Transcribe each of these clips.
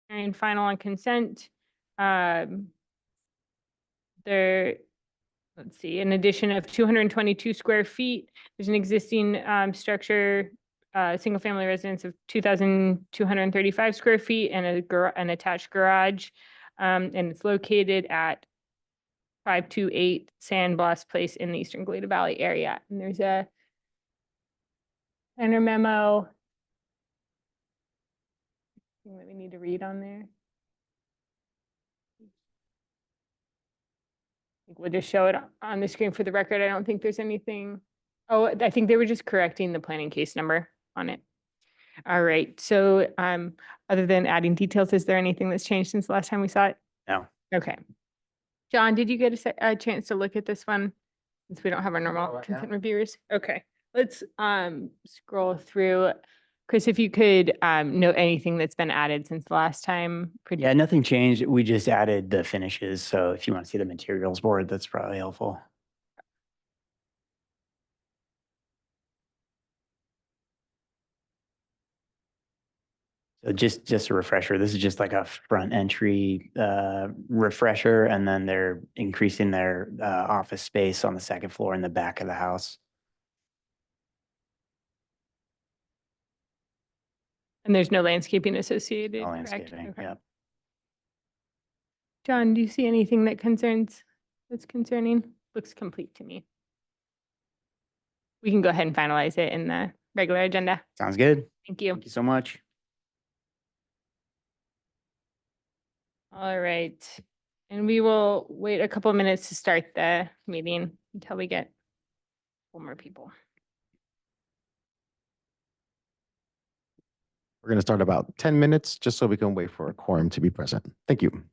And final on consent. Um, there, let's see, an addition of 222 square feet. There's an existing structure, single-family residence of 2,235 square feet and an attached garage. And it's located at 528 San Blas Place in the Eastern Galeta Valley area. And there's a planner memo that we need to read on there. We'll just show it on the screen for the record. I don't think there's anything. Oh, I think they were just correcting the planning case number on it. All right, so other than adding details, is there anything that's changed since the last time we saw it? No. Okay. John, did you get a chance to look at this one? Since we don't have our normal right consent reviewers? Okay, let's scroll through. Chris, if you could note anything that's been added since the last time. Yeah, nothing changed. We just added the finishes. So if you want to see the materials board, that's probably helpful. So just a refresher, this is just like a front entry refresher, and then they're increasing their office space on the second floor in the back of the house. And there's no landscaping associated, No correct? landscaping, Okay. yep. John, do you see anything that's concerning? Looks complete to me. We can go ahead and finalize it in the regular agenda. Sounds good. Thank you. Thank you so much. All right. And we will wait a couple of minutes to start the meeting until we get one more people. We're going to start about 10 minutes just so we can wait for a quorum to be present. Thank you.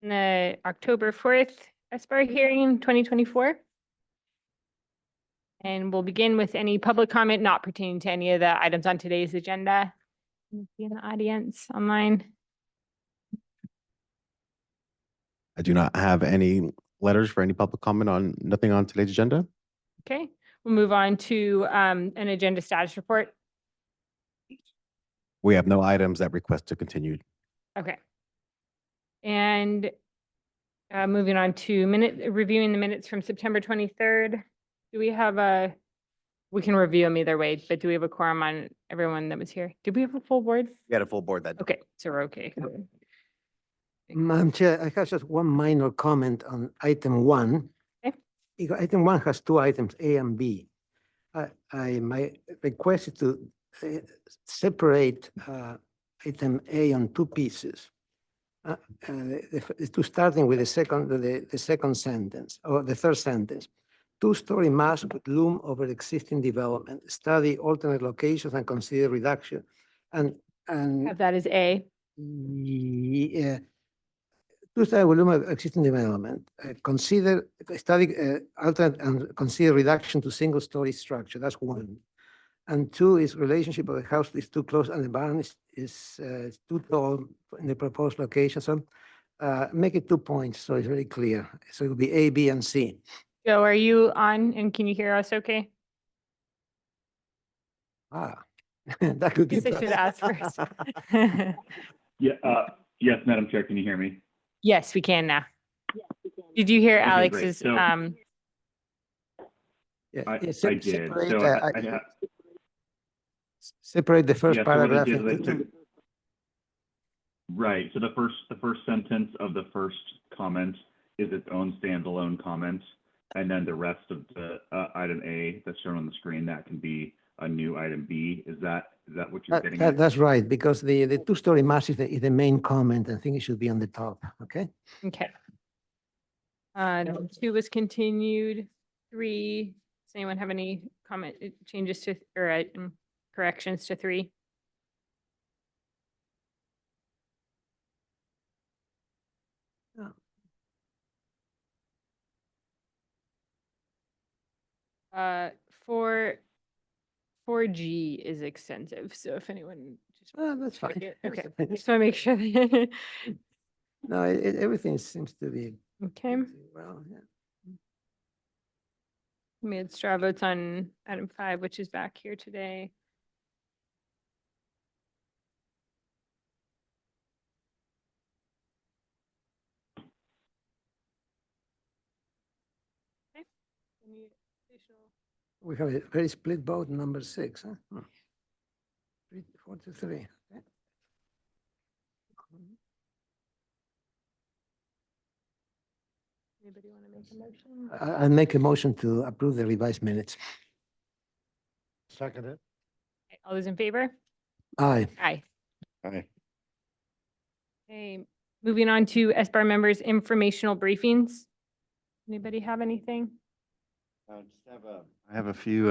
the October 4th SBAR hearing 2024. And we'll begin with any public comment not pertaining to any of the items on today's agenda. In the audience online. I do not have any letters for any public comment on nothing on today's agenda. Okay, we'll move on to an agenda status report. We have no items that request to continue. Okay. And moving on to reviewing the minutes from September 23rd. Do we have we can review them either way, but do we have a quorum on everyone that was here? Did we have a full board? We had a full board that. Okay, so we're okay. Madam Chair, I have just one minor comment on item 1. Okay. Item 1 has 2 items, A and B. My request is to separate item A on 2 pieces. Starting with the second sentence or the third sentence. 2-story mass would loom over existing development. Study alternate locations and consider reduction. And Have that as A. yeah. 2-story will loom over existing development. Study alternate and consider reduction to single-story structure. That's 1. And 2 is relationship of the house is too close and the barn is too tall in the proposed location. So make it 2 points so it's very clear. So it will be A, B, and C. Joe, are you on and can you hear us okay? That could be. Guess I should ask first. Yeah, yes, Madam Chair, can you hear me? Yes, we can now. Did you hear Okay, great. Alex's, So- Yeah, I yeah, did. separate, So separate the first yeah, so what I paragraph did is I into took- Right, so the first sentence of the first comment is its own standalone comment. And then the rest of the item A that's shown on the screen, that can be a new item B. Is that what you're getting at? That's right, because the 2-story mass is the main comment. I think it should be on the top, okay? okay. 2 was continued. 3, does anyone have any comment changes to, or corrections to 3? No. For 4G is extensive, so if anyone just. That's fine. Okay, That's fine. just want to make sure. that- No, everything seems to be. Okay, Well, yeah. we had straw votes on item 5, which is back here today. Okay. Any additional? We have a very split vote, number 6, huh? 4 to 3. Okay. Anybody want to make a motion? I'll make a motion to approve the revised minutes. Seconded. Okay, all those in favor? Aye. Aye. Aye. Okay, moving on to SBAR members' informational briefings. Anybody have anything? I have a few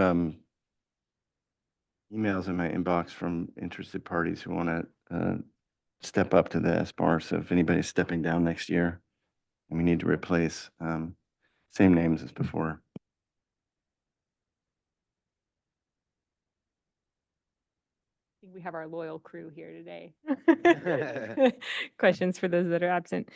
emails in my inbox from interested parties who want to step up to the SBAR. So if anybody's stepping down next year and we need to replace, same names as before. I think we have our loyal crew here today. Questions for those that are absent.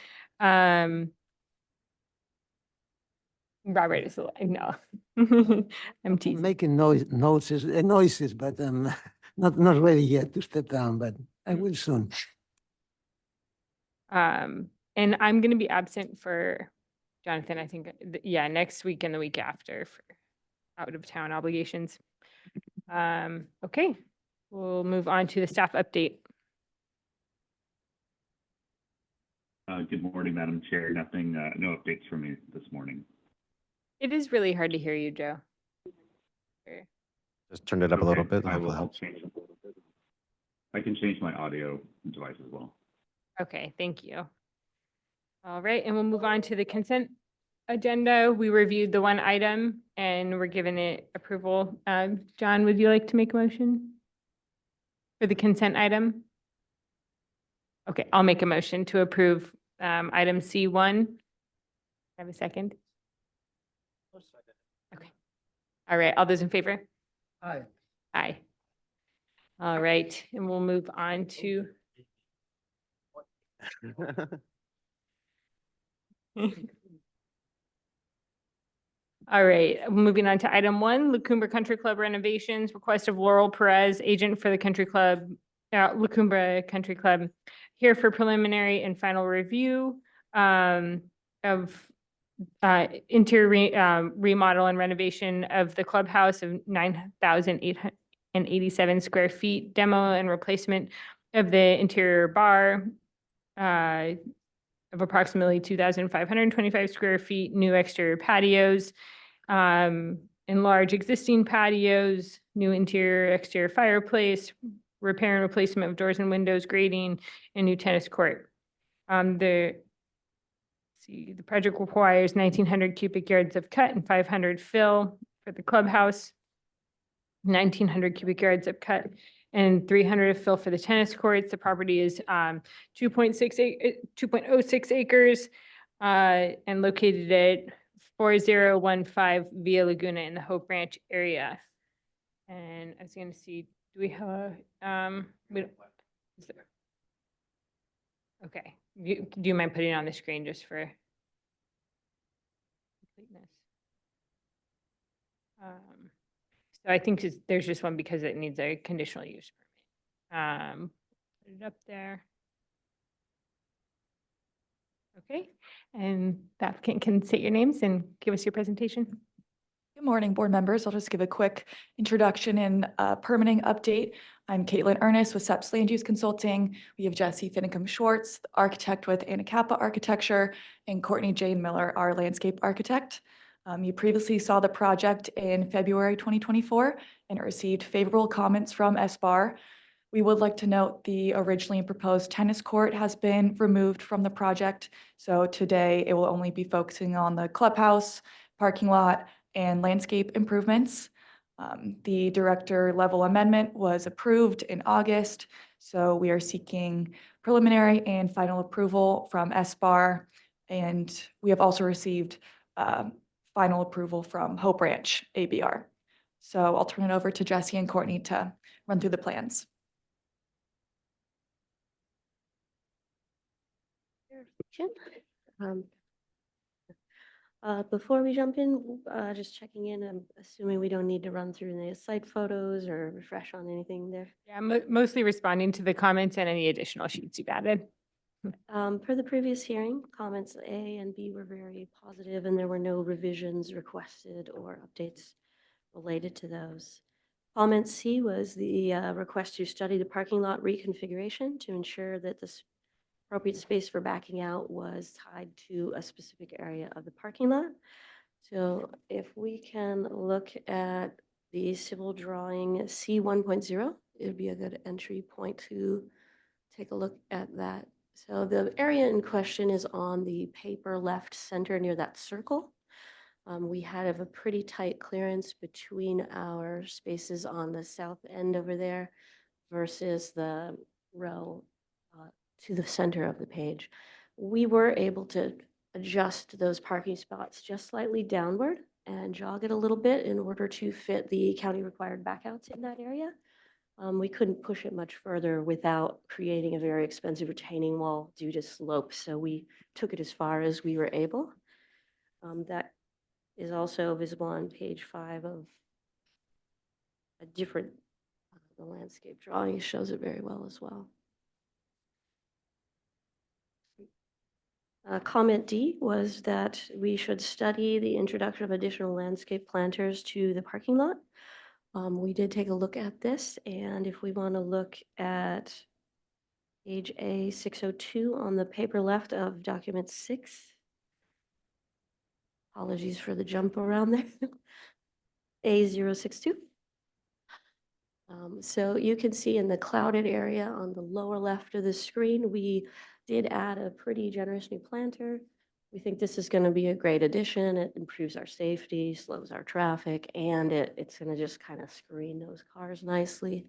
Robert is, no. I'm teasing. Making noises, but not ready yet to step down, but I will soon. And I'm going to be absent for Jonathan, I think, yeah, next week and the week after for out of town obligations. Okay, we'll move on to the staff update. Good morning, Madam Chair. Nothing, no updates from me this morning. It is really hard to hear you, Joe. Just turned it up a little Okay, bit. I Hopefully will helps. change it a little bit. I can change my audio device as well. Okay, thank you. All right, and we'll move on to the consent agenda. We reviewed the one item and we're giving it approval. John, would you like to make a motion for the consent item? Okay, I'll make a motion to approve item C1. Have a second? Okay. All right, all those in favor? Aye. Aye. All right, and we'll move on to. All right, moving on to item 1, La Cumbre Country Club renovations, request of Laurel Perez, agent for the country club, La Cumbre Country Club, here for preliminary and final review of interior remodel and renovation of the clubhouse of 9,887 square feet, demo and replacement of the interior bar of approximately 2,525 square feet, new exterior patios, enlarge existing patios, new interior, exterior fireplace, repair and replacement of doors and windows, grading, and new tennis court. The project requires 1,900 cubic yards of cut and 500 fill for the clubhouse, 1,900 cubic yards of cut and 300 of fill for the tennis courts. The property is 2.06 acres and located at 4015 Via Laguna in the Hope Ranch area. And I was going to see, do we have, we don't- is there- okay, do you mind putting it on the screen just for completeness? So I think there's just one because it needs a conditional use permit. Put it up there. Okay, and the applicant can state your names and give us your presentation. Good morning, board members. I'll just give a quick introduction and permitting update. I'm Caitlin Ernest with SEPS Land Use Consulting. We have Jesse Finicum Schwartz, the architect with Anacapa Architecture, and Courtney Jane Miller, our landscape architect. You previously saw the project in February 2024 and it received favorable comments from SBAR. We would like to note the originally proposed tennis court has been removed from the project. So today it will only be focusing on the clubhouse, parking lot, and landscape improvements. The director level amendment was approved in August. So we are seeking preliminary and final approval from SBAR. And we have also received final approval from Hope Ranch ABR. So I'll turn it over to Jesse and Courtney to run through the plans. Before we jump in, just checking in, I'm assuming we don't need to run through the site photos or refresh on anything there. Yeah, mostly responding to the comments and any additional sheets you've added. Per the previous hearing, comments A and B were very positive and there were no revisions requested or updates related to those. Comment C was the request to study the parking lot reconfiguration to ensure that the appropriate space for backing out was tied to a specific area of the parking lot. So if we can look at the civil drawing C 1.0, it would be a good entry point to take a look at that. So the area in question is on the paper left center near that circle. We have a pretty tight clearance between our spaces on the south end over there versus the row to the center of the page. We were able to adjust those parking spots just slightly downward and jog it a little bit in order to fit the county required backouts in that area. We couldn't push it much further without creating a very expensive retaining wall due to slope. So we took it as far as we were able. That is also visible on page 5 of a different the landscape drawing. It shows it very well as well. Comment D was that we should study the introduction of additional landscape planters to the parking lot. We did take a look at this, and if we want to look at page A602 on the paper left of document 6, apologies for the jump around there, A062. So you can see in the clouded area on the lower left of the screen, we did add a pretty generous new planter. We think this is going to be a great addition. It improves our safety, slows our traffic, and it's going to just kind of screen those cars nicely.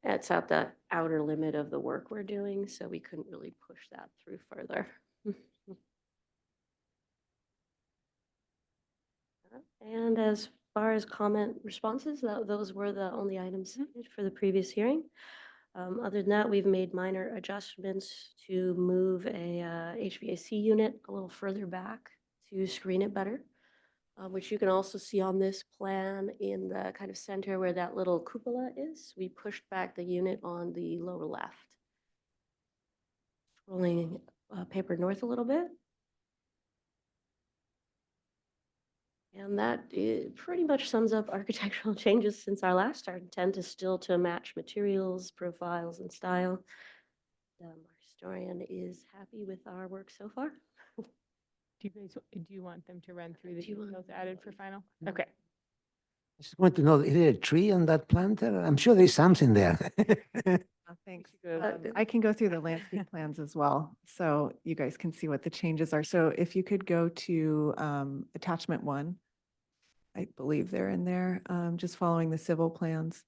It's at the outer limit of the work we're doing, so we couldn't really push that through further. And as far as comment responses, those were the only items submitted for the previous hearing. Other than that, we've made minor adjustments to move a HVAC unit a little further back to screen it better, which you can also see on this plan in the kind of center where that little cupola is. We pushed back the unit on the lower left. Scrolling paper north a little bit. And that pretty much sums up architectural changes since our last. Our intent is still to match materials, profiles, and style. Our historian is happy with our work so far. Do you want them to run through the Do you want- details added for final? No. Okay. I just want to know, is there a tree on that planter? I'm sure there's something there. Thanks. go I can go through the landscape plans as well, so you guys can see what the changes are. So if you could go to attachment 1, I believe they're in there, just following the civil plans.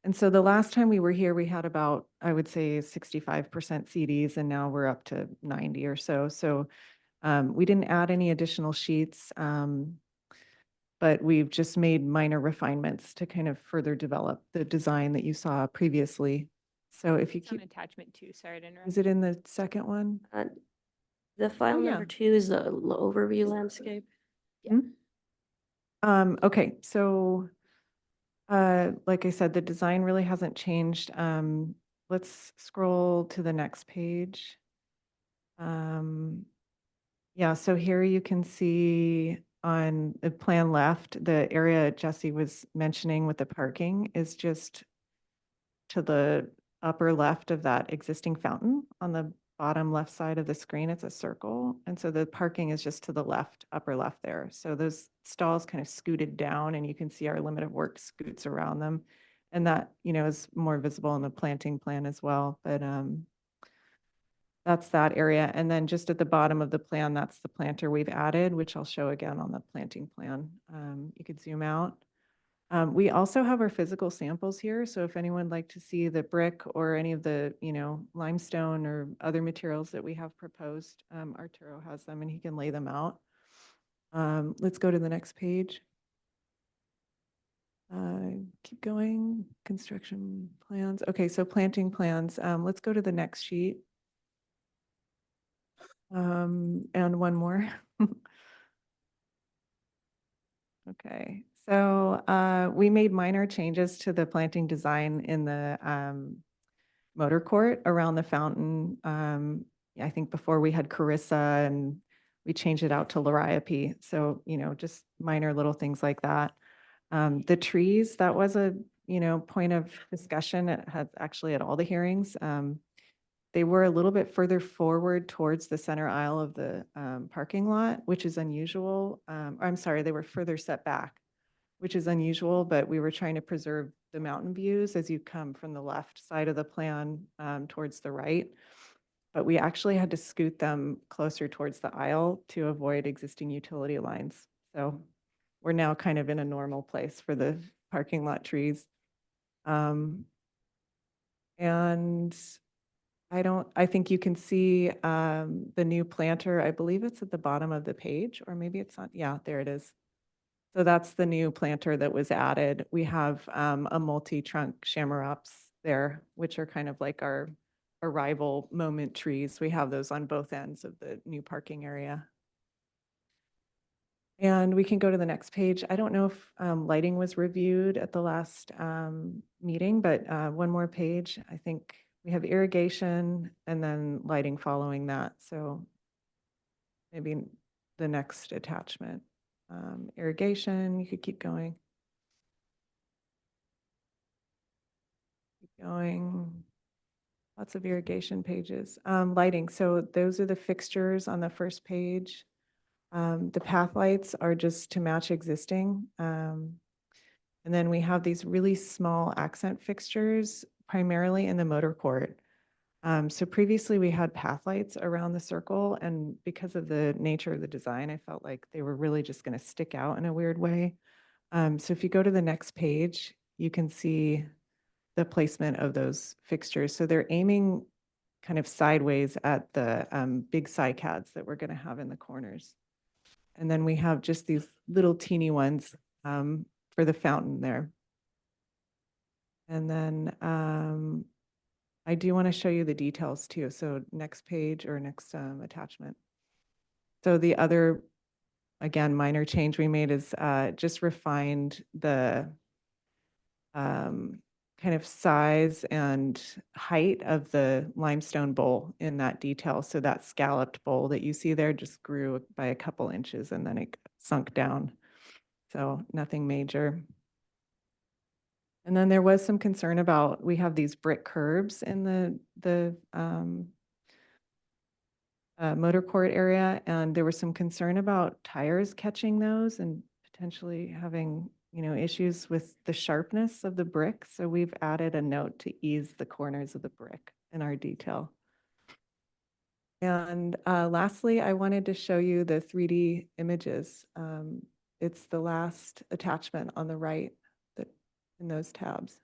And so the last time we were here, we had about, I would say, 65% CDs, and now we're up to 90 or so. So we didn't add any additional sheets, but we've just made minor refinements to kind of further develop the design that you saw previously. So if you It's on keep, attachment 2, sorry to interrupt. is it in the second one? The file yeah. number 2 is the overview landscape. Okay, so like I said, the design really hasn't changed. Let's scroll to the next page. Yeah, so here you can see on the plan left, the area Jesse was mentioning with the parking is just to the upper left of that existing fountain on the bottom left side of the screen. It's a circle. And so the parking is just to the left, upper left there. So those stalls kind of scooted down, and you can see our limit of work scoots around them. And that, is more visible in the planting plan as well. But that's that area. And then just at the bottom of the plan, that's the planter we've added, which I'll show again on the planting plan. You could zoom out. We also have our physical samples here. So if anyone would like to see the brick or any of the, limestone or other materials that we have proposed, Arturo has them and he can lay them out. Let's go to the next page. Keep going, construction plans. Okay, so planting plans. Let's go to the next sheet. And one more. Okay, so we made minor changes to the planting design in the motor court around the fountain. I think before we had Carissa and we changed it out to Liriope. So, just minor little things like that. The trees, that was a, point of discussion. It had actually at all the hearings. They were a little bit further forward towards the center aisle of the parking lot, which is unusual. I'm sorry, they were further set back, which is unusual, but we were trying to preserve the mountain views as you come from the left side of the plan towards the right. But we actually had to scoot them closer towards the aisle to avoid existing utility lines. So we're now kind of in a normal place for the parking lot trees. And I think you can see the new planter. I believe it's at the bottom of the page, or maybe it's not. Yeah, there it is. So that's the new planter that was added. We have a multi-trunk chamaerops there, which are kind of like our arrival moment trees. We have those on both ends of the new parking area. And we can go to the next page. I don't know if lighting was reviewed at the last meeting, but one more page. I think we have irrigation and then lighting following that. So maybe the next attachment. Irrigation, you could keep going. Keep going. Lots of irrigation pages. Lighting, so those are the fixtures on the first page. The path lights are just to match existing. And then we have these really small accent fixtures, primarily in the motor court. So previously we had path lights around the circle, and because of the nature of the design, I felt like they were really just going to stick out in a weird way. So if you go to the next page, you can see the placement of those fixtures. So they're aiming kind of sideways at the big cycads that we're going to have in the corners. And then we have just these little teeny ones for the fountain there. And then I do want to show you the details too. So next page or next attachment. So the other, again, minor change we made is just refined the kind of size and height of the limestone bowl in that detail. So that scalloped bowl that you see there just grew by a couple inches and then it sunk down. So nothing major. And then there was some concern about, we have these brick curbs in the motor court area, and there was some concern about tires catching those and potentially having, you know, issues with the sharpness of the brick. So we've added a note to ease the corners of the brick in our detail. And lastly, I wanted to show you the 3D images. It's the last attachment on the right in those tabs.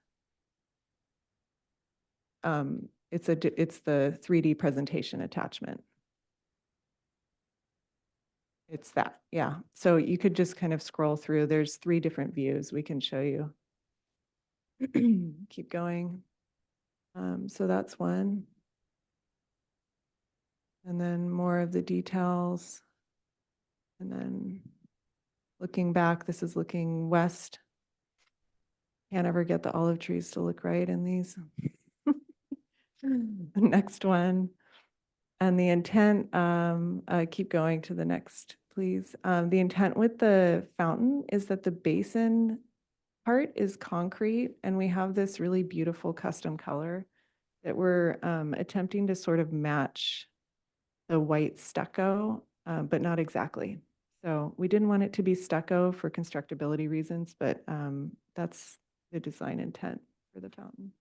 It's the 3D presentation attachment. It's that, yeah. So you could just kind of scroll through. There's 3 different views we can show you. Keep going. So that's one. And then more of the details. And then looking back, this is looking west. Can't ever get the olive trees to look right in these. The next one. And the intent, keep going to the next, please. The intent with the fountain is that the basin part is concrete, and we have this really beautiful custom color that we're attempting to sort of match the white stucco, but not exactly. So we didn't want it to be stucco for constructability reasons, but that's the design intent for the fountain.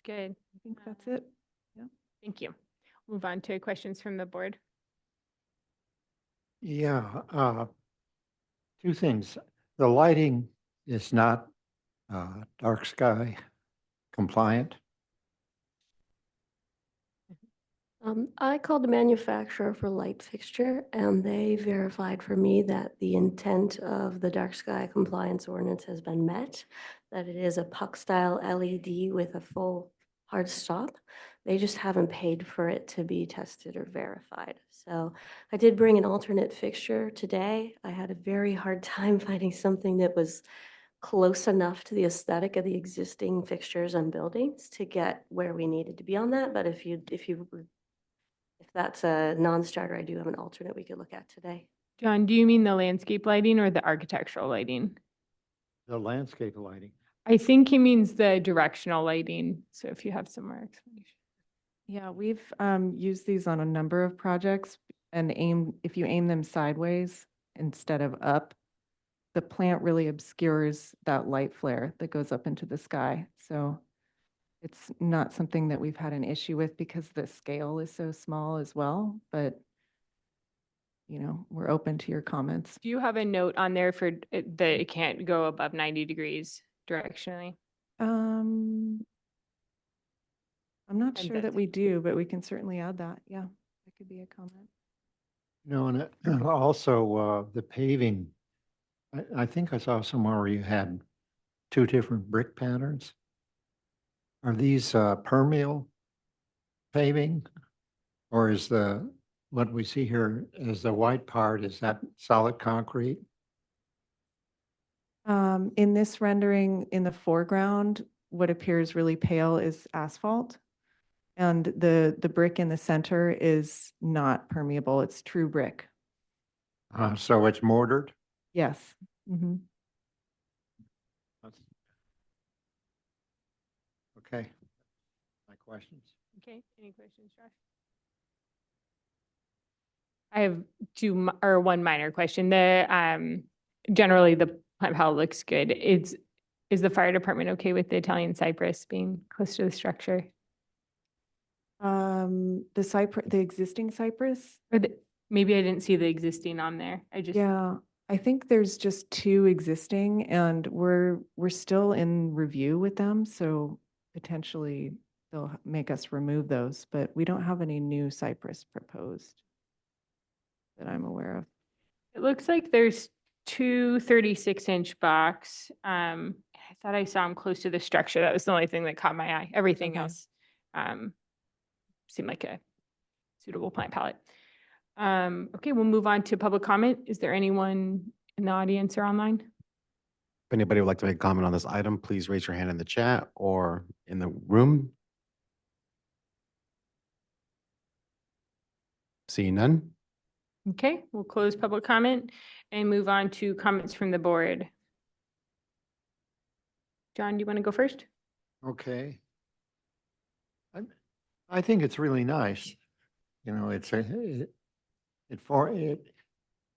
Good. I think that's it. Thank you. Move on to questions from the board. Yeah, 2 things. The lighting is not dark sky compliant. I called the manufacturer for light fixture, and they verified for me that the intent of the dark sky compliance ordinance has been met, that it is a puck style LED with a full hard stop. They just haven't paid for it to be tested or verified. So I did bring an alternate fixture today. I had a very hard time finding something that was close enough to the aesthetic of the existing fixtures and buildings to get where we needed to be on that. But if that's a non-starter, I do have an alternate we could look at today. John, do you mean the landscape lighting or the architectural lighting? The landscape lighting. I think he means the directional lighting. So if you have some more explanation. Yeah, we've used these on a number of projects, and if you aim them sideways instead of up, the plant really obscures that light flare that goes up into the sky. So it's not something that we've had an issue with because the scale is so small as well, but you know, we're open to your comments. Do you have a note on there for that it can't go above 90 degrees directionally? I'm not And sure that that's- we do, but we can certainly add that. Yeah, that could be a comment. No, and also the paving. I think I saw somewhere where you had 2 different brick patterns. Are these permeable paving? Or is what we see here is the white part, is that solid concrete? In this rendering in the foreground, what appears really pale is asphalt. And the brick in the center is not permeable, it's true brick. So it's mortared? Yes. Mhm. Okay. My questions? Okay, any questions, Josh? I have or one minor question. The generally the plant palette looks good. Is the fire department okay with the Italian cypress being close to the structure? The existing cypress? Or maybe I didn't see the existing on there. I just Yeah, I think there's just 2 existing and we're still in review with them. So potentially they'll make us remove those, but we don't have any new cypress proposed that I'm aware of. It looks like there's two 36-inch box. I thought I saw them close to the structure. That was the only thing that caught my eye. Everything Okay. else seemed like a suitable plant palette. Okay, we'll move on to public comment. Is there anyone in the audience or online? If anybody would like to make a comment on this item, please raise your hand in the chat or in the room. Seeing none? Okay, we'll close public comment and move on to comments from the board. John, do you want to go first? Okay. I think it's really nice. You know,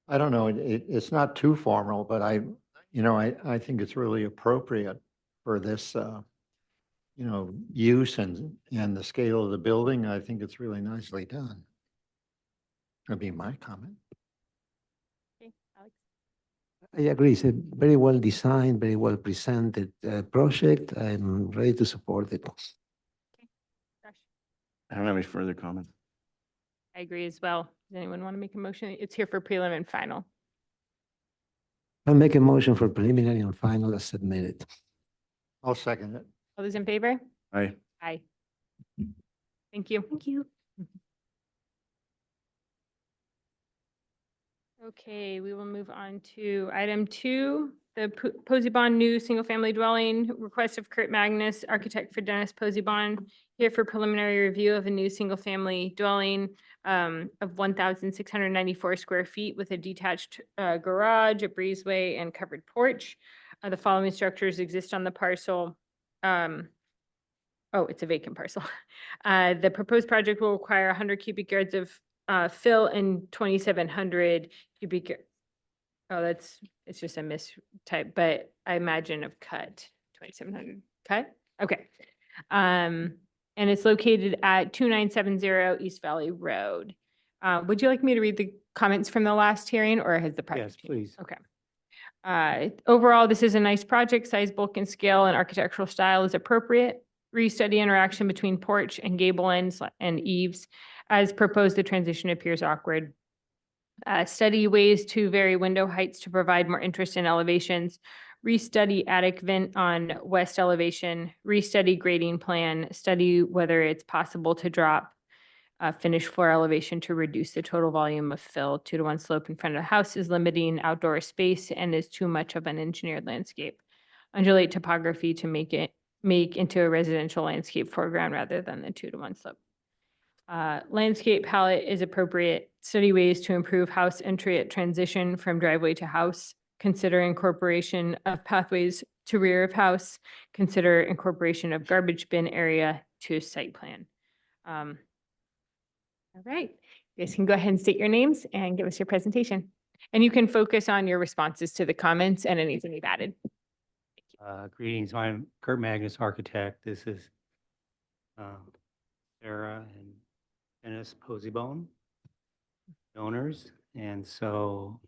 I don't know, it's not too formal, but I think it's really appropriate for this, use and the scale of the building. I think it's really nicely done. That'd be my comment. Okay, Alex. I agree. It's a very well designed, very well presented project. I'm ready to support it. Josh. I don't have any further comments. I agree as well. Does anyone want to make a motion? It's here for prelim and final. I'll make a motion for preliminary and final as submitted. I'll second it. All those in favor? Aye. Aye. Thank you. Thank you. Okay, we will move on to item 2, the Posey Bond new single-family dwelling request of Kurt Magnus, architect for Dennis Posey Bond, here for preliminary review of a new single-family dwelling of 1,694 square feet with a detached garage, a breezeway, and covered porch. The following structures exist on the parcel. Oh, it's a vacant parcel. The proposed project will require 100 cubic yards of fill and 2,700 cubic. Oh, it's just a mistype, but I imagine of cut, 2,700 cut. Okay. And it's located at 2970 East Valley Road. Would you like me to read the comments from the last hearing, or has the project? Yes, changed? please. Okay. Overall, this is a nice project. Size, bulk, and scale and architectural style is appropriate. Restudy interaction between porch and gable ends and eaves. As proposed, the transition appears awkward. Study ways to vary window heights to provide more interest in elevations. Restudy attic vent on west elevation. Restudy grading plan. Study whether it's possible to drop finished floor elevation to reduce the total volume of fill. 2-to-1 slope in front of the house is limiting outdoor space and is too much of an engineered landscape. Undulate topography to make into a residential landscape foreground rather than the 2-to-1 slope. Landscape palette is appropriate. Study ways to improve house entry at transition from driveway to house. Consider incorporation of pathways to rear of house. Consider incorporation of garbage bin area to site plan. All right, you guys can go ahead and state your names and give us your presentation. And you can focus on your responses to the comments and anything you've added. Greetings, I'm Kurt Magnus, architect. This is Sarah and Dennis Posey Bone, owners. And so,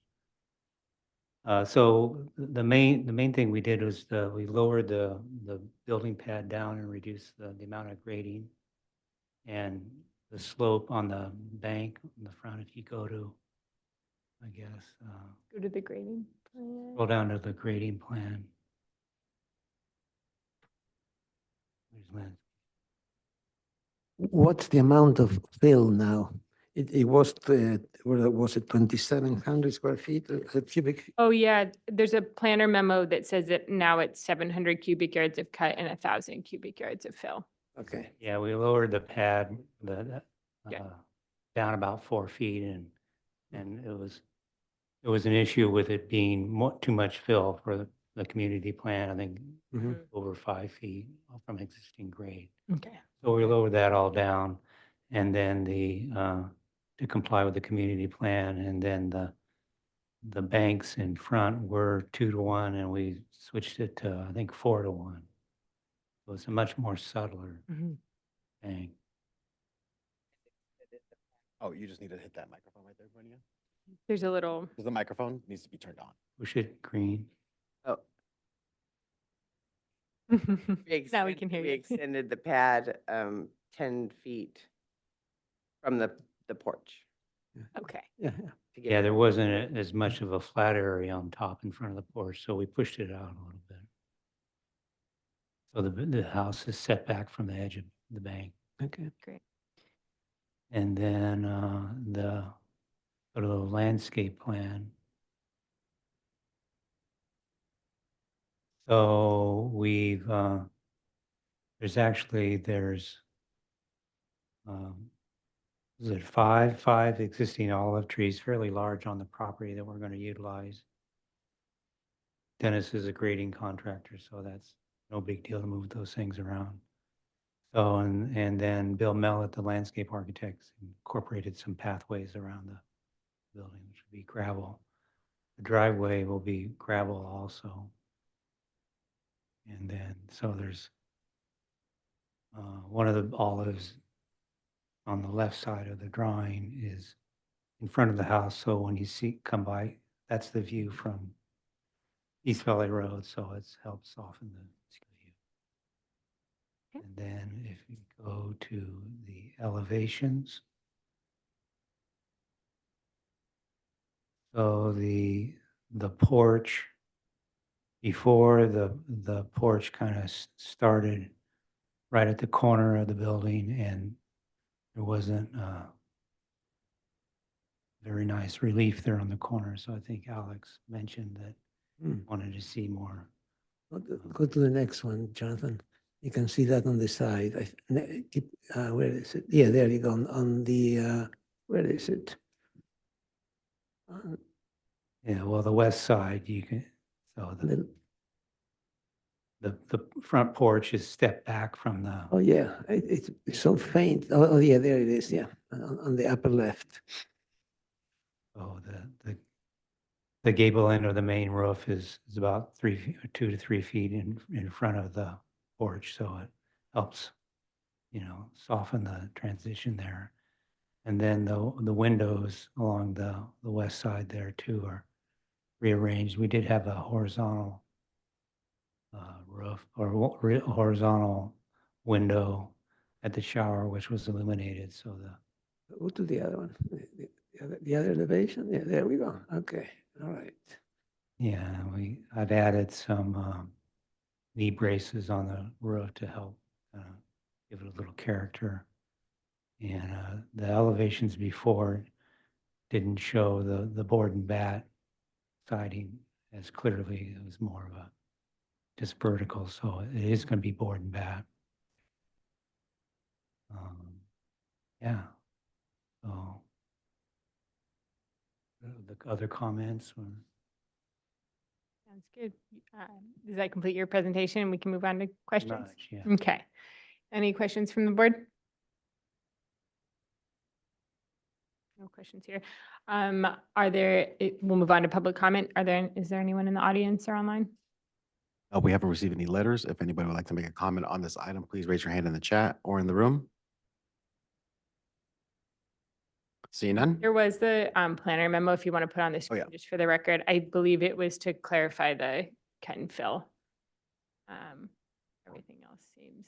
the main thing we did was we lowered the building pad down and reduced the amount of grading and the slope on the bank on the front. If you go to, I guess, Go to the grading plan. scroll down to the grading plan. There's Lynn. What's the amount of fill now? It was, was it 2,700 square feet, cubic? Oh, yeah, there's a planner memo that says that now it's 700 cubic yards of cut and 1,000 cubic yards of fill. Okay. Yeah, we lowered the pad, Yeah. down about 4 feet and it was an issue with it being too much fill for the community plan, I think Mhm. over 5 feet from existing grade. Okay. So we lowered that all down and then to comply with the community plan, and then the banks in front were 2-to-1 and we switched it to, I think, 4-to-1. So it's a much more subtler bank. Oh, you just need to hit that microphone right there, Brenda. There's a little, Because the microphone needs to be turned on. Push it green. Oh. Now we can hear We you. extended the pad 10 feet from the porch. Okay. Yeah, to get Yeah, it there on. wasn't as much of a flat area on top in front of the porch, so we pushed it out a little bit. So the house is set back from the edge of the bank. okay. Great. And then go to the landscape plan. So there's is it five existing olive trees, fairly large on the property that we're going to utilize. Dennis is a grading contractor, so that's no big deal to move those things around. So, and then Bill Mellett, the landscape architect, incorporated some pathways around the building, which would be gravel. The driveway will be gravel also. And then, so there's one of the olives on the left side of the drawing is in front of the house. So when you come by, that's the view from East Valley Road. So it helps soften the view. Okay. And then if you go to the elevations. So the porch, before the porch kind of started right at the corner of the building, and there wasn't very nice relief there on the corner. So I think Alex mentioned that wanted to see more. Go to the next one, Jonathan. You can see that on the side. Where is it? Yeah, there you go. On the, where is it? Yeah, well, the west side, you can, so the front porch is stepped back from the, Oh, yeah, it's so faint. Oh, yeah, there it is, yeah, on the upper left. oh, the gable end of the main roof is about 2 to 3 feet in front of the porch, so it helps, soften the transition there. And then the windows along the west side there too are rearranged. We did have a horizontal roof or horizontal window at the shower, which was illuminated. So Go to the other one, the other elevation. Yeah, there we go. Okay, all right. I've added some knee braces on the roof to help give it a little character. And the elevations before didn't show the board and bat siding as clearly. It was more of a just vertical, so it is going to be board and bat. Yeah. So the other comments or? Sounds good. Does that complete your presentation? We can move on to questions? Much, yeah. Okay. Any questions from the board? No questions here. We'll move on to public comment. Is there anyone in the audience or online? We haven't received any letters. If anybody would like to make a comment on this item, please raise your hand in the chat or in the room. See none? There was the planner memo, if you want to put on the screen, yeah. just for the record. I believe it was to clarify the cut and fill. Everything else seems.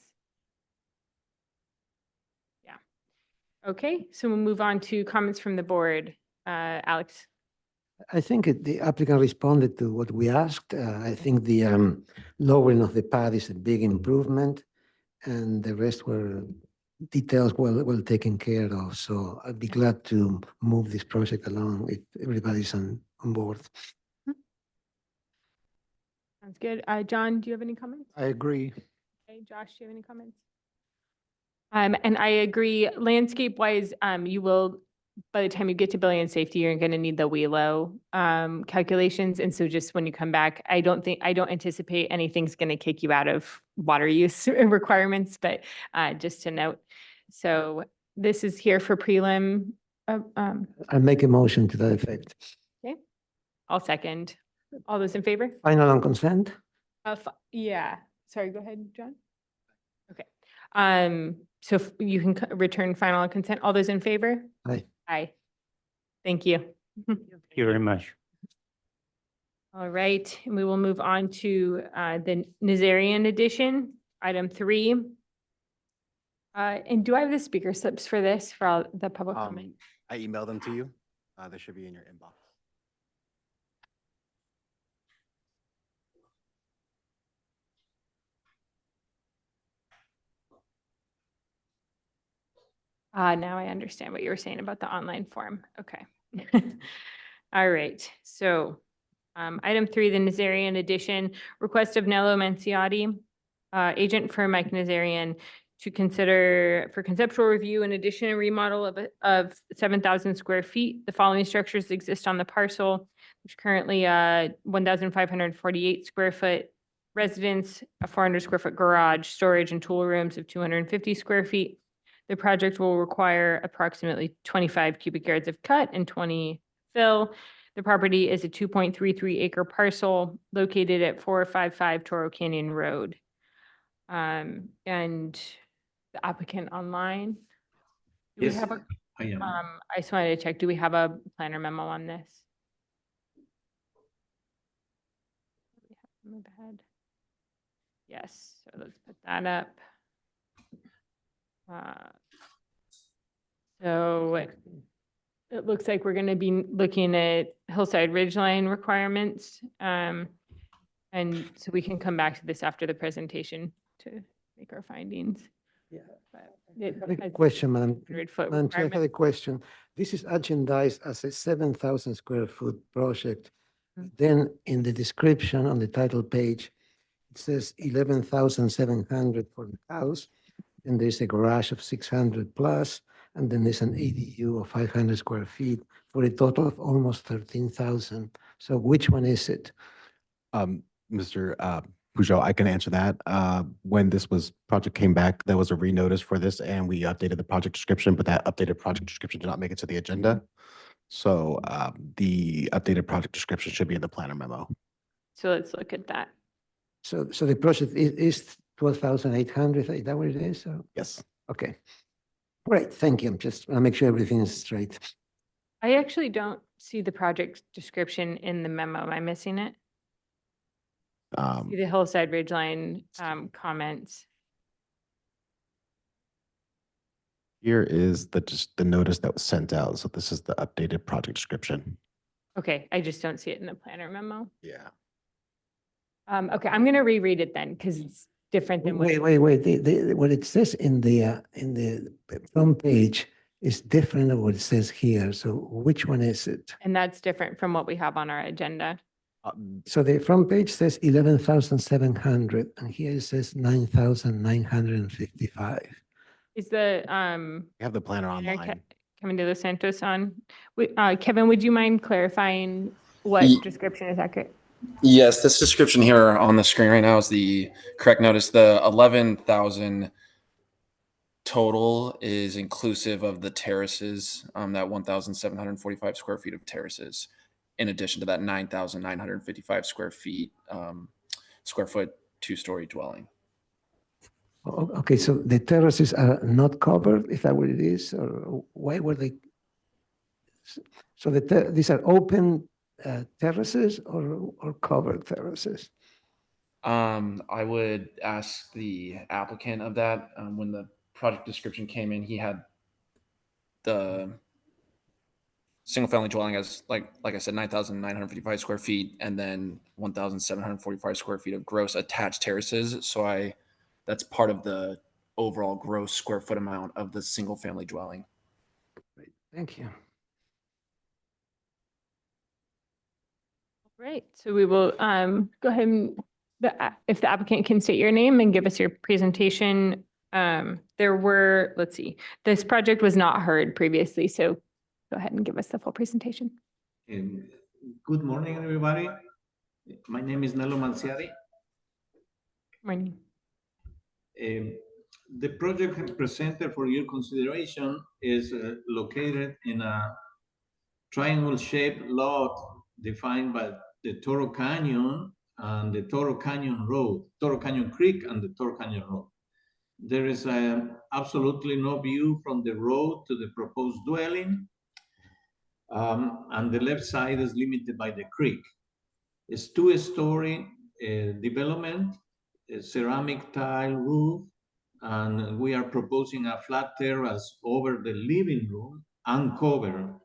Yeah. Okay, so we'll move on to comments from the board. Alex. I think the applicant responded to what we asked. I think the lowering of the pad is a big improvement, and the rest were details well taken care of. So I'd be glad to move this project along if everybody's on board. Sounds good. John, do you have any comments? I agree. Okay, Josh, do you have any comments? And I agree, landscape wise, you will, by the time you get to building and safety, you're going to need the WELO calculations. And so just when you come back, I don't anticipate anything's going to kick you out of water use requirements, but just to note. So this is here for prelim. I'll make a motion to that effect. Okay, I'll second. All those in favor? Final on consent? Yeah, sorry, go ahead, John. Okay, so you can return final on consent. All those in favor? Aye. Aye. Thank you. Thank you very much. All right, and we will move on to the Nazarian edition, item 3. And do I have the speaker slips for this, for all the public comment? I emailed them to you. They should be in your inbox. Now I understand what you were saying about the online form. Okay. All right, so item 3, the Nazarian edition, request of Nello Manciotti, agent for Mike Nazarian, to consider for conceptual review an addition and remodel of 7,000 square feet. The following structures exist on the parcel. There's currently a 1,548 square foot residence, a 400 square foot garage, storage and tool rooms of 250 square feet. The project will require approximately 25 cubic yards of cut and 20 fill. The property is a 2.33 acre parcel located at 455 Toro Canyon Road. And the applicant online. Do we Yes, have a, I am. I just wanted to check, do we have a planner memo on this? Move ahead. Yes, so let's put that up. So it looks like we're going to be looking at hillside ridgeline requirements. And so we can come back to this after the presentation to make our findings. Yeah. But I it have a has question, Madam. 100-foot Madam Chair, I had a requirement. question. This is agendized as a 7,000 square foot project. Then in the description on the title page, it says 11,700 for the house. And there's a garage of 600 plus, and then there's an ADU of 500 square feet for a total of almost 13,000. So which one is it? Mr. Pujol, I can answer that. When this project came back, there was a renotice for this and we updated the project description, but that updated project description did not make it to the agenda. So the updated project description should be in the planner memo. So let's look at that. So the project is 12,800, is that what it is? So, Yes. okay. Great, thank you. Just want to make sure everything is straight. I actually don't see the project description in the memo. Am I missing it? See the hillside ridgeline comments. Here is just the notice that was sent out. So this is the updated project description. Okay, I just don't see it in the planner memo. Yeah. Okay, I'm going to reread it then because it's different than what. Wait. What it says in the front page is different than what it says here. So which one is it? And that's different from what we have on our agenda. So the front page says 11,700 and here it says 9,955. Is the We have the planner planner online. Kevin De Los Santos on? Kevin, would you mind clarifying what Ye- description is accurate? Yes, this description here on the screen right now is the correct notice. The 11,000 total is inclusive of the terraces, that 1,745 square feet of terraces, in addition to that 9,955 square foot two-story dwelling. Okay, so the terraces are not covered, is that what it is? Or why were they? So these are open terraces or covered terraces? I would ask the applicant of that. When the project description came in, he had the single-family dwelling as, like I said, 9,955 square feet, and then 1,745 square feet of gross attached terraces. So that's part of the overall gross square foot amount of the single-family dwelling. Great, thank you. Right, so we will go ahead and if the applicant can state your name and give us your presentation. Let's see, this project was not heard previously, so go ahead and give us the full presentation. Good morning, everybody. My name is Nello Manciari. Morning. The project presented for your consideration is located in a triangle-shaped lot defined by the Toro Canyon and the Toro Canyon Road, Toro Canyon Creek and the Toro Canyon Road. There is absolutely no view from the road to the proposed dwelling, and the left side is limited by the creek. It's two-story development, a ceramic tile roof, and we are proposing a flat terrace over the living room, uncovered.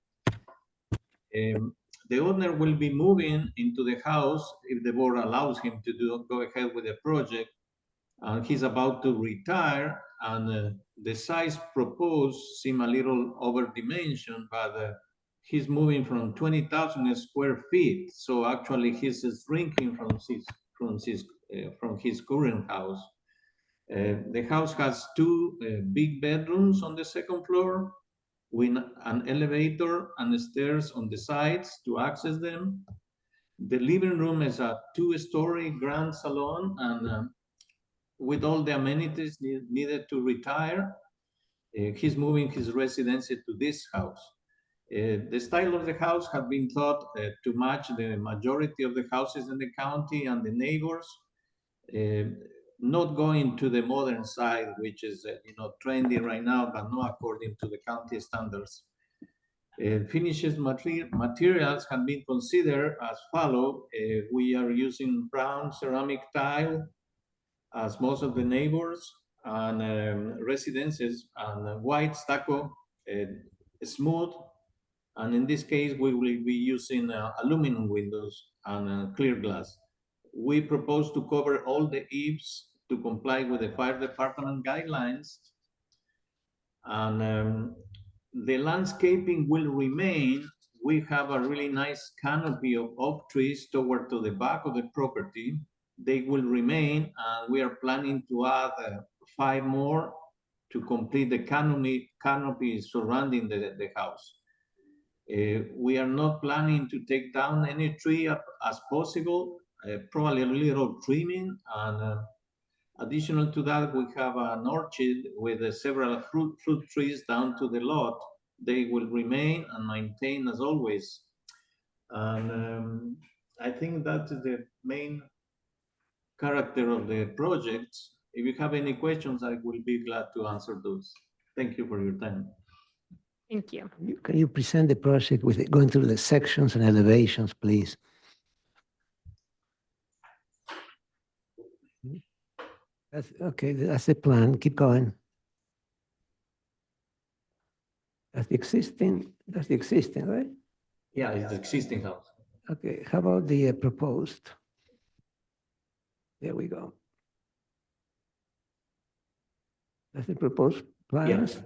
The owner will be moving into the house if the board allows him to go ahead with the project. He's about to retire, and the size proposed seem a little over dimension, but he's moving from 20,000 square feet. So actually, he's shrinking from his current house. The house has two big bedrooms on the second floor, with an elevator and stairs on the sides to access them. The living room is a two-story grand salon, and with all the amenities needed to retire, he's moving his residency to this house. The style of the house has been thought to match the majority of the houses in the county and the neighbors, not going to the modern side, which is trendy right now, but not according to the county standards. Finishes materials have been considered as follow. We are using brown ceramic tile, as most of the neighbors, and residences, and white stucco, smooth. And in this case, we will be using aluminum windows and clear glass. We propose to cover all the eaves to comply with the fire department guidelines. And the landscaping will remain. We have a really nice canopy of oak trees toward to the back of the property. They will remain, and we are planning to add 5 more to complete the canopy surrounding the house. We are not planning to take down any tree as possible, probably a little trimming, and additional to that, we have an orchard with several fruit trees down to the lot. They will remain and maintain as always. And I think that is the main character of the project. If you have any questions, I will be glad to answer those. Thank you for your time. Thank you. Can you present the project with going through the sections and elevations, please? Okay, that's the plan. Keep going. That's the existing, right? Yeah, it's the existing house. Okay, how about the proposed? There we go. That's the proposed plans. Yeah.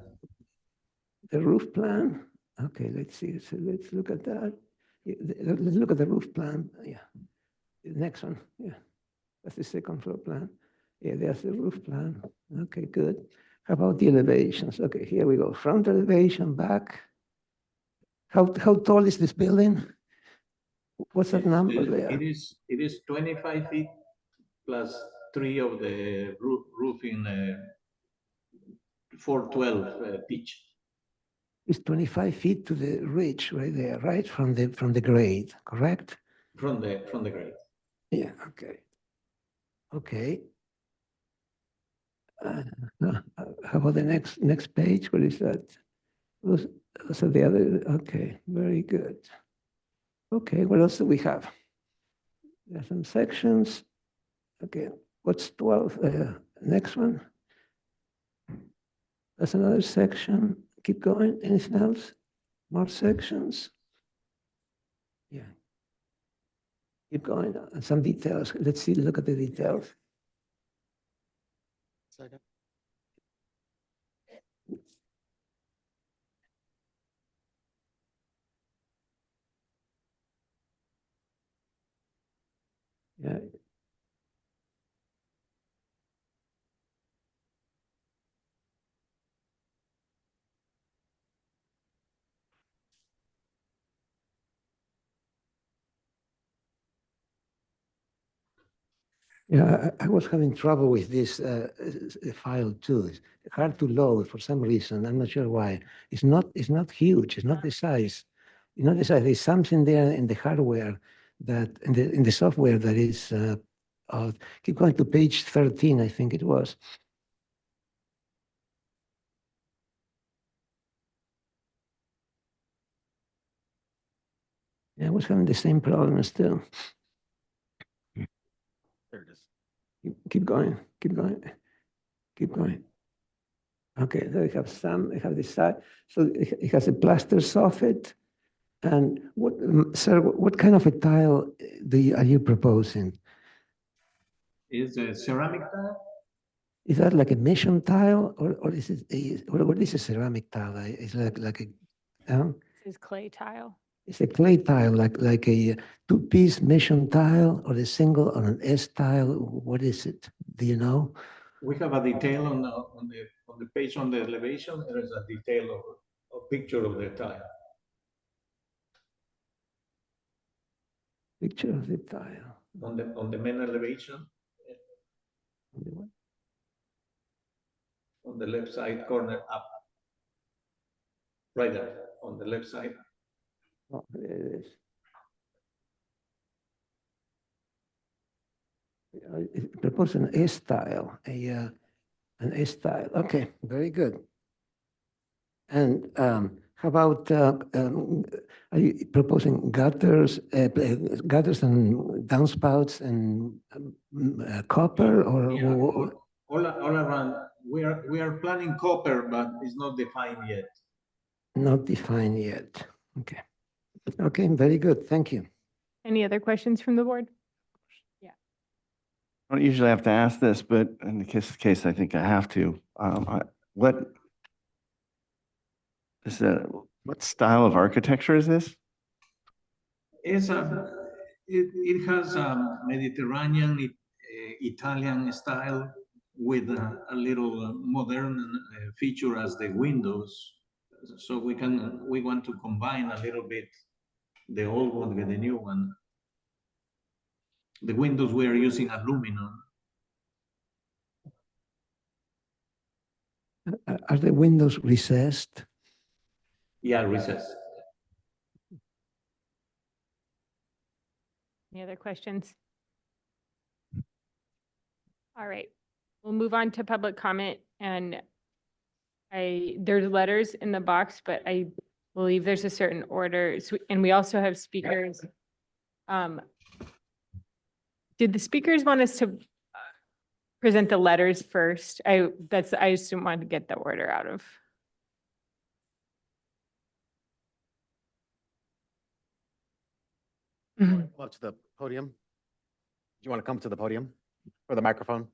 The roof plan. Okay, let's see. So let's look at that. Let's look at the roof plan. Yeah. The next one. Yeah. That's the second floor plan. Yeah, there's the roof plan. Okay, good. How about the elevations? Okay, here we go. Front elevation, back. How tall is this building? What's that number there? It is 25 feet plus 3 of the roofing 412 pitch. It's 25 feet to the ridge right there, right? From the grade, correct? From the grade. Yeah, okay. Okay. How about the next page? What is that? Those are the other, okay, very good. Okay, what else do we have? There's some sections. Okay, what's 12? Next one. That's another section. Keep going. Anything else? More sections? Yeah. Keep going. Some details. Let's see, look at the details. Second. Yeah. Yeah, I was having trouble with this file too. It's hard to load for some reason. I'm not sure why. It's not huge. It's not the size. It's not the size. There's something there in the hardware that in the software that is. Keep going to page 13, I think it was. Yeah, I was having the same problem still. Keep going, keep going, keep going. Okay, there you have some, you have the side, so it has a plaster soffit. And what, sir, what kind of a tile are you proposing? Is a ceramic tile? Is that like a mission tile or is it what is a ceramic tile? It's like a, This is clay tile. it's a clay tile, like a two-piece mission tile or a single or an S tile. What is it? Do you know? We have a detail on the page on the elevation. There is a detail of a picture of the tile. Picture of the tile. On the main elevation. On the left side corner up. Right there, on the left side. Oh, there it is. Propose an S style, an S style. Okay, very good. And how about are you proposing gutters, gutters and downspouts and copper or? Yeah, all around. We are planning copper, but it's not defined yet. Not defined yet. Okay. Okay, very good. Thank you. Any other questions from the board? I don't usually have to ask this, but in the case, I think I have to. What style of architecture is this? It's it has Mediterranean Italian style with a little modern feature as the windows. So we want to combine a little bit the old one with the new one. The windows we are using aluminum. Are the windows recessed? Yeah, recessed. Any other questions? All right, we'll move on to public comment, and there's letters in the box, but I believe there's a certain order, and we also have speakers. Did the speakers want us to present the letters first? I just didn't want to get the order out of. Come up to the podium. Do you want to come to the podium or the microphone?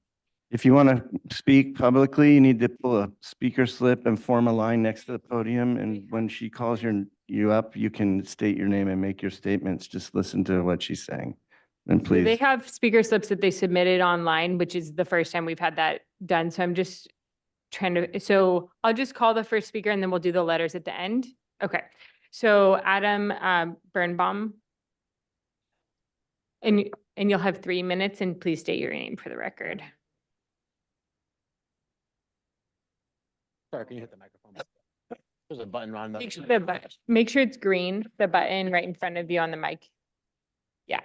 If you want to speak publicly, you need to pull a speaker slip and form a line next to the podium. And when she calls you up, you can state your name and make your statements. Just listen to what she's saying. And So they please, have speaker slips that they submitted online, which is the first time we've had that done. So I'm just trying to, so I'll just call the first speaker and then we'll do the letters at the end. Okay. So Adam Birnbaum. And you'll have 3 minutes, and please state your name for the record. Sorry, can you hit the microphone? There's a button on the. Make sure it's green, the button right in front of you on the mic. Yeah.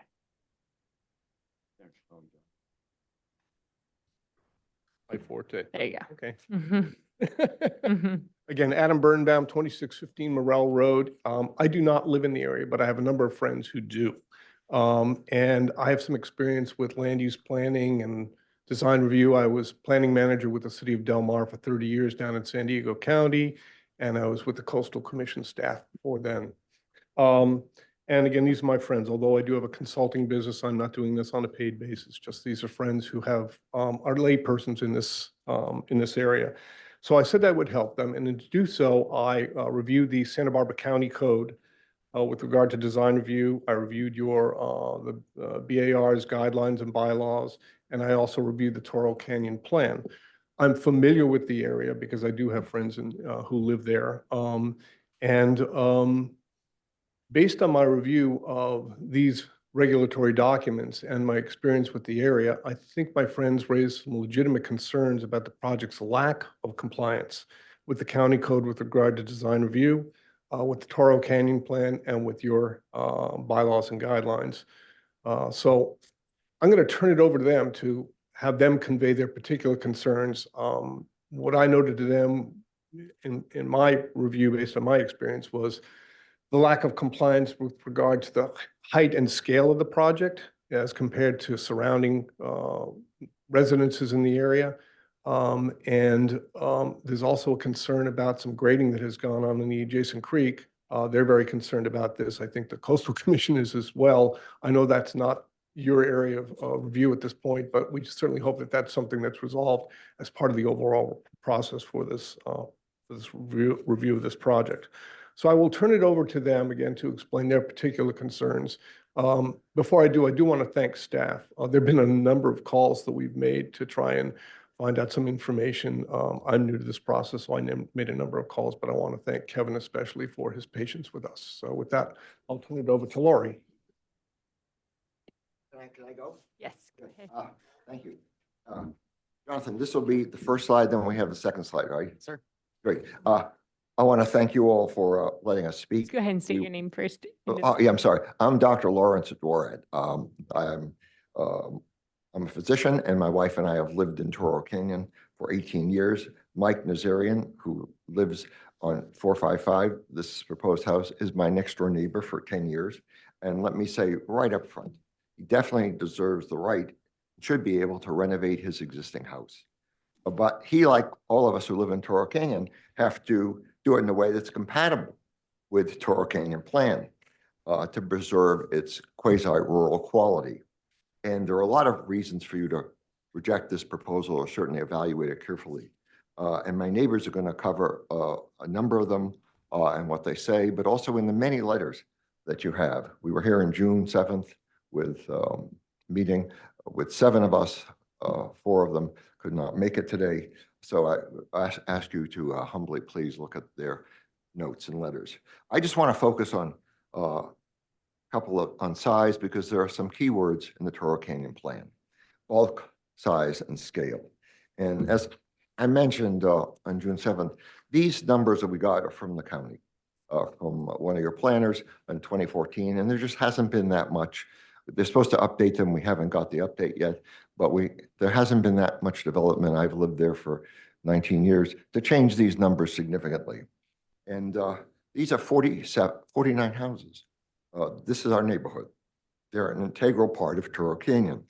My forte. There you go. Okay. Mhm. Again, Adam Birnbaum, 2615 Morel Road. I do not live in the area, but I have a number of friends who do. And I have some experience with land use planning and design review. I was planning manager with the city of Del Mar for 30 years down in San Diego County, and I was with the Coastal Commission staff before then. And again, these are my friends. Although I do have a consulting business, I'm not doing this on a paid basis. Just these are friends who have are laypersons in this area. So I said that would help them, and to do so, I reviewed the Santa Barbara County Code with regard to design review. I reviewed the BAR's guidelines and bylaws, and I also reviewed the Toro Canyon plan. I'm familiar with the area because I do have friends who live there. Based on my review of these regulatory documents and my experience with the area, I think my friends raised some legitimate concerns about the project's lack of compliance with the county code with regard to design review, with the Toro Canyon plan, and with your bylaws and guidelines. So I'm going to turn it over to them to have them convey their particular concerns. What I noted to them in my review, based on my experience, was the lack of compliance with regard to the height and scale of the project as compared to surrounding residences in the area. There's also a concern about some grading that has gone on in the adjacent creek. They're very concerned about this. I think the Coastal Commission is as well. I know that's not your area of review at this point, but we certainly hope that that's something that's resolved as part of the overall process for this review of this project. So I will turn it over to them again to explain their particular concerns. Before I do want to thank staff. There've been a number of calls that we've made to try and find out some information. I'm new to this process, so I made a number of calls, but I want to thank Kevin especially for his patience with us. So with that, I'll turn it over to Lori. Can I go? Yes, go ahead. Thank you. Jonathan, this will be the first slide, then we have the second slide, right? Sir. Great. I want to thank you all for letting us speak. Let's go ahead and say your name first. Yeah, I'm sorry. I'm Dr. Lawrence Dorad. I'm a physician, and my wife and I have lived in Toro Canyon for 18 years. Mike Nazarian, who lives on 455, this proposed house, is my next door neighbor for 10 years. And let me say right up front, he definitely deserves the right, should be able to renovate his existing house. But he, like all of us who live in Toro Canyon, have to do it in a way that's compatible with Toro Canyon plan to preserve its quasi-rural quality. And there are a lot of reasons for you to reject this proposal or certainly evaluate it carefully. And my neighbors are going to cover a number of them and what they say, but also in the many letters that you have. We were here on June 7th with meeting with 7 of us. 4 of them could not make it today. So I ask you to humbly please look at their notes and letters. I just want to focus on a couple on size because there are some keywords in the Toro Canyon plan: bulk, size, and scale. And as I mentioned on June 7th, these numbers that we got are from the county, from one of your planners in 2014, and there just hasn't been that much. They're supposed to update them. We haven't got the update yet, but there hasn't been that much development. I've lived there for 19 years to change these numbers significantly. And these are 49 houses. This is our neighborhood. They're an integral part of Toro Canyon.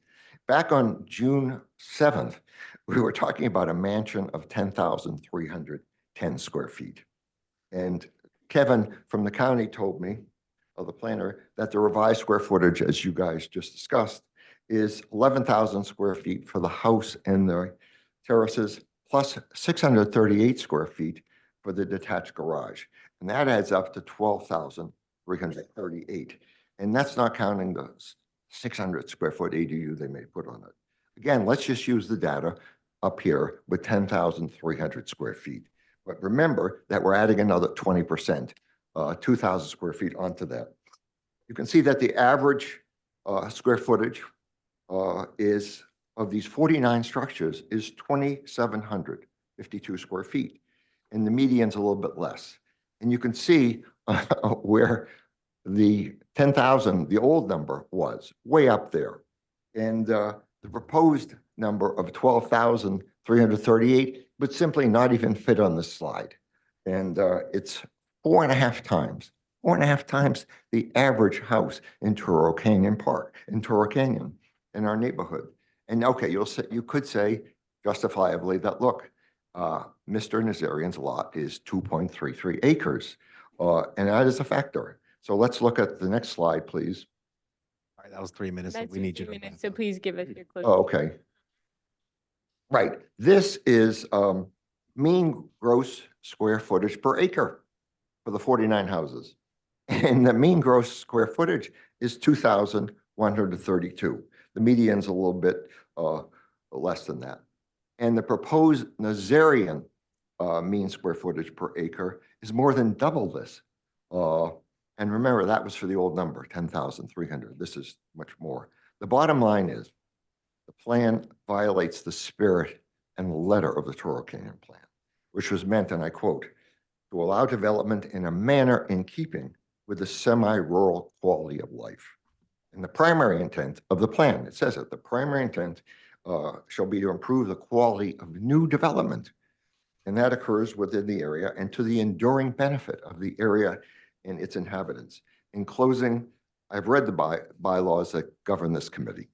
Back on June 7th, we were talking about a mansion of 10,310 square feet. And Kevin from the county told me, of the planner, that the revised square footage, as you guys just discussed, is 11,000 square feet for the house and the terraces, plus 638 square feet for the detached garage. And that adds up to 12,338. And that's not counting the 600 square foot ADU they may put on it. Again, let's just use the data up here with 10,300 square feet. But remember that we're adding another 20%. 2,000 square feet onto that. You can see that the average square footage is of these 49 structures is 2,752 square feet, and the median's a little bit less. And you can see where the 10,000, the old number, was way up there, and the proposed number of 12,338 would simply not even fit on this slide, and it's 4.5 times the average house in Toro Canyon Park, in Toro Canyon, in our neighborhood. And okay, you could say justifiably that, look, Mr. Nazarian's lot is 2.33 acres, and that is a factor. So let's look at the next slide, please. All right, that was 3 minutes. That's We need you 3 to. minutes, so please give us your closing. Oh, okay. Right. This is mean gross square footage per acre for the 49 houses. And the mean gross square footage is 2,132. The median's a little bit less than that. And the proposed Nazarian mean square footage per acre is more than double this. And remember, that was for the old number, 10,300. This is much more. The bottom line is the plan violates the spirit and the letter of the Toro Canyon plan, which was meant, and I quote, to allow development in a manner in keeping with the semi-rural quality of life. And the primary intent of the plan, it says it, the primary intent shall be to improve the quality of new development. And that occurs within the area and to the enduring benefit of the area and its inhabitants. In closing, I've read the bylaws that govern this committee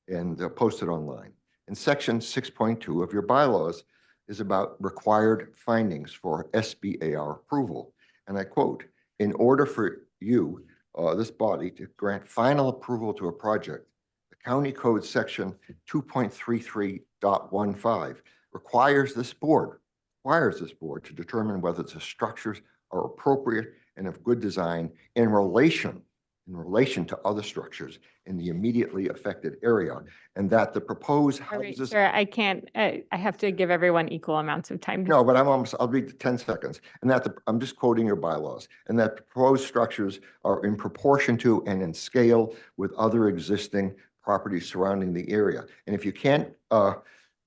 and posted online. And section 6.2 of your bylaws is about required findings for SBAR approval. And I quote, in order for you, this body, to grant final approval to a project, the County Code section 2.33.15 requires this board to determine whether the structures are appropriate and of good design in relation to other structures in the immediately affected area, and that the proposed All right, houses. sir, I can't, I have to give everyone equal amounts of time. No, but I'll read the 10 seconds. And that I'm just quoting your bylaws. And that the proposed structures are in proportion to and in scale with other existing properties surrounding the area. And if you can't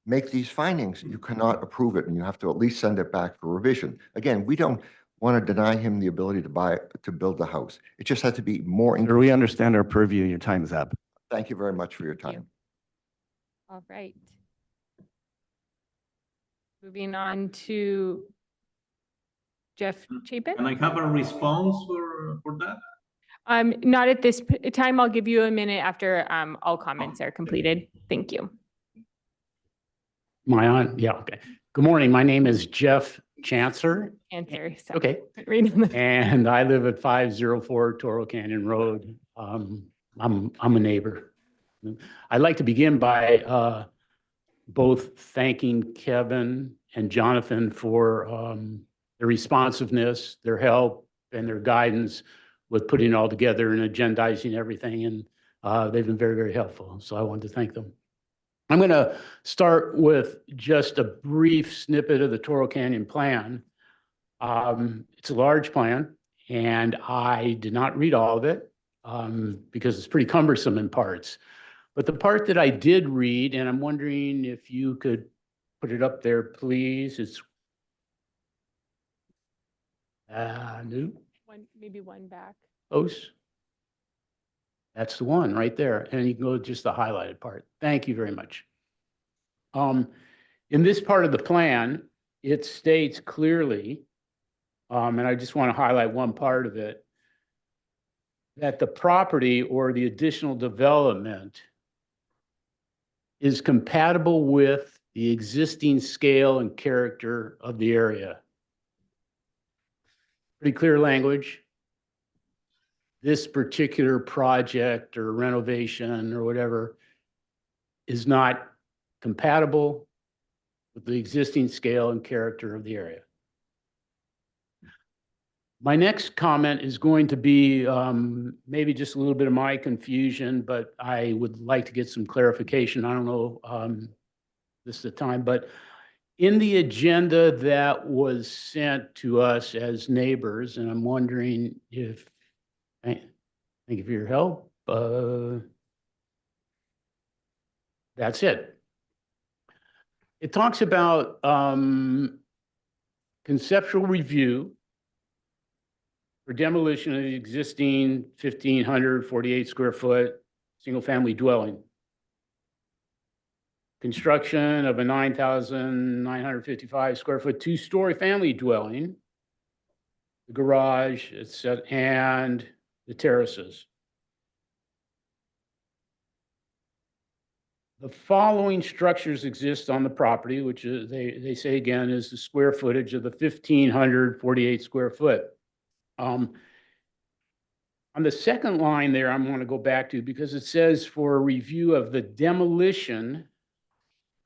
make these findings, you cannot approve it, and you have to at least send it back for revision. Again, we don't want to deny him the ability to build the house. It just has to be more. Sir, we understand our purview. Your time is up. Thank you very much for your Thank you. time. All right. Moving on to Jeff Chapin. Can I have a response for that? Not at this time. I'll give you a minute after all comments are completed. Thank you. Am I on? Yeah, okay. Good morning. My name is Jeff Chancer. Answer. So Okay. read on the- And I live at 504 Toro Canyon Road. I'm a neighbor. I'd like to begin by both thanking Kevin and Jonathan for their responsiveness, their help, and their guidance with putting it all together and agendizing everything. And they've been very, very helpful. So I wanted to thank them. I'm going to start with just a brief snippet of the Toro Canyon plan. It's a large plan, and I did not read all of it because it's pretty cumbersome in parts. But the part that I did read, and I'm wondering if you could put it up there, please. It's new. Maybe one back. Close. That's the one right there. And you can go to just the highlighted part. Thank you very much. In this part of the plan, it states clearly, and I just want to highlight one part of it, that the property or the additional development is compatible with the existing scale and character of the area. Pretty clear language. This particular project or renovation or whatever is not compatible with the existing scale and character of the area. My next comment is going to be maybe just a little bit of my confusion, but I would like to get some clarification. I don't know this is the time, but in the agenda that was sent to us as neighbors, and I'm wondering if, thank you for your help. That's it. It talks about conceptual review for demolition of the existing 1,548 square foot single-family dwelling. Construction of a 9,955 square foot two-story family dwelling, the garage, etc., and the terraces. The following structures exist on the property, which is, they say again is the square footage of the 1,548 square foot. On the second line there, I'm going to go back to because it says for a review of the demolition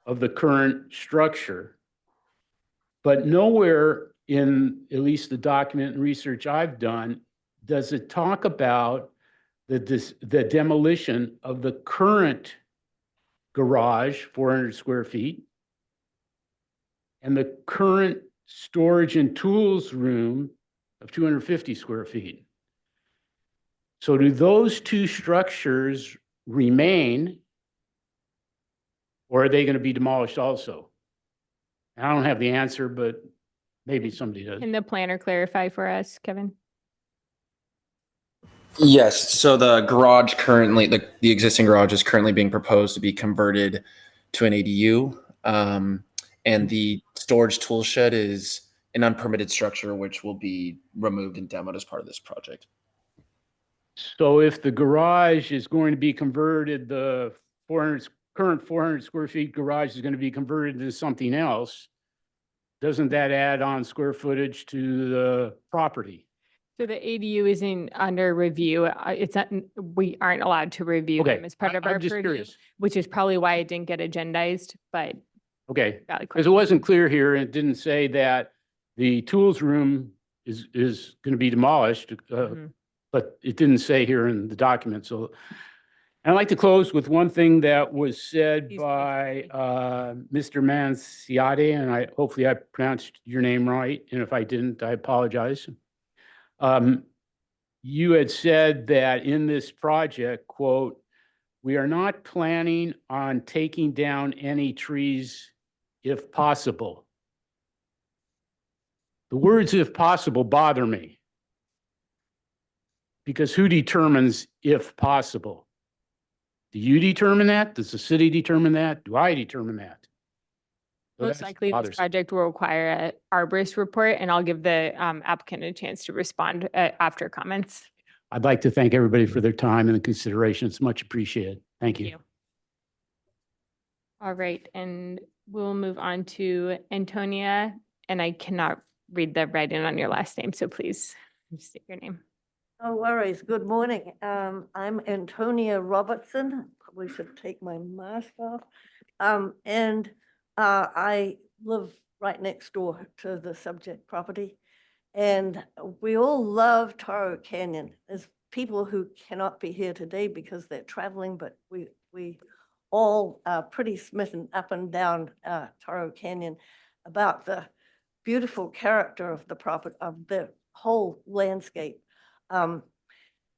of the current structure, but nowhere in at least the document and research I've done does it talk about the demolition of the current garage, 400 square feet, and the current storage and tools room of 250 square feet. So do those two structures remain, or are they going to be demolished also? I don't have the answer, but maybe somebody does. Can the planner clarify for us, Kevin? Yes, so the garage currently, the existing garage is currently being proposed to be converted to an ADU. And the storage tool shed is an unpermitted structure, which will be removed and demoed as part of this project. So if the garage is going to be converted, the 400 current 400 square feet garage is going to be converted into something else, doesn't that add on square footage to the property? So the ADU isn't under review. It's not, we aren't allowed to review Okay, them as part of I'm our just purview, curious. which is probably why it didn't get agendized, but Okay, valid because it question. wasn't clear here, and it didn't say that the tools room is going to be demolished, Mhm. but it didn't say here in the document. So I'd like to close with one thing that was said Please, please, by please. Mr. Manciati, and hopefully I pronounced your name right, and if I didn't, I apologize. You had said that in this project, quote, "We are not planning on taking down any trees if possible." The words "if possible" bother me. Because who determines if possible? Do you determine that? Does the city determine that? Do I determine that? So Most that's likely this bothersome. project will require a arborist report, and I'll give the applicant a chance to respond after comments. I'd like to thank everybody for their time and the consideration. It's much appreciated. Thank you. All right, and we'll move on to Antonia, and I cannot read the writing on your last name, so please state your name. No worries. Good morning. I'm Antonia Robertson. Probably should take my mask off. I live right next door to the subject property. And we all love Toro Canyon. There's people who cannot be here today because they're traveling, but we all are pretty smitten up and down Toro Canyon about the beautiful character of the property, of the whole landscape. And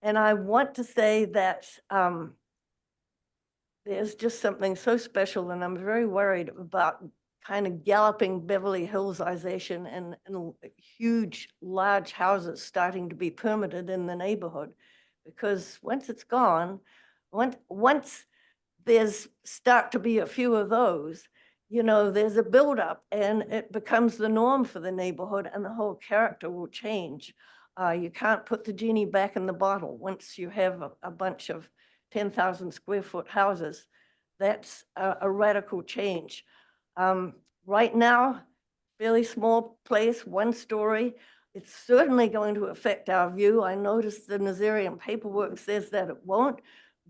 I want to say that there's just something so special, and I'm very worried about kind of galloping Beverly Hillsization and huge, large houses starting to be permitted in the neighborhood. Because once it's gone, once there's start to be a few of those, you know, there's a buildup and it becomes the norm for the neighborhood and the whole character will change. You can't put the genie back in the bottle once you have a bunch of 10,000 square foot houses. That's a radical change. Right now, fairly small place, 1 story. It's certainly going to affect our view. I noticed the Nazarian paperwork says that it won't,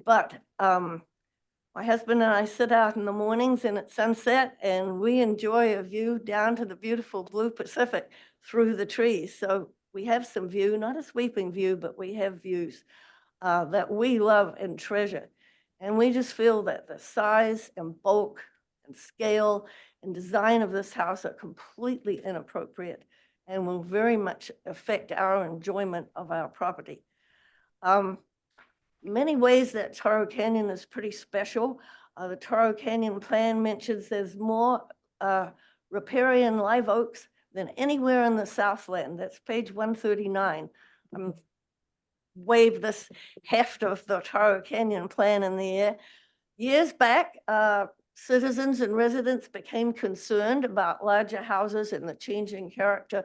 but my husband and I sit out in the mornings and at sunset, and we enjoy a view down to the beautiful blue Pacific through the trees. So we have some view, not a sweeping view, but we have views that we love and treasure. And we just feel that the size and bulk and scale and design of this house are completely inappropriate and will very much affect our enjoyment of our property. Many ways that Toro Canyon is pretty special. The Toro Canyon plan mentions there's more riparian live oaks than anywhere in the Southland. That's page 139. Wave this heft of the Toro Canyon plan in the air. Years back, citizens and residents became concerned about larger houses and the changing character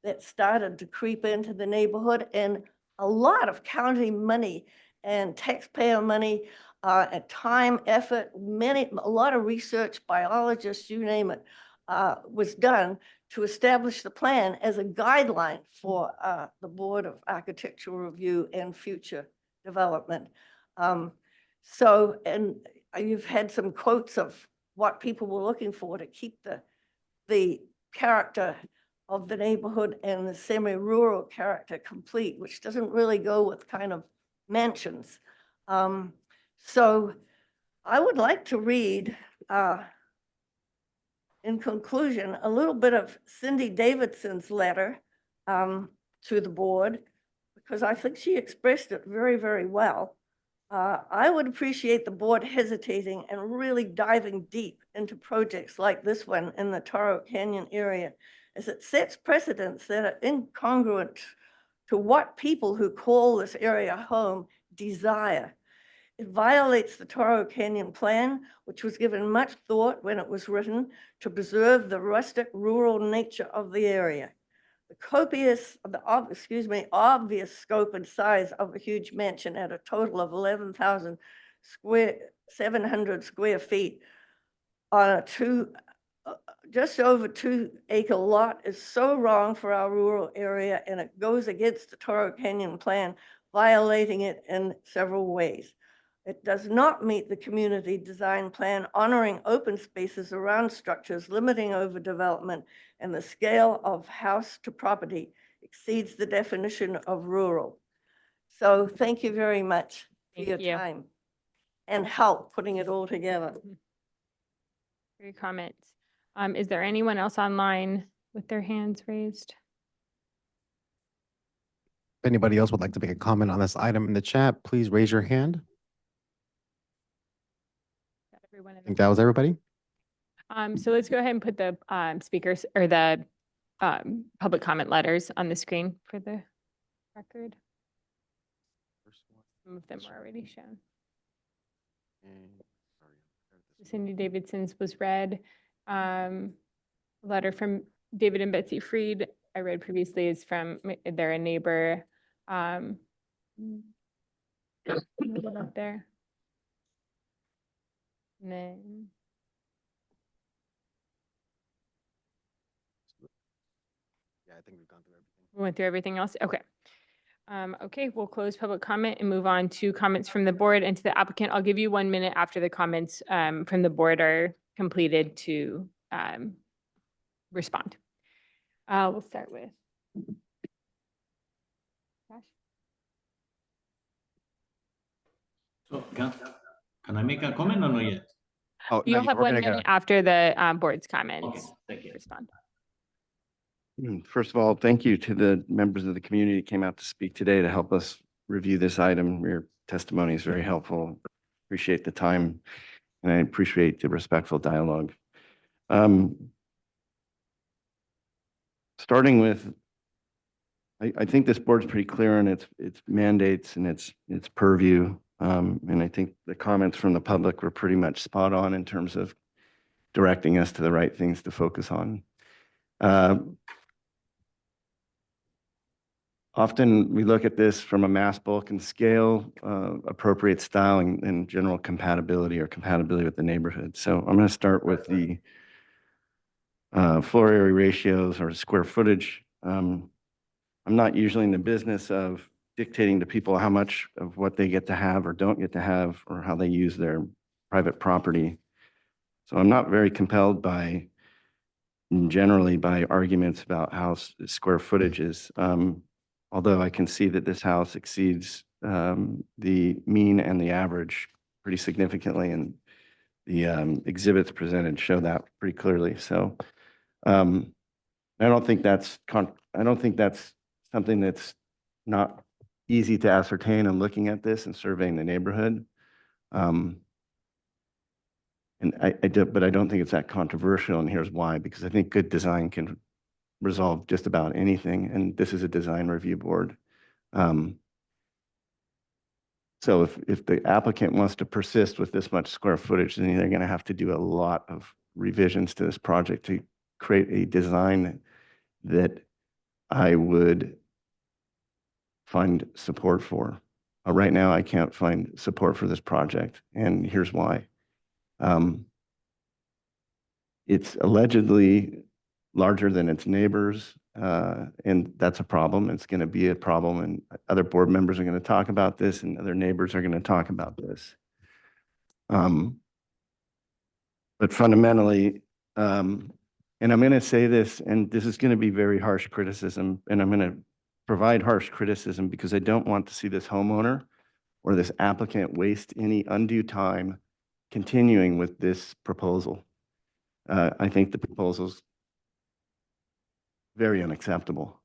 that started to creep into the neighborhood, and a lot of county money and taxpayer money and time, effort, a lot of research, biologists, you name it, was done to establish the plan as a guideline for the Board of Architectural Review and future development. And you've had some quotes of what people were looking for to keep the character of the neighborhood and the semi-rural character complete, which doesn't really go with kind of mansions. So I would like to read, in conclusion, a little bit of Cindy Davidson's letter to the board, because I think she expressed it very, very well. I would appreciate the board hesitating and really diving deep into projects like this one in the Toro Canyon area, as it sets precedents that are incongruent to what people who call this area home desire. It violates the Toro Canyon plan, which was given much thought when it was written to preserve the rustic rural nature of the area. The obvious scope and size of a huge mansion at a total of 11,000 700 square feet on a just over 2-acre lot is so wrong for our rural area, and it goes against the Toro Canyon plan, violating it in several ways. It does not meet the community design plan, honoring open spaces around structures, limiting overdevelopment, and the scale of house to property exceeds the definition of rural. So thank you very much for your time and help putting it all together. For your comments. Is there anyone else online with their hands raised? If anybody else would like to make a comment on this item in the chat, please raise your hand. Everyone in I think that was everybody. So let's go ahead and put the speakers or the public comment letters on the screen for the record. Some of them were already shown. Cindy Davidson's was read. Letter from David and Betsy Freed, I read previously, is from they're a neighbor. Up there. And then Yeah, I think we've gone through everything. we went through everything else. Okay. Okay, we'll close public comment and move on to comments from the board and to the applicant. I'll give you 1 minute after the comments from the board are completed to respond. We'll start with. Josh? So can I make a comment or not yet? Oh, You'll have we're 1 gonna go. minute after the board's comments. Okay, thank you. Respond. First of all, thank you to the members of the community that came out to speak today to help us review this item. Your testimony is very helpful. Appreciate the time, and I appreciate the respectful dialogue. Starting with, I think this board's pretty clear on its mandates and its purview. And I think the comments from the public were pretty much spot on in terms of directing us to the right things to focus on. Often we look at this from a mass bulk and scale, appropriate style and general compatibility or compatibility with the neighborhood. So I'm going to start with the floor area ratios or square footage. I'm not usually in the business of dictating to people how much of what they get to have or don't get to have or how they use their private property. So I'm not very compelled by generally by arguments about house square footage is. Although I can see that this house exceeds the mean and the average pretty significantly, and the exhibits presented show that pretty clearly. So I don't think that's something that's not easy to ascertain in looking at this and surveying the neighborhood. And but I don't think it's that controversial, and here's why: because I think good design can resolve just about anything, and this is a design review board. So if the applicant wants to persist with this much square footage, then they're going to have to do a lot of revisions to this project to create a design that I would find support for. Right now, I can't find support for this project, and here's why. It's allegedly larger than its neighbors, and that's a problem. It's going to be a problem, and other board members are going to talk about this, and other neighbors are going to talk about this. But fundamentally, and I'm going to say this, and this is going to be very harsh criticism, and I'm going to provide harsh criticism because I don't want to see this homeowner or this applicant waste any undue time continuing with this proposal. I think the proposal's very unacceptable.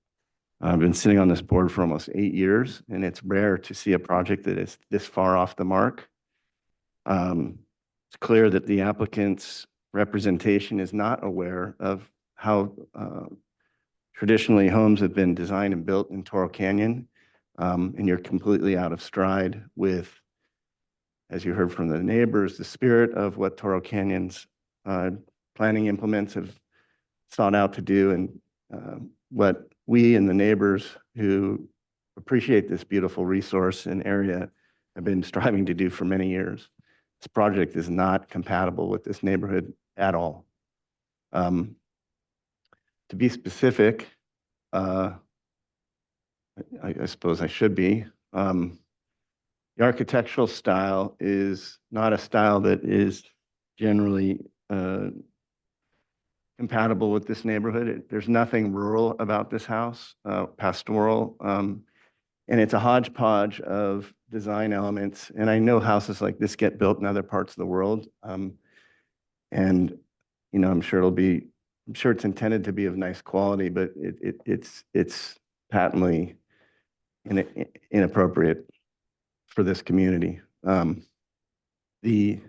I've been sitting on this board for almost 8 years, and it's rare to see a project that is this far off the mark. It's clear that the applicant's representation is not aware of how traditionally homes have been designed and built in Toro Canyon, and you're completely out of stride with, as you heard from the neighbors, the spirit of what Toro Canyon's planning implements have sought out to do, and what we and the neighbors who appreciate this beautiful resource and area have been striving to do for many years. This project is not compatible with this neighborhood at all. To be specific, I suppose I should be. The architectural style is not a style that is generally compatible with this neighborhood. There's nothing rural about this house, pastoral, and it's a hodgepodge of design elements. And I know houses like this get built in other parts of the world. And, you know, I'm sure it's intended to be of nice quality, but it's patently inappropriate for this community. The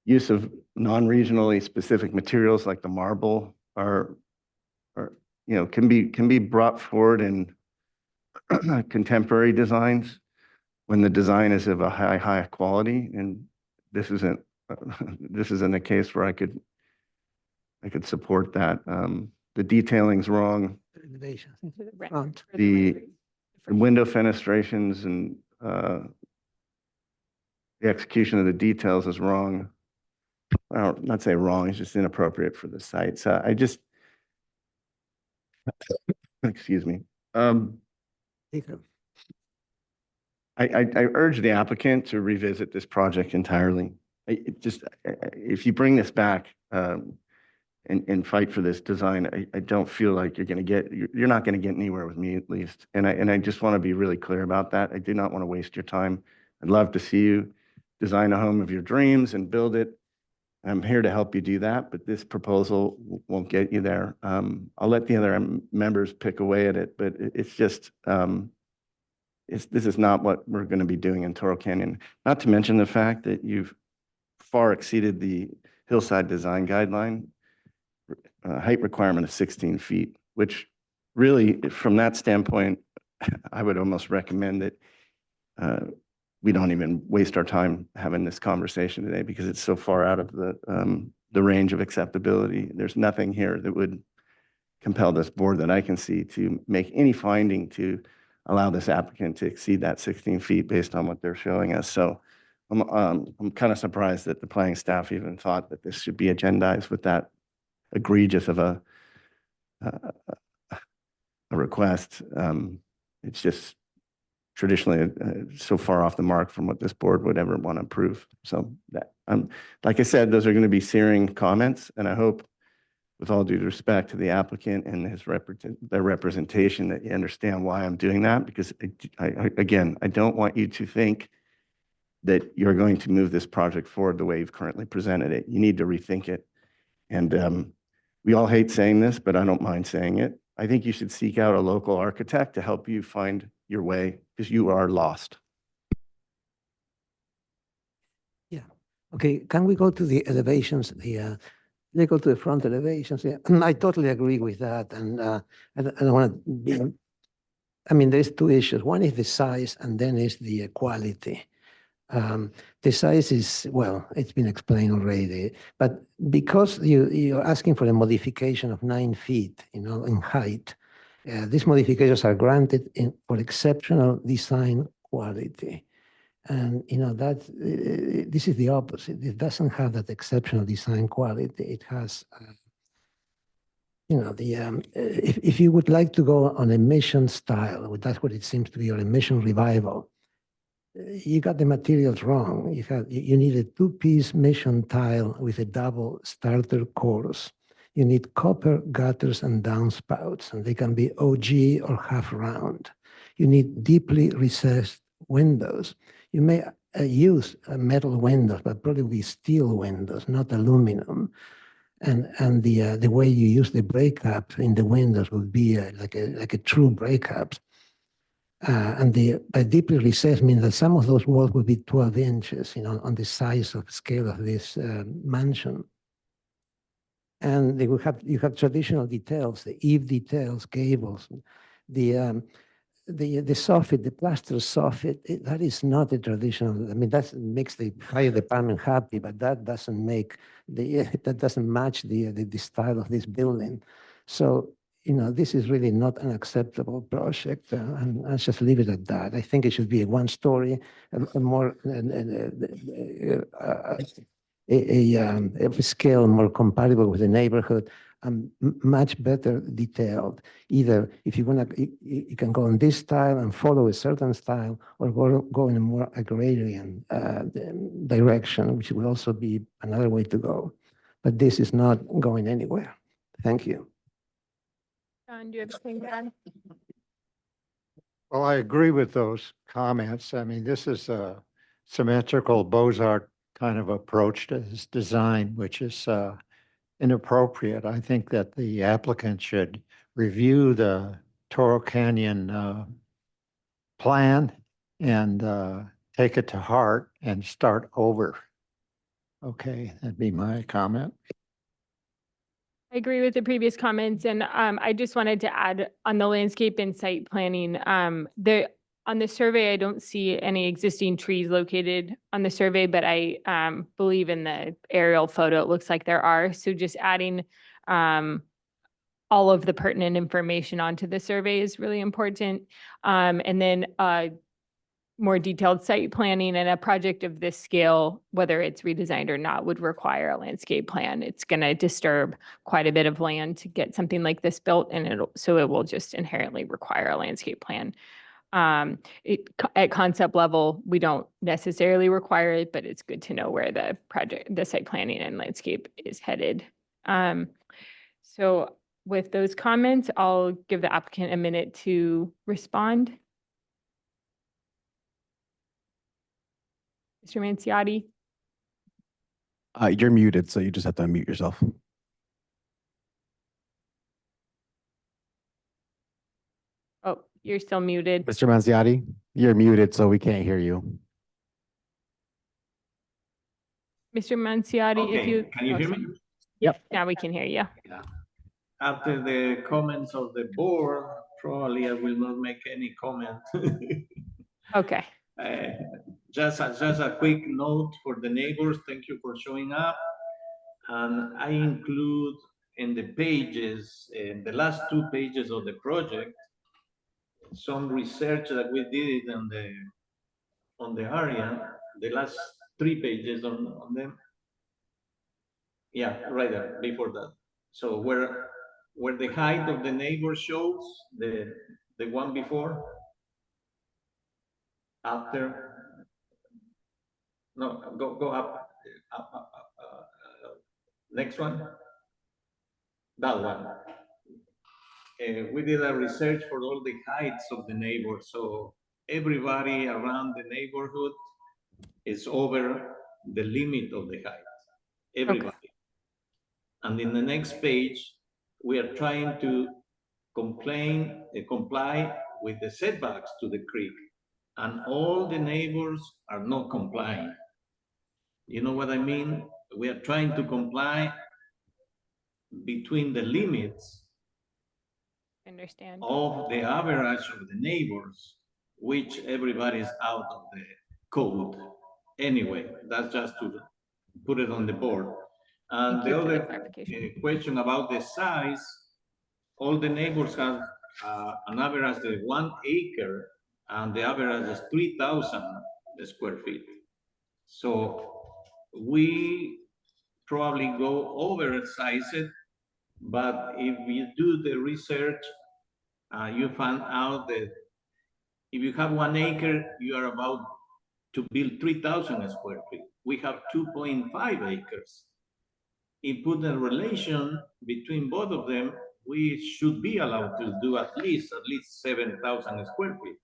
use of non-regionally specific materials like the marble are you know, can be brought forward in contemporary designs when the design is of a high quality, and this isn't a case where I could support that. The detailing's wrong. Elevation. Right. Front. The window fenestrations and the execution of the details is wrong. Well, not say wrong, it's just inappropriate for the site. So I just, excuse me. I urge the applicant to revisit this project entirely. If you bring this back and fight for this design, I don't feel like you're not going to get anywhere with me at least. And I just want to be really clear about that. I do not want to waste your time. I'd love to see you design a home of your dreams and build it. I'm here to help you do that, but this proposal won't get you there. I'll let the other members pick away at it, but it's just, this is not what we're going to be doing in Toro Canyon. Not to mention the fact that you've far exceeded the hillside design guideline height requirement of 16 feet, which really, from that standpoint, I would almost recommend that we don't even waste our time having this conversation today because it's so far out of the range of acceptability. There's nothing here that would compel this board that I can see to make any finding to allow this applicant to exceed that 16 feet based on what they're showing us. So I'm kind of surprised that the planning staff even thought that this should be agendized with that egregious of a request. It's just traditionally so far off the mark from what this board would ever want to approve. So that, like I said, those are going to be searing comments, and I hope, with all due respect to the applicant and their representation, that you understand why I'm doing that, because again, I don't want you to think that you're going to move this project forward the way you've currently presented it. You need to rethink it. And we all hate saying this, but I don't mind saying it. I think you should seek out a local architect to help you find your way, because you are lost. Yeah. Okay, can we go to the elevations? They go to the front elevations. Yeah, I totally agree with that. And I don't want to be, I mean, there's two issues. One is the size, and then is the quality. The size is, well, it's been explained already, but because you're asking for a modification of 9 feet, in height, these modifications are granted for exceptional design quality. And, this is the opposite. It doesn't have that exceptional design quality. It has, if you would like to go on a mission style, that's what it seems to be, or a mission revival, you got the materials wrong. You need a 2-piece mission tile with a double starter course. You need copper gutters and downspouts, and they can be OG or half round. You need deeply recessed windows. You may use metal windows, but probably steel windows, not aluminum. And the way you use the breakup in the windows would be like a true breakup. And by deeply recessed means that some of those walls would be 12 inches, on the size of scale of this mansion. And you have traditional details, the eave details, gables, the soffit, the plaster soffit. That is not a traditional. I mean, that makes the fire department happy, but that doesn't make that doesn't match the style of this building. So this is really not an acceptable project, and I'll just leave it at that. I think it should be a one-story, a more, a scale more compatible with the neighborhood, and much better detailed. Either if you want to, you can go in this style and follow a certain style, or go in a more agrarian direction, which will also be another way to go. But this is not going anywhere. Thank you. John, do you have anything to add? Well, I agree with those comments. I mean, this is a symmetrical Beaux-Art kind of approach to this design, which is inappropriate. I think that the applicant should review the Toro Canyon plan and take it to heart and start over. Okay, that'd be my comment. I agree with the previous comments, and I just wanted to add on the landscape and site planning. On the survey, I don't see any existing trees located on the survey, but I believe in the aerial photo, it looks like there are. So just adding all of the pertinent information onto the survey is really important. And then more detailed site planning, and a project of this scale, whether it's redesigned or not, would require a landscape plan. It's going to disturb quite a bit of land to get something like this built, and so it will just inherently require a landscape plan. At concept level, we don't necessarily require it, but it's good to know where the site planning and landscape is headed. So with those comments, I'll give the applicant a minute to respond. Mr. Manciotti? You're muted, so you just have to unmute yourself. Oh, you're still muted. Mr. Manciotti, you're muted, so we can't hear you. Mr. Manciotti, if Okay, you. can you oh, hear sorry. me? Yep, now we can hear you. Yeah. After the comments of the board, probably I will not make any comment. Okay. Just a quick note for the neighbors, thank you for showing up. And I include in the pages, in the last 2 pages of the project, some research that we did on the area, the last 3 pages on them. Yeah, right there, before that. So where the height of the neighbor shows, the one before, after, no, go up, next one, that one. We did a research for all the heights of the neighbors, so everybody around the neighborhood is over the limit of the height, everybody. Okay. And in the next page, we are trying to comply with the setbacks to the creek, and all the neighbors are not complying. You know what I mean? We are trying to comply between the limits Understand. of the average of the neighbors, which everybody is out of the code. Anyway, that's just to put it on the board. And the other question about the size, all the neighbors have an average of 1 acre, and the average is 3,000 square feet. So we probably go oversize it, but if you do the research, you find out that if you have 1 acre, you are about to build 3,000 square feet. We have 2.5 acres. If put a relation between both of them, we should be allowed to do at least 7,000 square feet.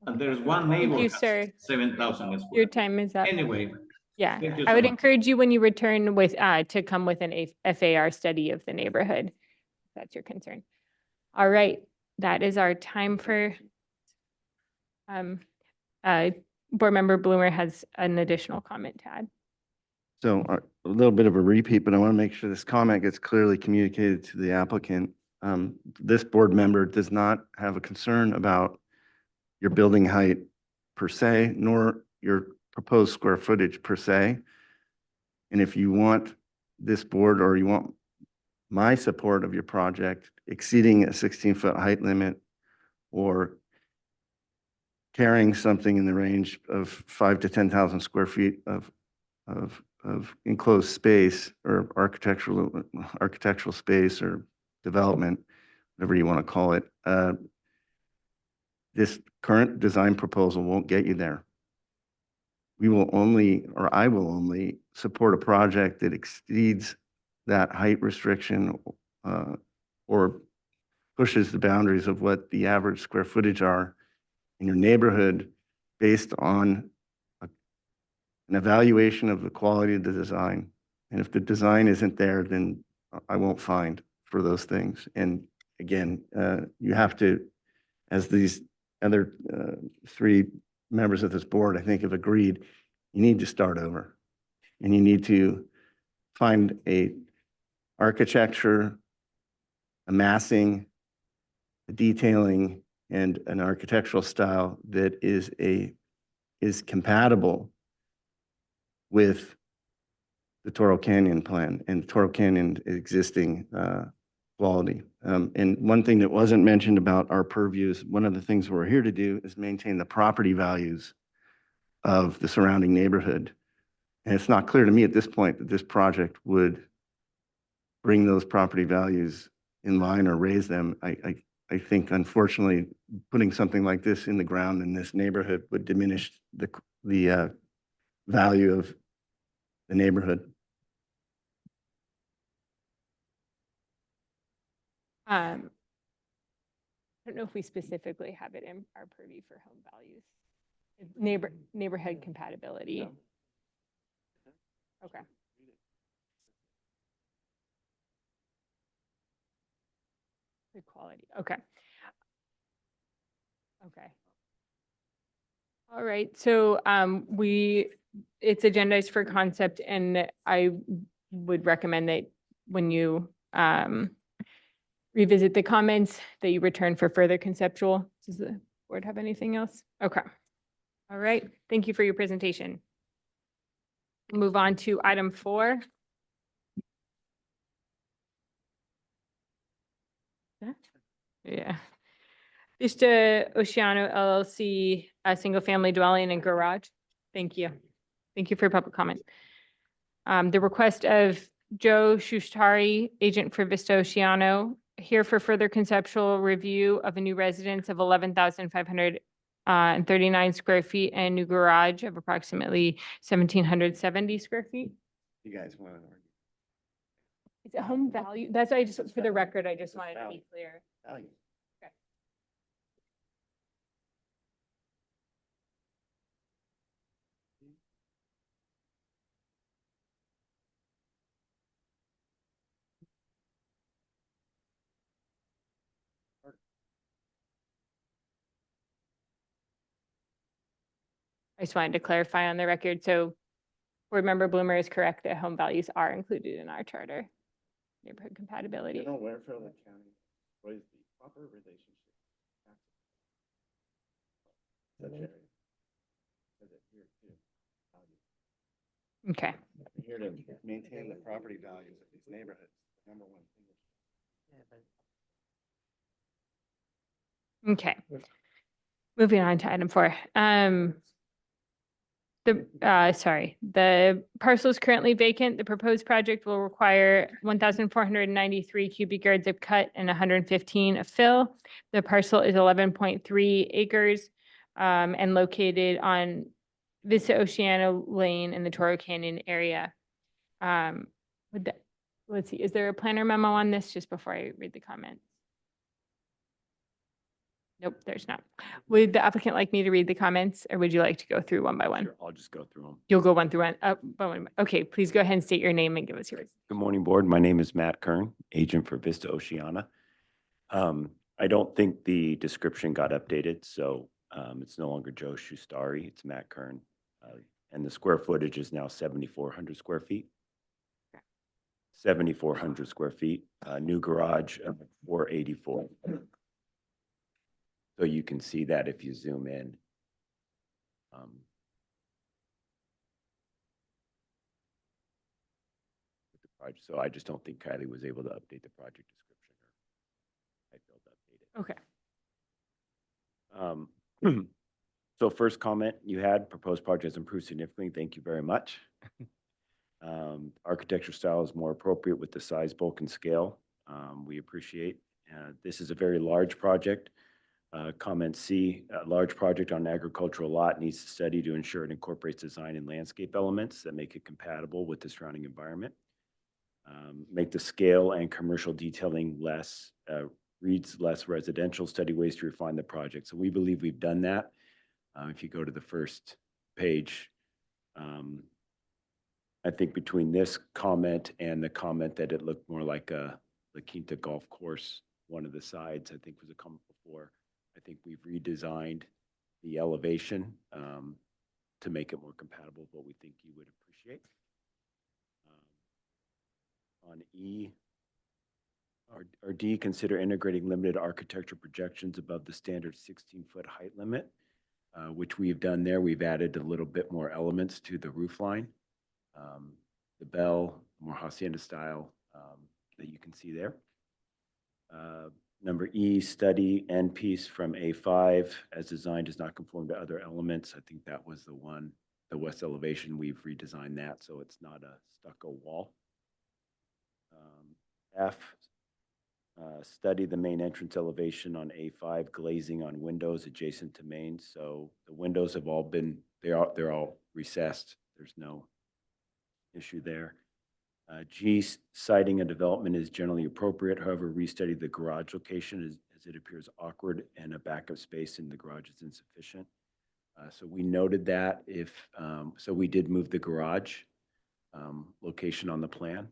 And there's one neighbor. Thank you, sir. 7,000 square. Your time is up. Anyway. Yeah, Thank you I so would much. encourage you when you return with to come with an FAR study of the neighborhood. If that's your concern. All right, that is our time for. Board Member Bloomer has an additional comment to add. So a little bit of a repeat, but I want to make sure this comment gets clearly communicated to the applicant. This board member does not have a concern about your building height per se, nor your proposed square footage per se. And if you want this board, or you want my support of your project exceeding a 16-foot height limit or carrying something in the range of 5 to 10,000 square feet of enclosed space or architectural space or development, whatever you want to call it. This current design proposal won't get you there. We will only, or I will only support a project that exceeds that height restriction or pushes the boundaries of what the average square footage are in your neighborhood based on an evaluation of the quality of the design. And if the design isn't there, then I won't find for those things. And again, you have to, as these other three members of this board, I think, have agreed, you need to start over. And you need to find a architecture, a massing, a detailing, and an architectural style that is compatible with the Toro Canyon plan and Toro Canyon existing quality. And one thing that wasn't mentioned about our purviews, one of the things we're here to do is maintain the property values of the surrounding neighborhood. And it's not clear to me at this point that this project would bring those property values in line or raise them. I think, unfortunately, putting something like this in the ground in this neighborhood would diminish the value of the neighborhood. I don't know if we specifically have it in our purview for home values. Neighborhood compatibility. Okay. Good quality. Okay. Okay. All right. So it's agendized for concept, and I would recommend that when you revisit the comments that you return for further conceptual. Does the board have anything else? Okay. All right. Thank you for your presentation. Move on to item 4. Yeah. Vista Oceano LLC, a single-family dwelling and garage. Thank you. Thank you for your public comment. The request of Joe Shushtari, agent for Vista Oceano, here for further conceptual review of a new residence of 11,539 square feet and a new garage of approximately 1,770 square feet. You guys want to argue? Is it home value? That's why I just, for the record, I just wanted to be clear. Value. Okay. I just wanted to clarify on the record. So board member Bloomer is correct that home values are included in our charter. Neighborhood compatibility. General welfare of the county was the proper relationship. Okay. We're here to maintain the property values of these neighborhoods, number one thing. Okay. Moving on to item 4. The parcel is currently vacant. The proposed project will require 1,493 cubic yards of cut and 115 of fill. The parcel is 11.3 acres and located on Vista Oceano Lane in the Toro Canyon area. Let's see, is there a planner memo on this just before I read the comments? Nope, there's not. Would the applicant like me to read the comments, or would you like to go through one by one? Sure, I'll just go through them. You'll go one through one. By one. Okay, please go ahead and state your name and give us yours. Good morning, board. My name is Matt Kern, agent for Vista Oceana. I don't think the description got updated, so it's no longer Joe Shustari, it's Matt Kern. And the square footage is now 7,400 square feet. 7,400 square feet, new garage of 484. So you can see that if you zoom in. project. So I just don't think Kylie was able to update the project description, or I failed to update it. Okay. So first comment you had, proposed project has improved significantly. Thank you very much. Architecture style is more appropriate with the size, bulk, and scale. We appreciate. This is a very large project. Comment C, a large project on an agricultural lot needs to study to ensure it incorporates design and landscape elements that make it compatible with the surrounding environment. Make the scale and commercial detailing less, reads less residential, study ways to refine the project. So we believe we've done that. If you go to the first page, I think between this comment and the comment that it looked more like a La Quinta golf course, one of the sides, I think was a comment before. I think we've redesigned the elevation to make it more compatible with what we think you would appreciate. On E or D, consider integrating limited architecture projections above the standard 16-foot height limit, which we've done there. We've added a little bit more elements to the roof line. The bell, more hacienda style that you can see there. Number E, study end piece from A5 as designed does not conform to other elements. I think that was the one, the west elevation. We've redesigned that so it's not a stucco wall. F, study the main entrance elevation on A5, glazing on windows adjacent to main. So the windows have all been, they're all recessed. There's no issue there. G, siting and development is generally appropriate. However, restudy the garage location as it appears awkward and a backup space in the garage is insufficient. So we noted that so we did move the garage location on the plan.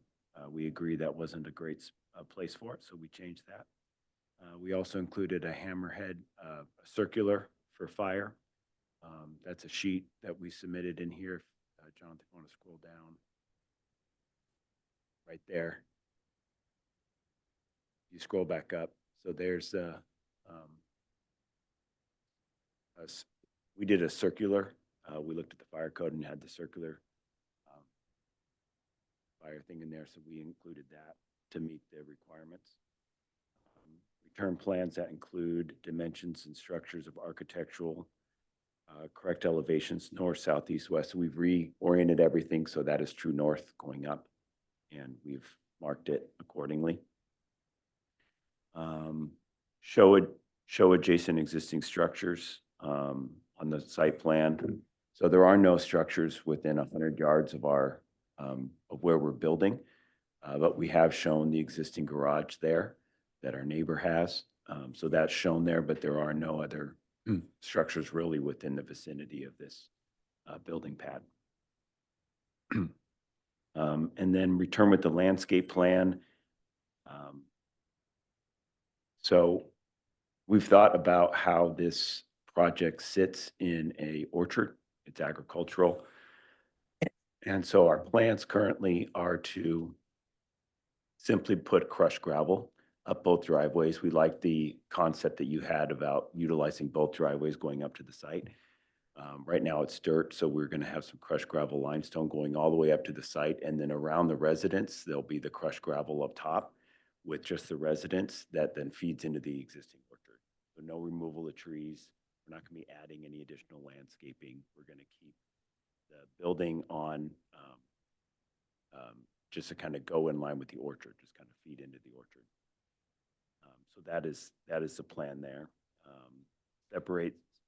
We agree that wasn't a great place for it, so we changed that. We also included a hammerhead circular for fire. That's a sheet that we submitted in here. Jonathan, if you want to scroll down. Right there. You scroll back up. So there's we did a circular. We looked at the fire code and had the circular fire thing in there. So we included that to meet the requirements. Return plans that include dimensions and structures of architectural, correct elevations, north, south, east, west. So we've reoriented everything so that is true north going up, and we've marked it accordingly. Show adjacent existing structures on the site plan. So there are no structures within 100 yards of our of where we're building, but we have shown the existing garage there that our neighbor has. So that's shown there, but there are no other structures really within the vicinity of this building pad. And then return with the landscape plan. So we've thought about how this project sits in a orchard. It's agricultural. And so our plans currently are to simply put crushed gravel up both driveways. We like the concept that you had about utilizing both driveways going up to the site. Right now it's dirt, so we're going to have some crushed gravel limestone going all the way up to the site, and then around the residence, there'll be the crushed gravel up top with just the residence that then feeds into the existing orchard. So no removal of trees. We're not going to be adding any additional landscaping. We're going to keep the building on just to kind of go in line with the orchard, just kind of feed into the orchard. So that is the plan there.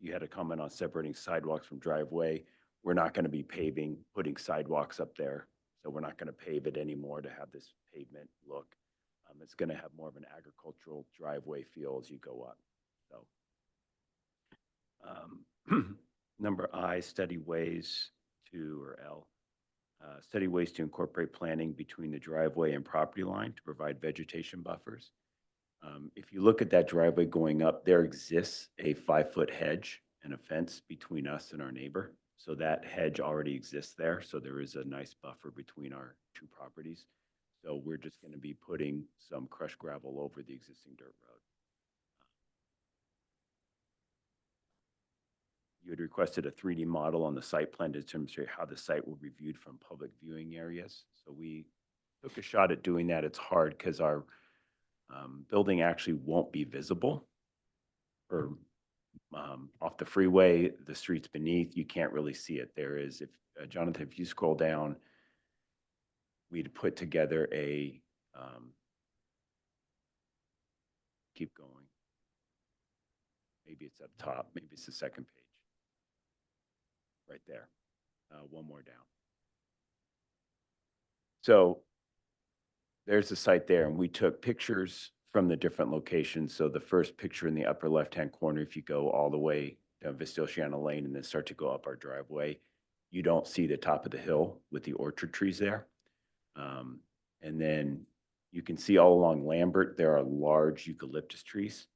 You had a comment on separating sidewalks from driveway. We're not going to be putting sidewalks up there. So we're not going to pave it anymore to have this pavement look. It's going to have more of an agricultural driveway feel as you go up. So number I, study ways to, or L, study ways to incorporate planting between the driveway and property line to provide vegetation buffers. If you look at that driveway going up, there exists a 5-foot hedge and a fence between us and our neighbor. So that hedge already exists there. So there is a nice buffer between our two properties. So we're just going to be putting some crushed gravel over the existing dirt road. You had requested a 3D model on the site plan to demonstrate how the site will be viewed from public viewing areas. So we took a shot at doing that. It's hard because our building actually won't be visible or off the freeway, the streets beneath, you can't really see it. There is, if Jonathan, if you scroll down, we'd put together a, keep going. Maybe it's up top, maybe it's the second page. Right there, one more down. So there's the site there, and we took pictures from the different locations. So the first picture in the upper left-hand corner, if you go all the way down Vista Oceana Lane and then start to go up our driveway, you don't see the top of the hill with the orchard trees there. And then you can see all along Lambert, there are large eucalyptus trees.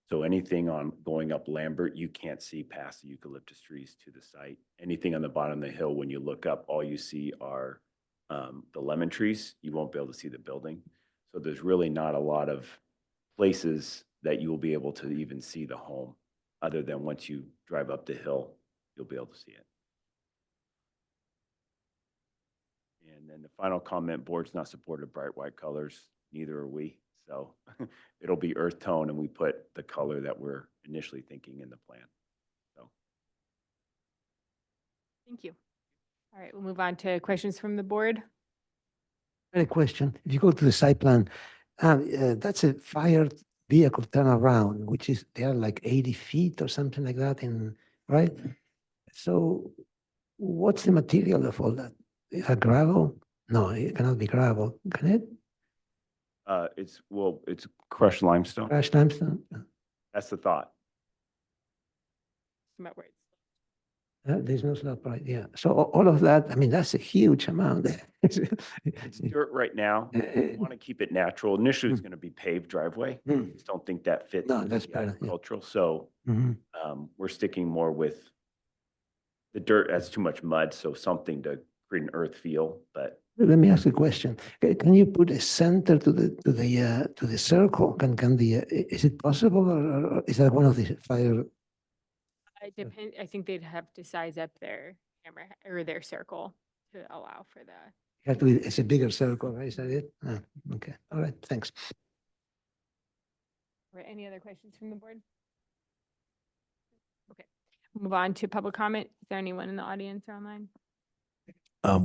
So anything on going up Lambert, you can't see past the eucalyptus trees to the site. Anything on the bottom of the hill, when you look up, all you see are the lemon trees. You won't be able to see the building. So there's really not a lot of places that you will be able to even see the home, other than once you drive up the hill, you'll be able to see it. And then the final comment, board's not supported bright white colors, neither are we. So it'll be earth tone, and we put the color that we're initially thinking in the plan. So. Thank you. All right, we'll move on to questions from the board. I had a question. If you go to the site plan, that's a fire vehicle turnaround, which is, they are like 80 feet or something like that right? So what's the material of all that? Is that gravel? No, it cannot be gravel, can it? It's crushed limestone. Crushed limestone? That's the thought. About where it's There's no slope, right? Yeah. So all of that, I mean, that's a huge amount. It's dirt right now. We want to keep it natural. Initially, it's going to be paved driveway. I just don't think that fits. No, that's better, yeah. Agricultural. So we're sticking more with the dirt. Has too much mud, so something to create an earth feel. But let me ask a question. Can you put a center to the circle? Can the is it possible, or is that one of the fire? It depends. I think they'd have to size up their camera or their circle to allow for the. It's a bigger circle, right? Is that it? Okay. All right. Thanks. All right. Any other questions from the board? Okay. Move on to public comment. Is there anyone in the audience or online?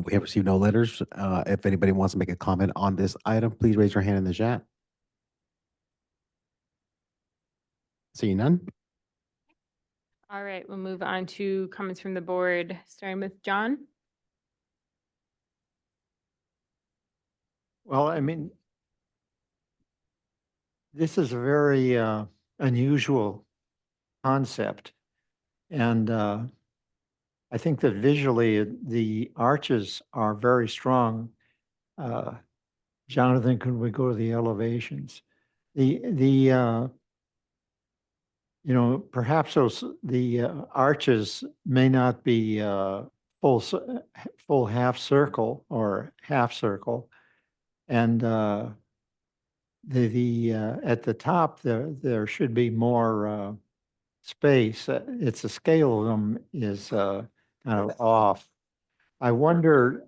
We have received no letters. If anybody wants to make a comment on this item, please raise your hand in the chat. Seeing none? All right, we'll move on to comments from the board, starting with John. Well, I mean, this is a very unusual concept. And I think that visually the arches are very strong. Jonathan, could we go to the elevations? Perhaps the arches may not be full half circle or half circle. And at the top there should be more space. It's the scale of them is kind of off. I wonder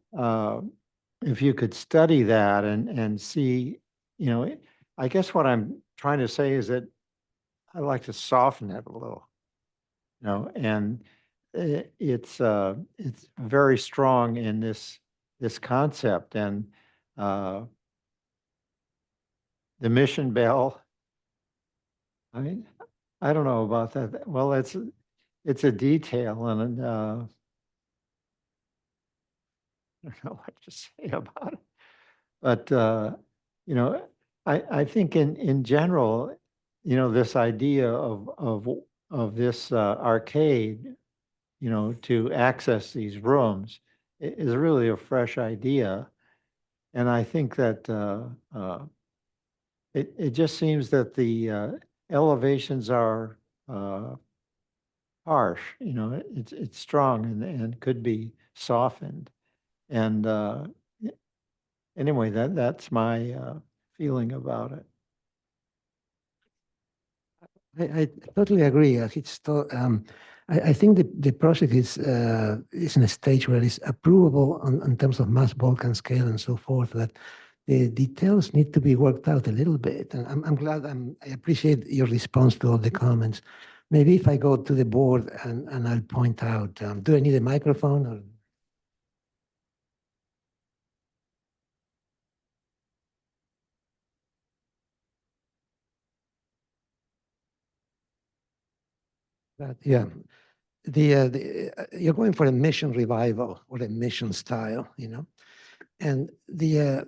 if you could study that and see, I guess what I'm trying to say is that I like to soften it a little, and it's very strong in this concept. And the Mission Bell, I mean, I don't know about that. Well, it's a detail, and I don't know what to say about it. But I think in general, this idea of this arcade, to access these rooms is really a fresh idea. And I think that it just seems that the elevations are harsh, it's strong and could be softened. And anyway, that's my feeling about it. I totally agree. I think the project is in a stage where it's approvable in terms of mass bulk and scale and so forth, that the details need to be worked out a little bit. And I'm glad, I appreciate your response to all the comments. Maybe if I go to the board and I'll point out, do I need a microphone or? Yeah, you're going for a mission revival or a mission style, you know? And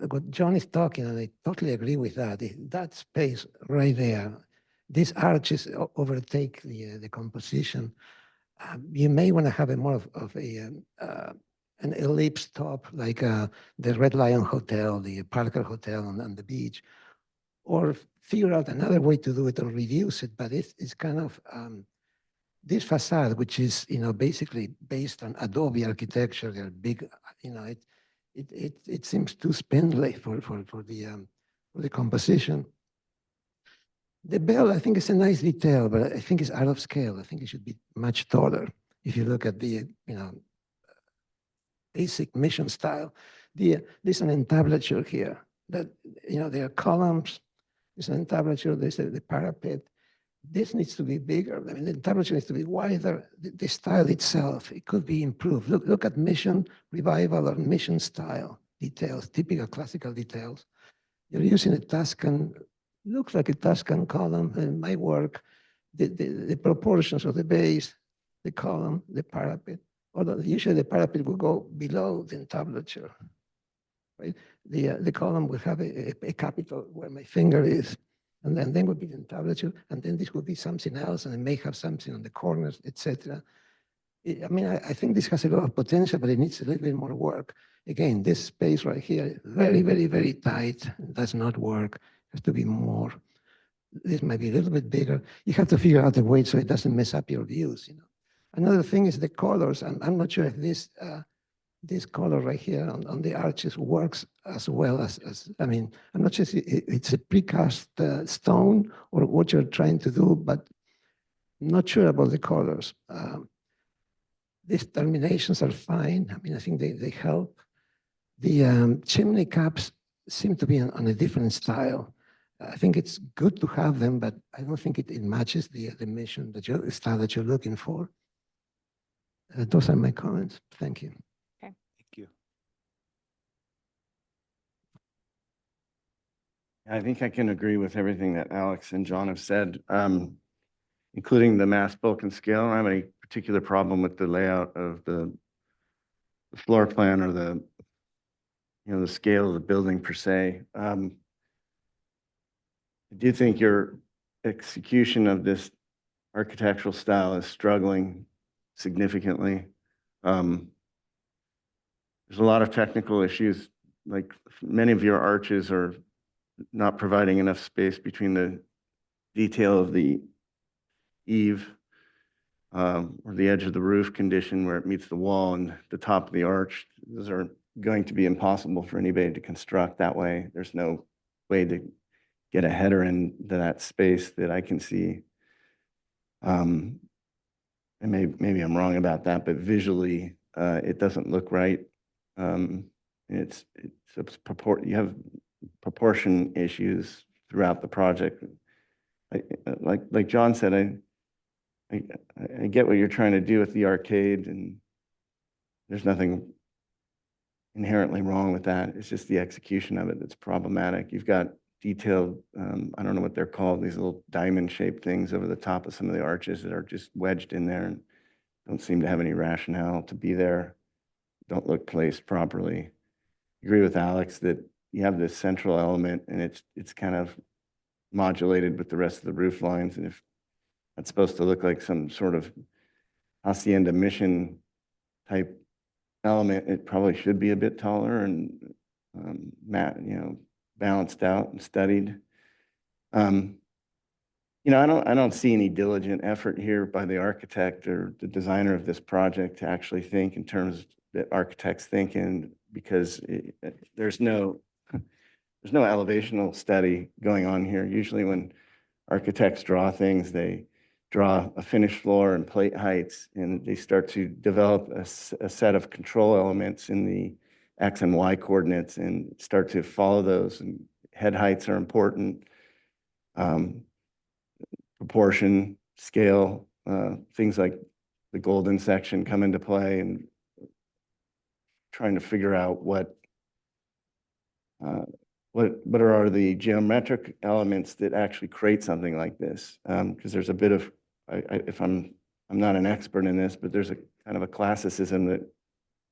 what John is talking, and I totally agree with that, that space right there, these arches overtake the composition. You may want to have a more of an ellipse top, like the Red Lion Hotel, the Parker Hotel on the beach, or figure out another way to do it or reduce it. But it's kind of, this facade, which is, basically based on Adobe architecture, they're big, it seems too spindly for the composition. The bell, I think, is a nice detail, but I think it's out of scale. I think it should be much taller. If you look at the, basic mission style, there's an entablature here that, there are columns, there's an entablature, there's the parapet. This needs to be bigger. I mean, the entablature needs to be wider. The style itself, it could be improved. Look at mission revival or mission style details, typical classical details. You're using a Tuscan, looks like a Tuscan column in my work. The proportions of the base, the column, the parapet, although usually the parapet will go below the entablature, right? The column will have a capital where my finger is. And then would be the entablature, and then this would be something else, and it may have something on the corners, etc. I mean, I think this has a lot of potential, but it needs a little bit more work. Again, this space right here, very, very, very tight, does not work. It has to be more. This might be a little bit bigger. You have to figure out a way so it doesn't mess up your views. Another thing is the colors. I'm not sure if this color right here on the arches works as well as I mean, I'm not sure if it's a precast stone or what you're trying to do, but I'm not sure about the colors. These terminations are fine. I mean, I think they help. The chimney caps seem to be on a different style. I think it's good to have them, but I don't think it matches the mission, the style that you're looking for. Those are my comments. Thank you. I think I can agree with everything that Alex and John have said, including the mass, bulk, and scale. I don't have any particular problem with the layout of the floor plan or the scale of the building per se. I do think your execution of this architectural style is struggling significantly. There's a lot of technical issues, like many of your arches are not providing enough space between the detail of the eave or the edge of the roof condition where it meets the wall and the top of the arch. Those are going to be impossible for anybody to construct that way. There's no way to get a header into that space that I can see. And maybe I'm wrong about that, but visually it doesn't look right. You have proportion issues throughout the project. Like John said, I get what you're trying to do with the arcade, and there's nothing inherently wrong with that. It's just the execution of it that's problematic. You've got detailed, I don't know what they're called, these little diamond-shaped things over the top of some of the arches that are just wedged in there and don't seem to have any rationale to be there, don't look placed properly. Agree with Alex that you have this central element and it's kind of modulated with the rest of the roof lines. And if that's supposed to look like some sort of hacienda mission type element, it probably should be a bit taller and balanced out and studied. I don't see any diligent effort here by the architect or the designer of this project to actually think in terms that architects think in, because there's no elevational study going on here. Usually when architects draw things, they draw a finished floor and plate heights, and they start to develop a set of control elements in the X and Y coordinates and start to follow those. And head heights are important. Proportion, scale, things like the golden section come into play, and trying to figure out what are the geometric elements that actually create something like this? Because there's a bit of, if I'm not an expert in this, but there's a kind of a classicism that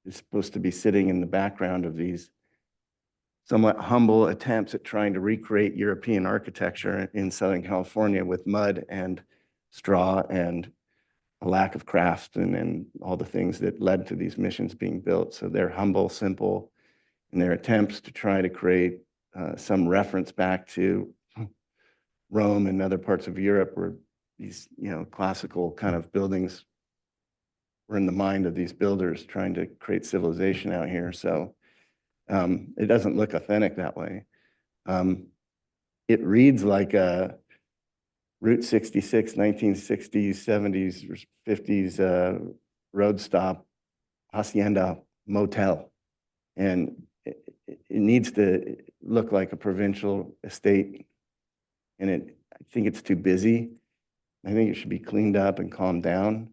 is supposed to be sitting in the background of these somewhat humble attempts at trying to recreate European architecture in Southern California with mud and straw and a lack of craft and all the things that led to these missions being built. So they're humble, simple in their attempts to try to create some reference back to Rome and other parts of Europe where these, classical kind of buildings were in the mind of these builders trying to create civilization out here. So it doesn't look authentic that way. It reads like a Route 66, 1960s, 70s, or 50s road stop, hacienda motel. And it needs to look like a provincial estate. And I think it's too busy. I think it should be cleaned up and calmed down.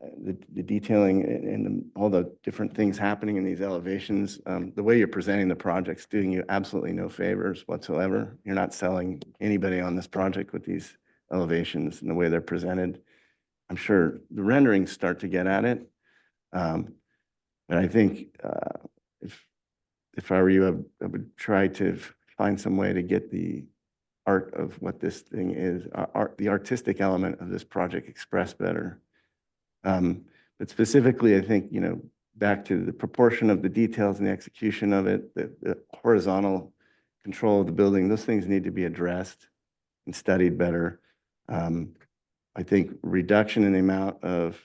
The detailing and all the different things happening in these elevations, the way you're presenting the project's doing you absolutely no favors whatsoever. You're not selling anybody on this project with these elevations and the way they're presented. I'm sure the renderings start to get at it. But I think if I were you, I would try to find some way to get the art of what this thing is, the artistic element of this project expressed better. But specifically, I think, back to the proportion of the details and the execution of it, the horizontal control of the building, those things need to be addressed and studied better. I think reduction in the amount of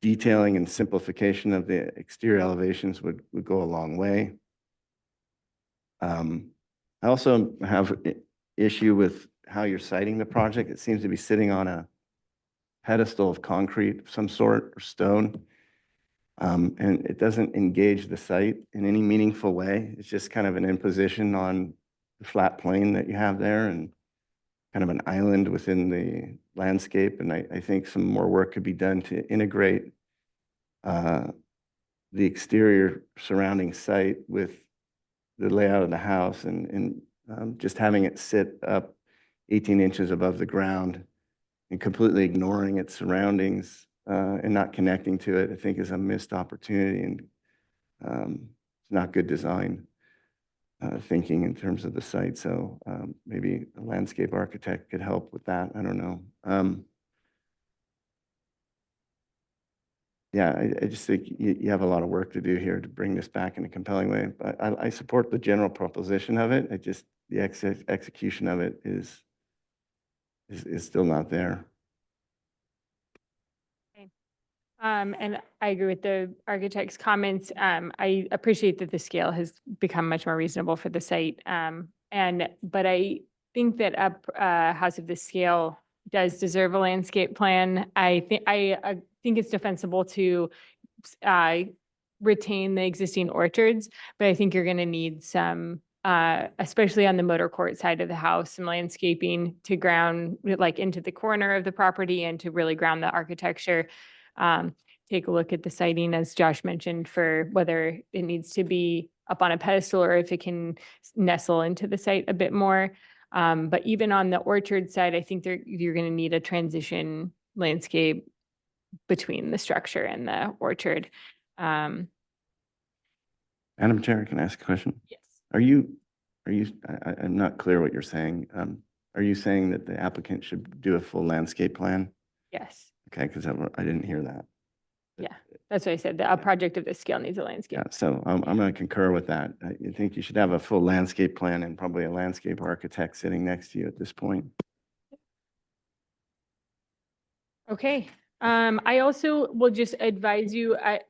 detailing and simplification of the exterior elevations would go a long way. I also have an issue with how you're citing the project. It seems to be sitting on a pedestal of concrete of some sort or stone. And it doesn't engage the site in any meaningful way. It's just kind of an imposition on the flat plane that you have there and kind of an island within the landscape. And I think some more work could be done to integrate the exterior surrounding site with the layout of the house and just having it sit up 18 inches above the ground and completely ignoring its surroundings and not connecting to it, I think is a missed opportunity, and it's not good design thinking in terms of the site. So maybe a landscape architect could help with that. I don't know. Yeah, I just think you have a lot of work to do here to bring this back in a compelling way. But I support the general proposition of it. The execution of it is still not there. And I agree with the architect's comments. I appreciate that the scale has become much more reasonable for the site. But I think that a house of this scale does deserve a landscape plan. I think it's defensible to retain the existing orchards, but I think you're going to need some, especially on the motor court side of the house, some landscaping to ground like into the corner of the property and to really ground the architecture. Take a look at the siting, as Josh mentioned, for whether it needs to be up on a pedestal or if it can nestle into the site a bit more. But even on the orchard side, I think you're going to need a transition landscape between the structure and the orchard. Madam Chair, can I ask a question? Yes. I'm not clear what you're saying. Are you saying that the applicant should do a full landscape plan? Yes. Okay, because I didn't hear that. Yeah, that's what I said. A project of this scale needs a landscape. Yeah, so I'm going to concur with that. I think you should have a full landscape plan and probably a landscape architect sitting next to you at this point. Okay. I also will just advise you, I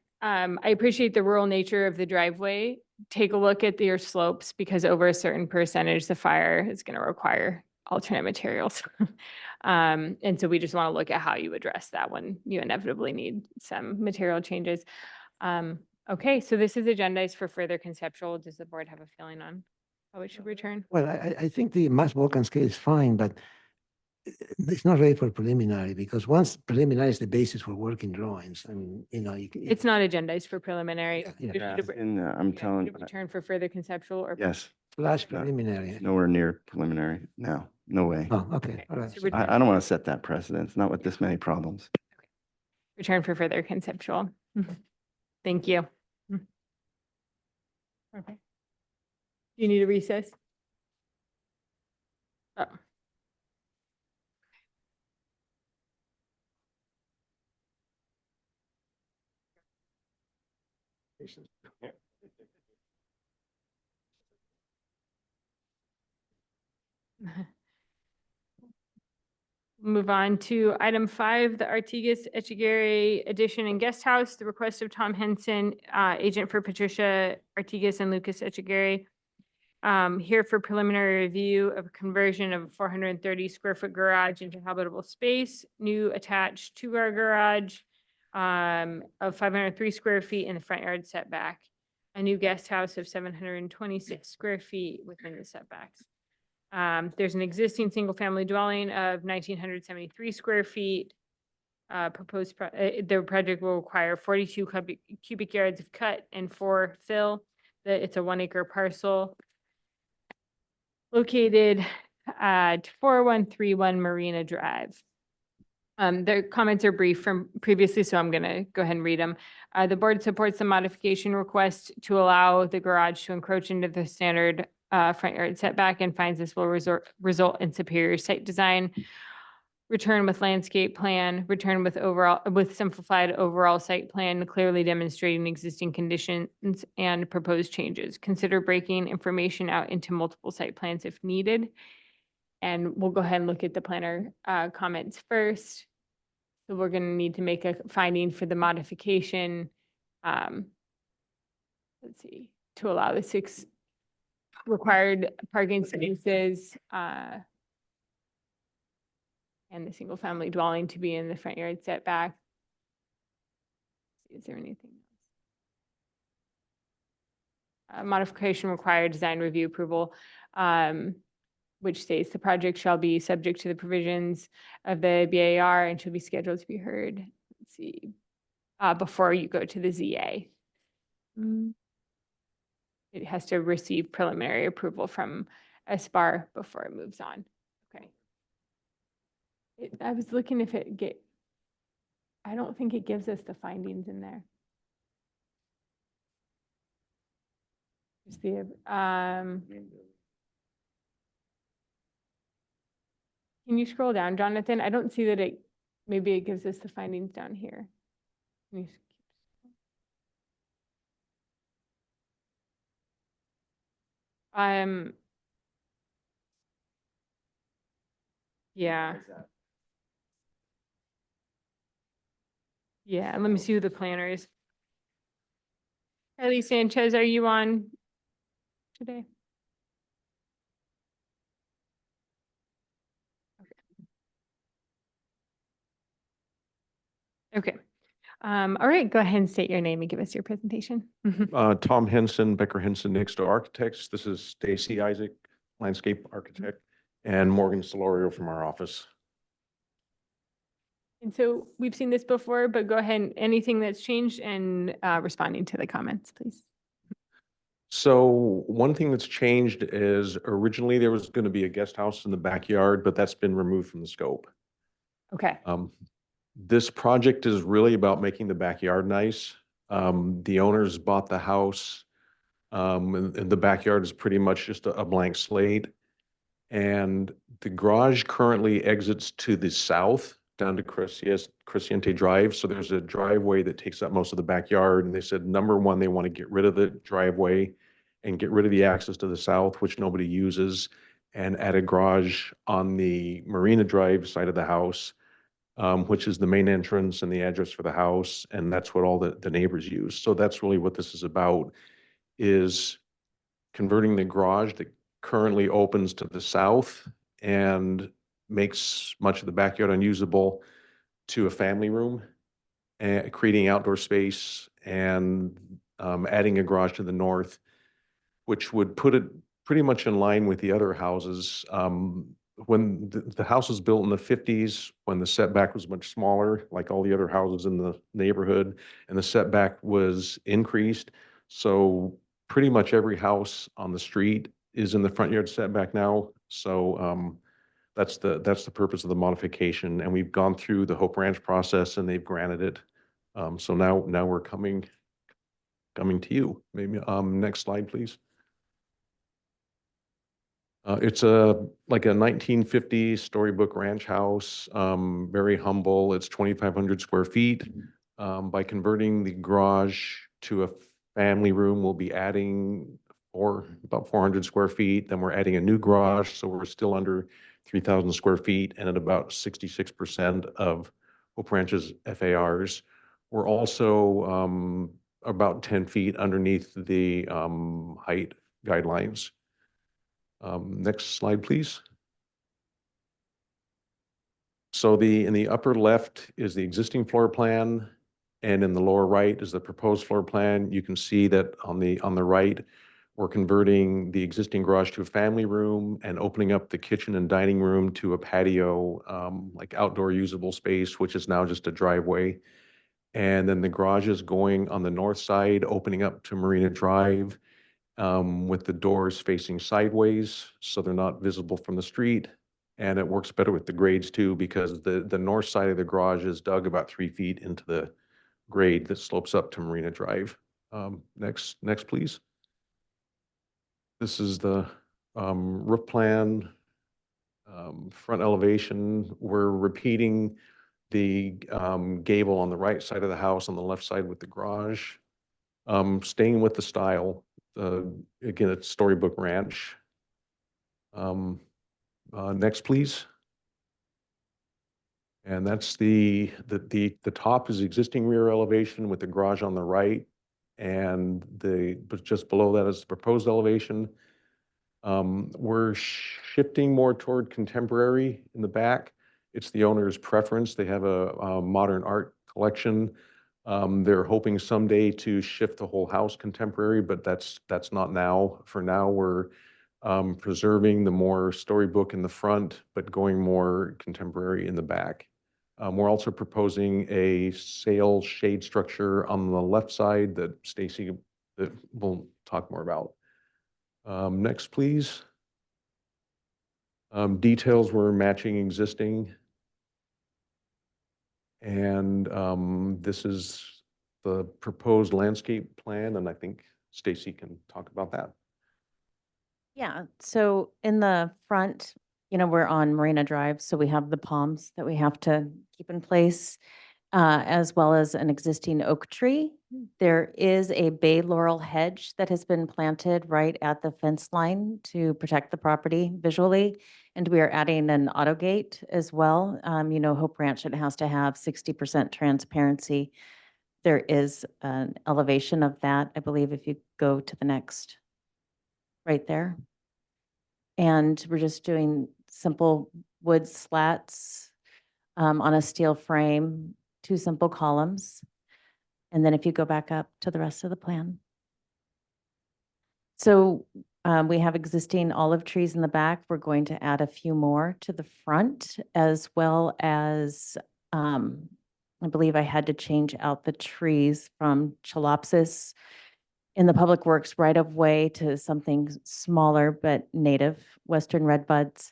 appreciate the rural nature of the driveway. Take a look at your slopes because over a certain percentage, the fire is going to require alternate materials. And so we just want to look at how you address that when you inevitably need some material changes. Okay, so this is agendized for further conceptual. Does the board have a feeling on how it should return? Well, I think the mass Vulcan scale is fine, but it's not ready for preliminary because once preliminary is the basis for working drawings, and It's not agendized for preliminary. Yeah. You should re- And I'm yeah, telling, you should Return for further conceptual or. yes, flash No. preliminary. nowhere near preliminary. No, no way. Oh, okay, all right. So return I don't want to set that precedent, not with this many problems. Return for further conceptual. Thank you. Okay. Do you need a recess? Oh. Move on to item 5, the Artigas Echegaray Addition and Guest House, the request of Tom Henson, agent for Patricia Artigas and Lucas Echegaray. Here for preliminary review of a conversion of a 430 square foot garage into habitable space, new attached 2-car garage of 503 square feet in the front yard setback, a new guest house of 726 square feet within the setbacks. There's an existing single-family dwelling of 1,973 square feet. The project will require 42 cubic yards of cut and 4 fill. It's a 1-acre parcel located at 4131 Marina Drive. The comments are brief from previously, so I'm going to go ahead and read them. The board supports the modification request to allow the garage to encroach into the standard front yard setback and finds this will result in superior site design. Return with landscape plan, return with simplified overall site plan, clearly demonstrating existing conditions and proposed changes. Consider breaking information out into multiple site plans if needed. And we'll go ahead and look at the planner comments first. So we're going to need to make a finding for the modification. Let's see, to allow the 6 required parking spaces and the single family dwelling to be in the front yard setback. Is there anything else? Modification required design review approval, which states the project shall be subject to the provisions of the BAR and shall be scheduled to be heard. Let's see, before you go to the ZA. It has to receive preliminary approval from SBAR before it moves on. Okay. I was looking if I don't think it gives us the findings in there. Just the, can you scroll down, Jonathan? I don't see that maybe it gives us the findings down here. Can you yeah. Yeah, let me see who the planner is. Ellie Sanchez, are you on today? Okay. All right, go ahead and state your name and give us your presentation. Tom Henson, Becker Henson, Nixto Architects. This is Stacy Isaac, landscape architect, and Morgan Solorio from our office. And so we've seen this before, but go ahead and anything that's changed and responding to the comments, please. So one thing that's changed is originally there was going to be a guest house in the backyard, but that's been removed from the scope. Okay. This project is really about making the backyard nice. The owners bought the house, and the backyard is pretty much just a blank slate. And the garage currently exits to the south down to Cresciente Drive. So there's a driveway that takes up most of the backyard. And they said, number one, they want to get rid of the driveway and get rid of the access to the south, which nobody uses, and add a garage on the Marina Drive side of the house, which is the main entrance and the address for the house. And that's what all the neighbors use. So that's really what this is about, is converting the garage that currently opens to the south and makes much of the backyard unusable to a family room, and creating outdoor space and adding a garage to the north, which would put it pretty much in line with the other houses. When the house was built in the 50s, when the setback was much smaller, like all the other houses in the neighborhood, and the setback was increased. So pretty much every house on the street is in the front yard setback now. So that's the purpose of the modification. And we've gone through the Hope Ranch process and they've granted it. So now we're coming to you. Maybe next slide, please. It's like a 1950 storybook ranch house, very humble. It's 2,500 square feet. By converting the garage to a family room, we'll be adding about 400 square feet. Then we're adding a new garage, so we're still under 3,000 square feet and at about 66% of Hope Ranch's FARs. We're also about 10 feet underneath the height guidelines. Next slide, please. So in the upper left is the existing floor plan, and in the lower right is the proposed floor plan. You can see that on the right, we're converting the existing garage to a family room and opening up the kitchen and dining room to a patio, like outdoor usable space, which is now just a driveway. And then the garage is going on the north side, opening up to Marina Drive, with the doors facing sideways, so they're not visible from the street. And it works better with the grades too, because the north side of the garage is dug about 3 feet into the grade that slopes up to Marina Drive. Next, please. This is the roof plan, front elevation. We're repeating the gable on the right side of the house on the left side with the garage. Staying with the style. Again, it's Storybook Ranch. Next, please. And that's the top is the existing rear elevation with the garage on the right, and but just below that is the proposed elevation. We're shifting more toward contemporary in the back. It's the owner's preference. They have a modern art collection. They're hoping someday to shift the whole house contemporary, but that's not now. For now, we're preserving the more storybook in the front, but going more contemporary in the back. We're also proposing a sail shade structure on the left side that Stacy will talk more about. Next, please. Details we're matching existing. And this is the proposed landscape plan, and I think Stacy can talk about that. Yeah, so in the front, we're on Marina Drive, so we have the palms that we have to keep in place, as well as an existing oak tree. There is a bay laurel hedge that has been planted right at the fence line to protect the property visually. And we are adding an auto gate as well. Hope Ranch, it has to have 60% transparency. There is an elevation of that, I believe, if you go to the next, right there. And we're just doing simple wood slats on a steel frame, 2 simple columns. And then if you go back up to the rest of the plan. So we have existing olive trees in the back. We're going to add a few more to the front, as well as I believe I had to change out the trees from Chalopsis in the Public Works right of way to something smaller but native, Western redbuds.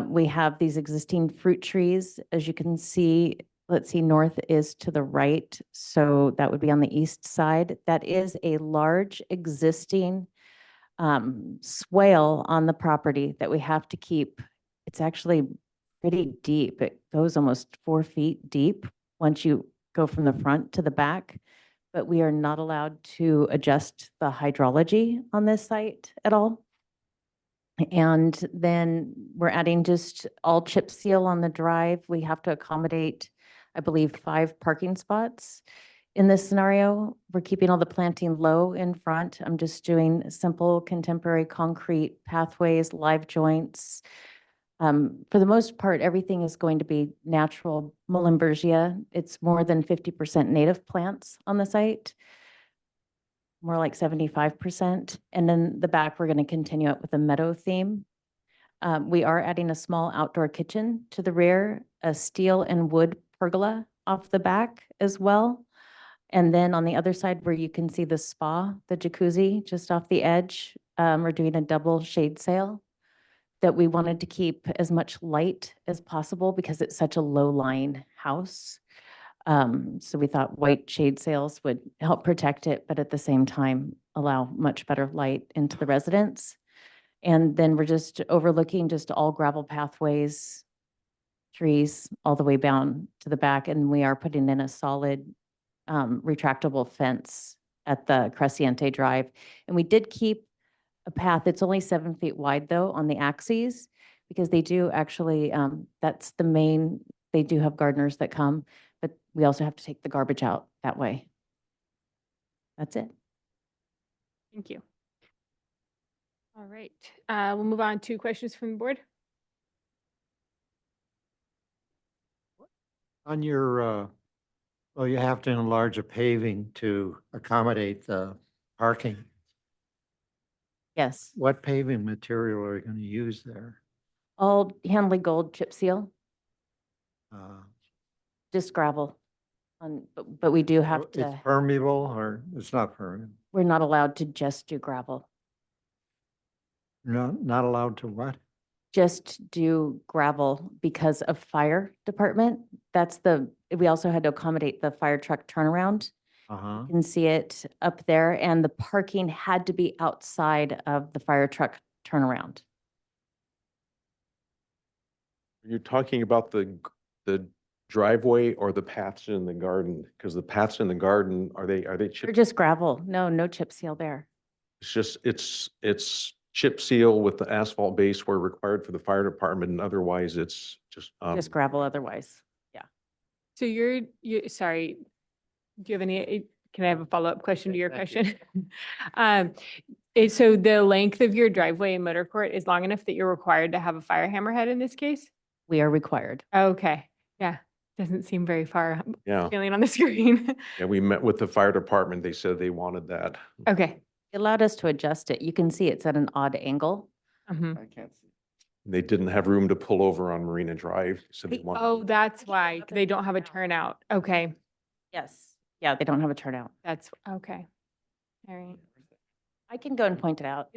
We have these existing fruit trees. As you can see, let's see, north is to the right, so that would be on the east side. That is a large existing swale on the property that we have to keep. It's actually pretty deep. It goes almost 4 feet deep once you go from the front to the back, but we are not allowed to adjust the hydrology on this site at all. And then we're adding just all chip seal on the drive. We have to accommodate, I believe, 5 parking spots. In this scenario, we're keeping all the planting low in front. I'm just doing simple contemporary concrete pathways, live joints. For the most part, everything is going to be natural Muhlenbergia. It's more than 50% native plants on the site. more like 75%. And then the back, we're going to continue it with a meadow theme. We are adding a small outdoor kitchen to the rear, a steel and wood pergola off the back as well. And then on the other side where you can see the spa, the jacuzzi just off the edge, we're doing a double shade sail that we wanted to keep as much light as possible because it's such a low-lying house. So we thought white shade sails would help protect it, but at the same time, allow much better light into the residence. And then we're just overlooking just all gravel pathways, trees all the way down to the back. And we are putting in a solid retractable fence at the Cresciente Drive. And we did keep a path. It's only 7 feet wide though on the axes because they do actually, that's the main, they do have gardeners that come, but we also have to take the garbage out that way. That's it. Thank you. All right, we'll move on to questions from the board. On your, well, you have to enlarge a paving to accommodate the parking. Yes, What paving material are you going to use there? all Hanley Gold chip seal, Uh, just gravel. But we do have It's to, permeable or it's not permeable? we're not allowed to just do gravel. No, not allowed to what? Just do gravel because of fire department. We also had to accommodate the fire truck turnaround. Uh-huh. You can see it up there, and the parking had to be outside of the fire truck turnaround. You're talking about the driveway or the paths in the garden? Because the paths in the garden, are they They're chip? just gravel. No chip seal there. It's just, it's chip seal with the asphalt base where required for the fire department, and otherwise it's just. Just gravel otherwise. Yeah. So sorry, do you have any, can I have a follow-up question to your Thank you. question? So the length of your driveway and motor court is long enough that you're required to have a fire hammerhead in this case? We are required. Okay, yeah, doesn't seem very far, Yeah, feeling on the screen. yeah, we met with the fire department. They said they wanted that. Okay. It allowed us to adjust it. You can see it's at an odd angle. Mhm. I can't see. They didn't have room to pull over on Marina Drive, so they wanted. Oh, that's why, they don't have a turnout. Okay, Yes. Yeah, they don't have a turnout. that's, okay. All right. I can go and point it out.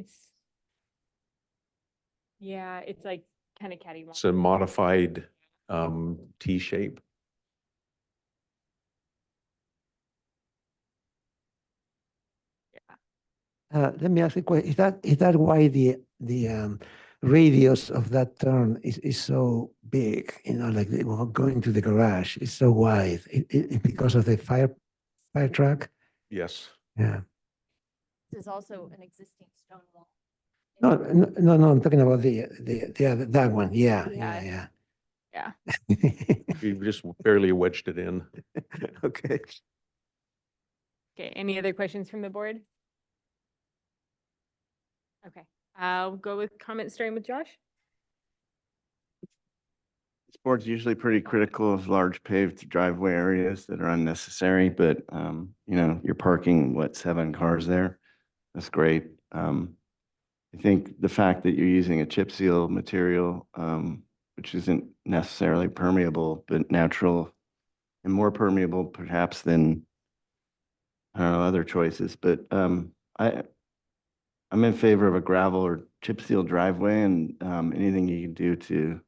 Yeah, it's like kind of catty. It's a modified T shape. Let me ask a question. Is that why the radius of that turn is so big? You know, like going to the garage is so wide. It because of the fire truck? Yes. Yeah. This is also an existing stone wall. No. I'm talking about the other, that one. Yeah. Yeah. We just barely wedged it in. Okay. Okay, any other questions from the board? Okay, I'll go with comments starting with Josh. This board's usually pretty critical of large paved driveway areas that are unnecessary, but, you're parking, 7 cars there? That's great. I think the fact that you're using a chip seal material, which isn't necessarily permeable, but natural and more permeable perhaps than, I don't know, other choices, but, I'm in favor of a gravel or chip seal driveway and, anything you can do to,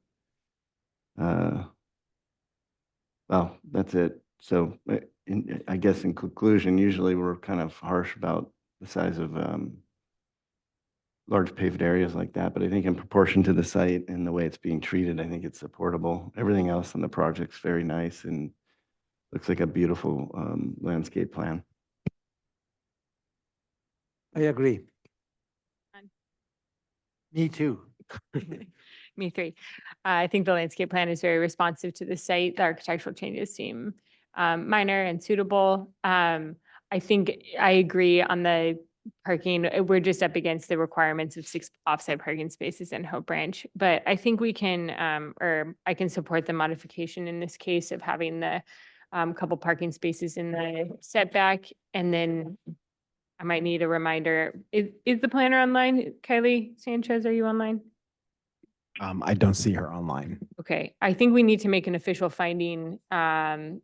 well, that's it. So I guess in conclusion, usually we're kind of harsh about the size of large paved areas like that, but I think in proportion to the site and the way it's being treated, I think it's supportable. Everything else on the project's very nice and looks like a beautiful landscape plan. I agree. Me too. Me three. I think the landscape plan is very responsive to the site. The architectural changes seem minor and suitable. I think I agree on the parking. We're just up against the requirements of 6 offsite parking spaces in Hope Branch. But I think we can, or I can support the modification in this case of having the couple parking spaces in the setback and then I might need a reminder. Is the planner online? Kylie Sanchez, are you online? I don't see her online. Okay, I think we need to make an official finding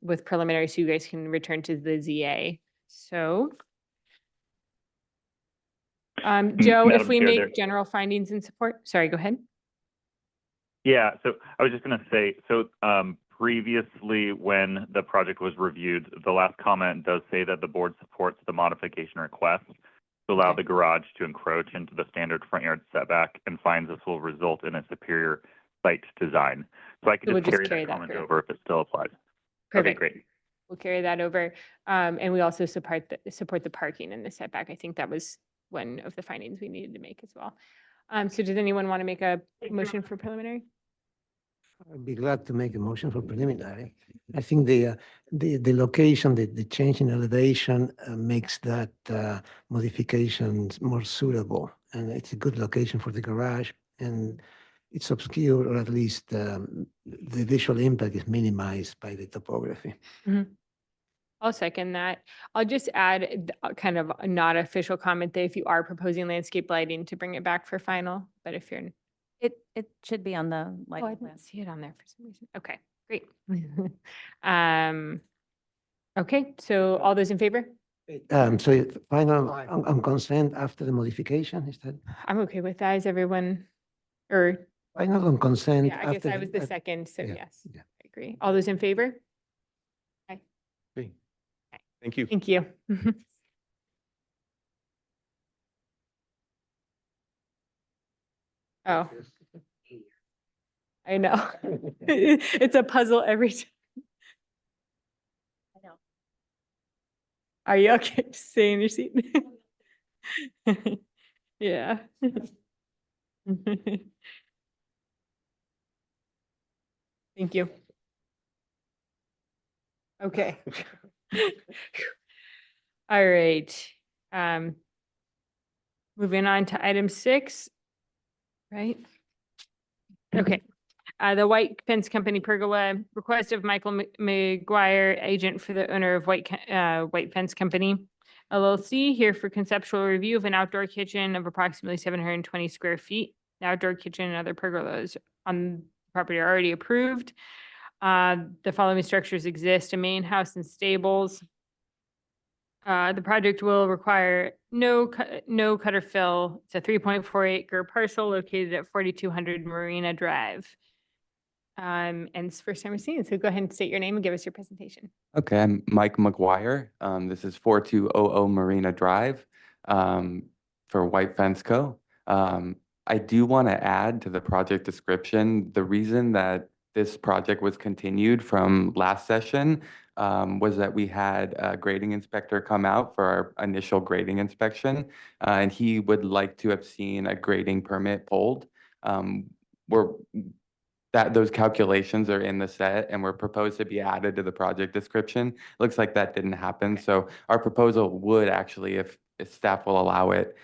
with preliminary so you guys can return to the ZA. So Joe, if Madam we Chair, make general findings in support, sorry, go ahead. Yeah, so I was just going to say, so previously when the project was reviewed, the last comment does say that the board supports the modification request to allow the garage to encroach into the standard front yard setback and finds this will result in a superior site design. So I could So we'll just just carry carry that that comment through. over if it still applies. Perfect. Okay, great. We'll carry that over. And we also support the parking and the setback. I think that was one of the findings we needed to make as well. So does anyone want to make a motion for preliminary? I'd be glad to make a motion for preliminary. I think the location, the change in elevation makes that modification more suitable. And it's a good location for the garage, and it's obscure, or at least the visual impact is minimized by the topography. I'll second that. I'll just add kind of a not official comment that if you are proposing landscape lighting to bring it back for final, but if you're, It should be on the oh, I lighting plan. didn't see it on there for some reason. Okay, great. Okay, so all those in favor? So final on consent after the modification, is that I'm okay with that. Is everyone, or, final on consent? yeah, I guess after I was the uh, second, so yeah, yes, yeah. I agree. All those in favor? Thank you. Thank you. Oh. I know. It's a puzzle every time. I know. Are you okay? Just stay in your seat. Yeah. Thank you. Okay. All right. Moving on to item 6, right? Okay. The White Fence Company pergola, request of Michael McGuire, agent for the owner of White Fence Company LLC, here for conceptual review of an outdoor kitchen of approximately 720 square feet. The outdoor kitchen and other pergolas on the property are already approved. The following structures exist: a main house and stables. The project will require no cut or fill. It's a 3.4 acre parcel located at 4200 Marina Drive. And it's the first time we're seeing it, so go ahead and state your name and give us your presentation. Okay, I'm Mike McGuire. This is 4200 Marina Drive for White Fence Co. I do want to add to the project description, the reason that this project was continued from last session was that we had a grading inspector come out for our initial grading inspection, and he would like to have seen a grading permit pulled. Those calculations are in the set and were proposed to be added to the project description. Looks like that didn't happen. So our proposal would actually, if staff will allow it,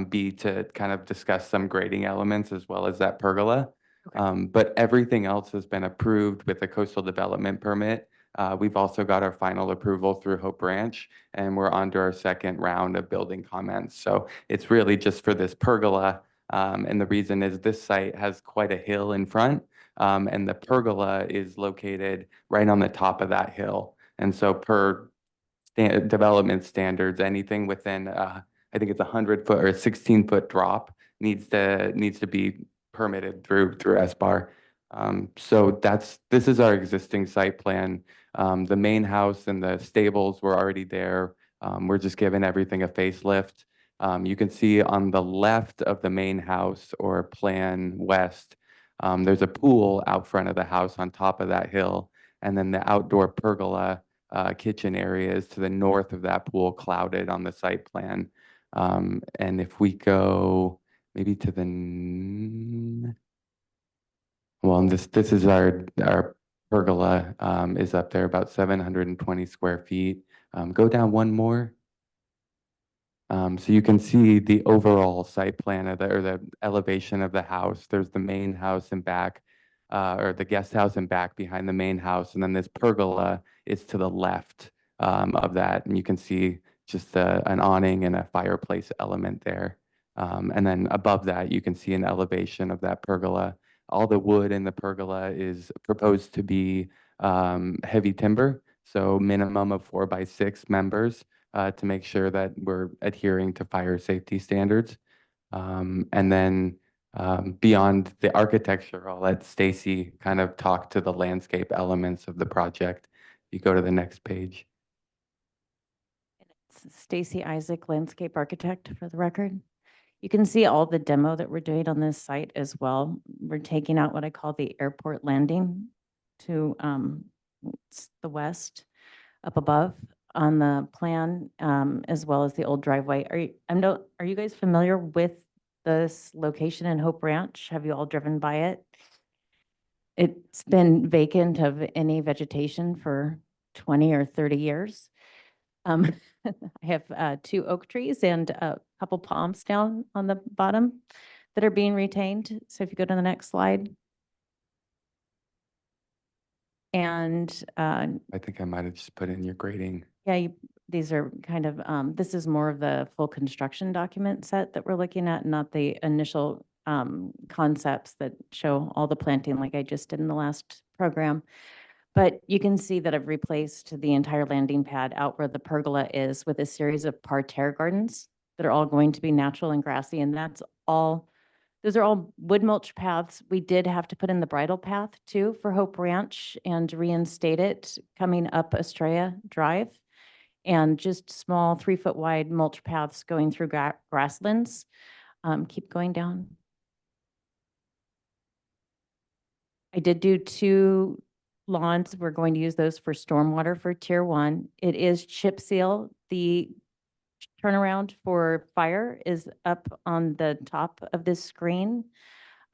be to kind of discuss some grading elements as well as that pergola. But everything else has been approved with the coastal development permit. We've also got our final approval through Hope Ranch, and we're on to our second round of building comments. So it's really just for this pergola. And the reason is this site has quite a hill in front. And the pergola is located right on the top of that hill. And so per development standards, anything within, I think it's 100-foot or a 16-foot drop needs to be permitted through SBAR. So this is our existing site plan. The main house and the stables were already there. We're just giving everything a facelift. You can see on the left of the main house, or plan west, there's a pool out front of the house on top of that hill. And then the outdoor pergola kitchen area is to the north of that pool, clouded on the site plan. And if we go maybe to the, well, this is our pergola is up there about 720 square feet. Go down one more. So you can see the overall site plan of the elevation of the house. There's the main house in back, or the guest house in back behind the main house. And then this pergola is to the left of that. And you can see just an awning and a fireplace element there. And then above that, you can see an elevation of that pergola. All the wood in the pergola is proposed to be heavy timber, so minimum of 4x6 members to make sure that we're adhering to fire safety standards. And then beyond the architecture, I'll let Stacy kind of talk to the landscape elements of the project. You go to the next page. Stacy Isaac, landscape architect for the record. You can see all the demo that we're doing on this site as well. We're taking out what I call the airport landing to the west up above on the plan, as well as the old driveway. Are you guys familiar with this location in Hope Ranch? Have you all driven by it? It's been vacant of any vegetation for 20 or 30 years. I have 2 oak trees and a couple palms down on the bottom that are being retained. So if you go to the next slide. And I think I might have just put in your grading. yeah, these are kind of, this is more of the full construction document set that we're looking at, not the initial concepts that show all the planting like I just did in the last program. But you can see that I've replaced the entire landing pad out where the pergola is with a series of parterre gardens that are all going to be natural and grassy. And those are all wood mulch paths. We did have to put in the bridle path too for Hope Ranch and reinstate it coming up Estrella Drive. And just small 3-foot wide mulch paths going through grasslands. Keep going down. I did do 2 lawns. We're going to use those for stormwater for tier 1. It is chip seal. The turnaround for fire is up on the top of this screen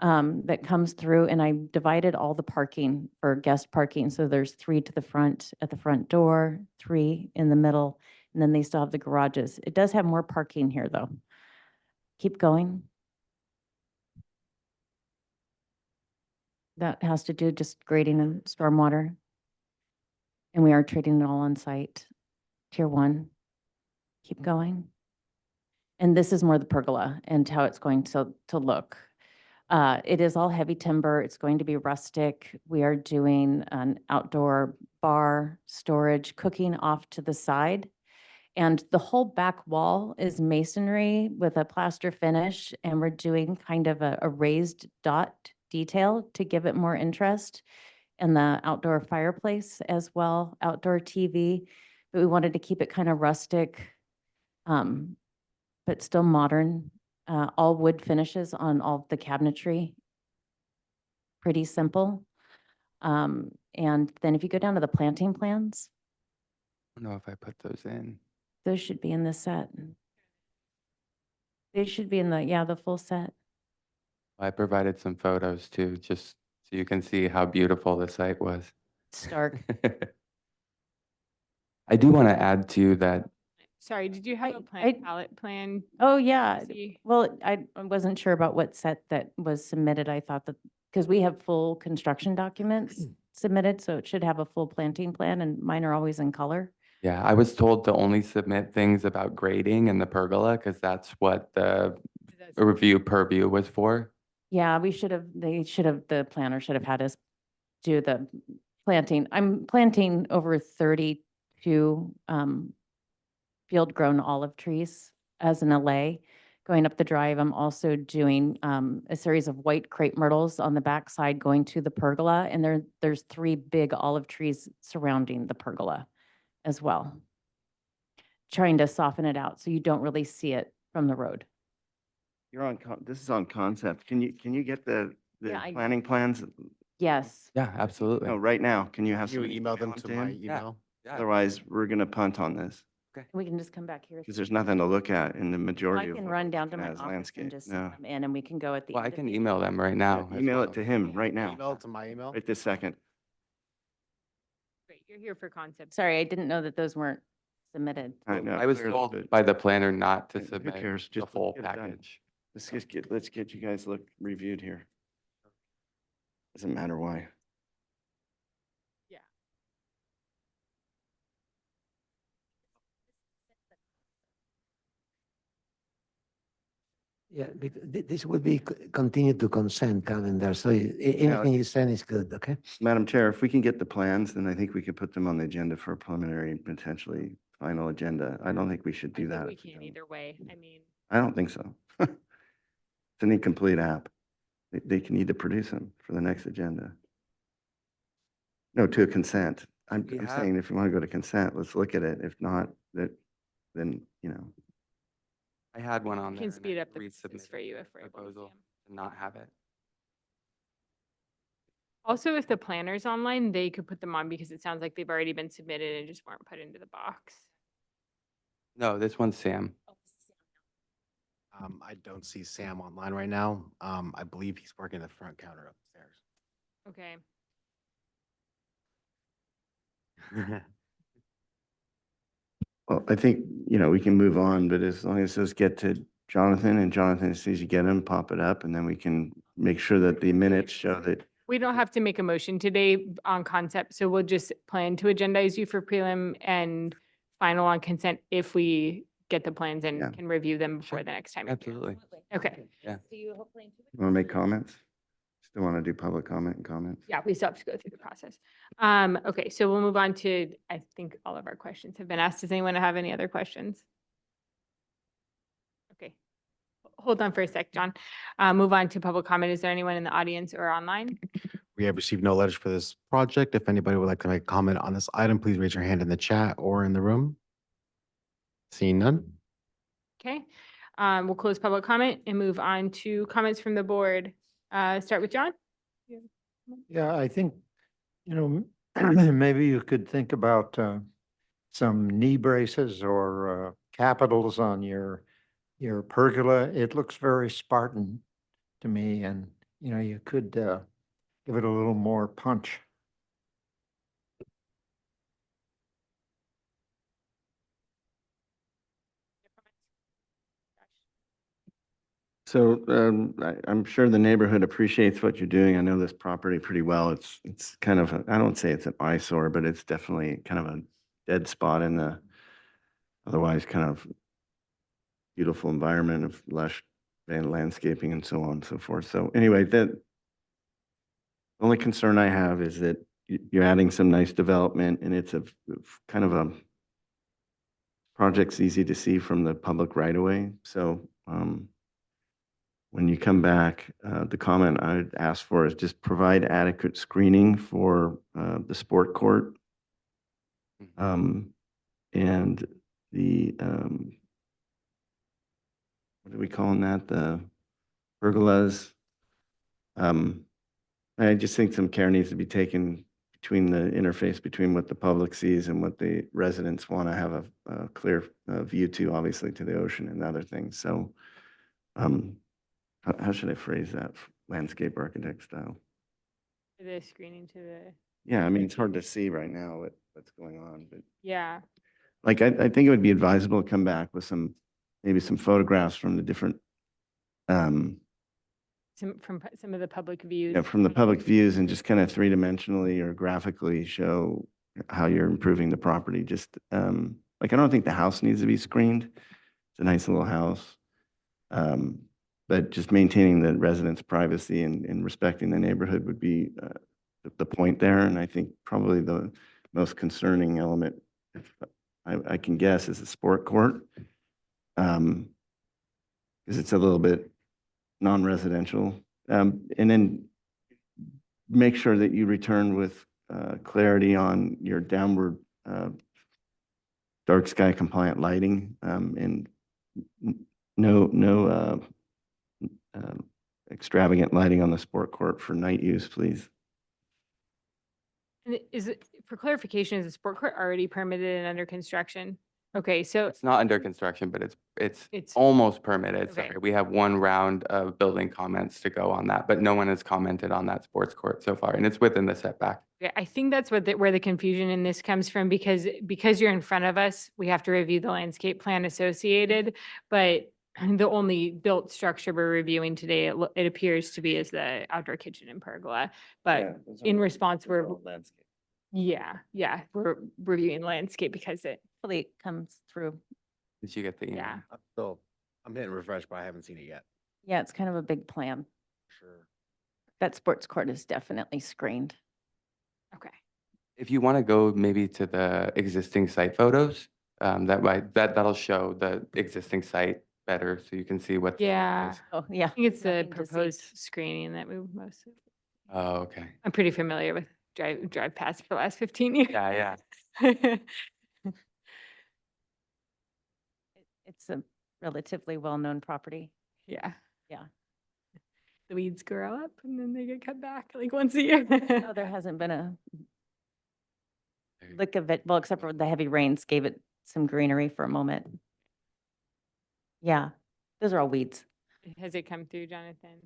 that comes through, and I divided all the parking for guest parking. So there's 3 to the front at the front door, 3 in the middle, and then they still have the garages. It does have more parking here though. Keep going. That has to do just grading and stormwater. And we are treating it all on site. Tier 1. Keep going. And this is more the pergola and how it's going to look. It is all heavy timber. It's going to be rustic. We are doing an outdoor bar, storage, cooking off to the side. And the whole back wall is masonry with a plaster finish. And we're doing kind of a raised dot detail to give it more interest. And the outdoor fireplace as well, outdoor TV. But we wanted to keep it kind of rustic, but still modern. All wood finishes on all the cabinetry. Pretty simple. And then if you go down to the planting plans, I don't know if I put those in. those should be in the set. They should be in the full set. I provided some photos too, just so you can see how beautiful the site was. Stark. I do want to add too that Sorry, did you have a palette plan? Oh, yeah. See. Well, I wasn't sure about what set that was submitted. I thought that, because we have full construction documents submitted, so it should have a full planting plan, and mine are always in color. yeah, I was told to only submit things about grading and the pergola because that's what the review purview was for. Yeah, the planner should have had us do the planting. I'm planting over 32 field-grown olive trees as an allay. Going up the drive, I'm also doing a series of white crepe myrtles on the backside going to the pergola, and there's 3 big olive trees surrounding the pergola as well. Trying to soften it out so you don't really see it from the road. You're on, this is on concept. Can you get the Yeah, planning plans? Yes. Yeah, absolutely. No, right now, can you have You somebody email them email to it my him? email? Yeah. Otherwise, we're gonna punt on this, We can just come back here. because there's nothing to look at in the I majority of can what run we're down to looking my at as office landscape. and just No. send them in, and we can go at the Well, I end of can the email them right now. as Email well. it to him right now, Email to my email? right this second. Great, you're here for concept. Sorry, I didn't know that those weren't submitted. I know, I was clearly, told but by the planner not to who submit cares? the Just full get it done. package. Let's get you guys reviewed here. Doesn't matter why. Yeah, this would be continued to consent calendar, so anything you send is good, okay? Madam Chair, if we can get the plans, then I think we could put them on the agenda for a preliminary, potentially final agenda. I don't think we should do that. We if we can't don't. either way. I mean, I don't think so. It's an incomplete app. They can need to produce them for the next agenda. No, to a consent. I'm We have- saying if you want to go to consent, let's look at it. If not, then, I had one on we there. can and speed I up the process for resubmitted you the if we're able to see proposal 'em. to not have it. Also, if the planner's online, they could put them on because it sounds like they've already been submitted and just weren't put into the box. No, this one's Sam. I don't see Sam online right now. I believe he's working the front counter upstairs. Okay. well, I think, we can move on, but as long as those get to Jonathan and Jonathan, as soon as you get them, pop it up, and then we can make sure that the minutes show that. We don't have to make a motion today on concept, so we'll just plan to agendize you for prelim and final on consent if we get the plans Yeah. and can review them before the next time. you're here. Absolutely. Okay. Yeah. See you hopefully in 2 weeks. You want to make comments? Still want to do public comment and comments? Yeah, we still have to go through the process. Okay, so we'll move on to, I think all of our questions have been asked. Does anyone have any other questions? Okay. Hold on for a sec, John. Move on to public comment. Is there anyone in the audience or online? We have received no letters for this project. If anybody would like to make a comment on this item, please raise your hand in the chat or in the room. Seeing none. Okay, we'll close public comment and move on to comments from the board. Start with John. Yeah, I think, maybe you could think about some knee braces or capitals on your pergola. It looks very Spartan to me, and, you could give it a little more punch. So I'm sure the neighborhood appreciates what you're doing. I know this property pretty well. It's kind of, I don't say it's an eyesore, but it's definitely kind of a dead spot in the otherwise kind of beautiful environment of lush landscaping and so on and so forth. So anyway, the only concern I have is that you're adding some nice development, and it's a kind of a project's easy to see from the public right of way. So when you come back, the comment I would ask for is just provide adequate screening for the sport court. And the, what are we calling that? The pergolas. I just think some care needs to be taken between the interface between what the public sees and what the residents want to have a clear view to, obviously, to the ocean and other things. So how should I phrase that? Landscape architect style. The screening to the, Yeah, I mean, it's hard to see right now what's going on, but yeah, like, I think it would be advisable to come back with maybe some photographs from the different, some some of the public views. from the public views, and just kind of three-dimensionally or graphically show how you're improving the property. Just, like, I don't think the house needs to be screened. It's a nice little house. But just maintaining the residents' privacy and respecting the neighborhood would be the point there. And I think probably the most concerning element, if I can guess, is the sport court. Because it's a little bit non-residential. And then make sure that you return with clarity on your downward dark sky compliant lighting, and no extravagant lighting on the sport court for night use, please. And is it, for clarification, is the sport court already permitted and under construction? Okay, so It's not under construction, but it's It's- almost permitted. Okay. Sorry, we have one round of building comments to go on that, but no one has commented on that sports court so far, and it's within the setback. yeah, I think that's where the confusion in this comes from, because you're in front of us, we have to review the landscape plan associated, but the only built structure we're reviewing today, it appears to be is the outdoor kitchen and pergola. But in response, we're, yeah, we're reviewing landscape because it, Hopefully it comes through. Did you get the email? yeah. I'm hitting refresh, but I haven't seen it yet. Yeah, it's kind of a big plan. Sure. That sports court is definitely screened. Okay. If you want to go maybe to the existing site photos, that'll show the existing site better so you can see what. Yeah. Oh, yeah. I think it's the nothing to see. proposed screening that we mostly, Oh, okay. I'm pretty familiar with drive past for the last 15 years. Yeah, yeah. It's a relatively well-known property. Yeah. Yeah. The weeds grow up and then they get cut back like once a year. No, there hasn't been a lick of it, well, except for the heavy rains gave it some greenery for a moment. Yeah, those are all weeds. Has it come through, Jonathan?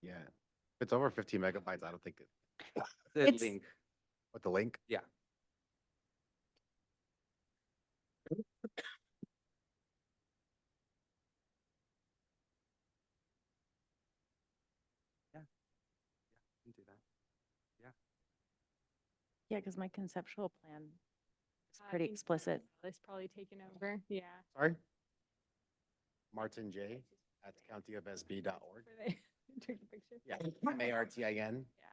Yeah. If it's over 15 megabytes, I don't think it. The It's- link. What, the link? Yeah. Yeah. Can do that. Yeah. Yeah, because my conceptual plan is I pretty think explicit. It's probably taken over. Yeah. Sorry? Martin J at countyofsb.org. Took a picture. Yeah, Martin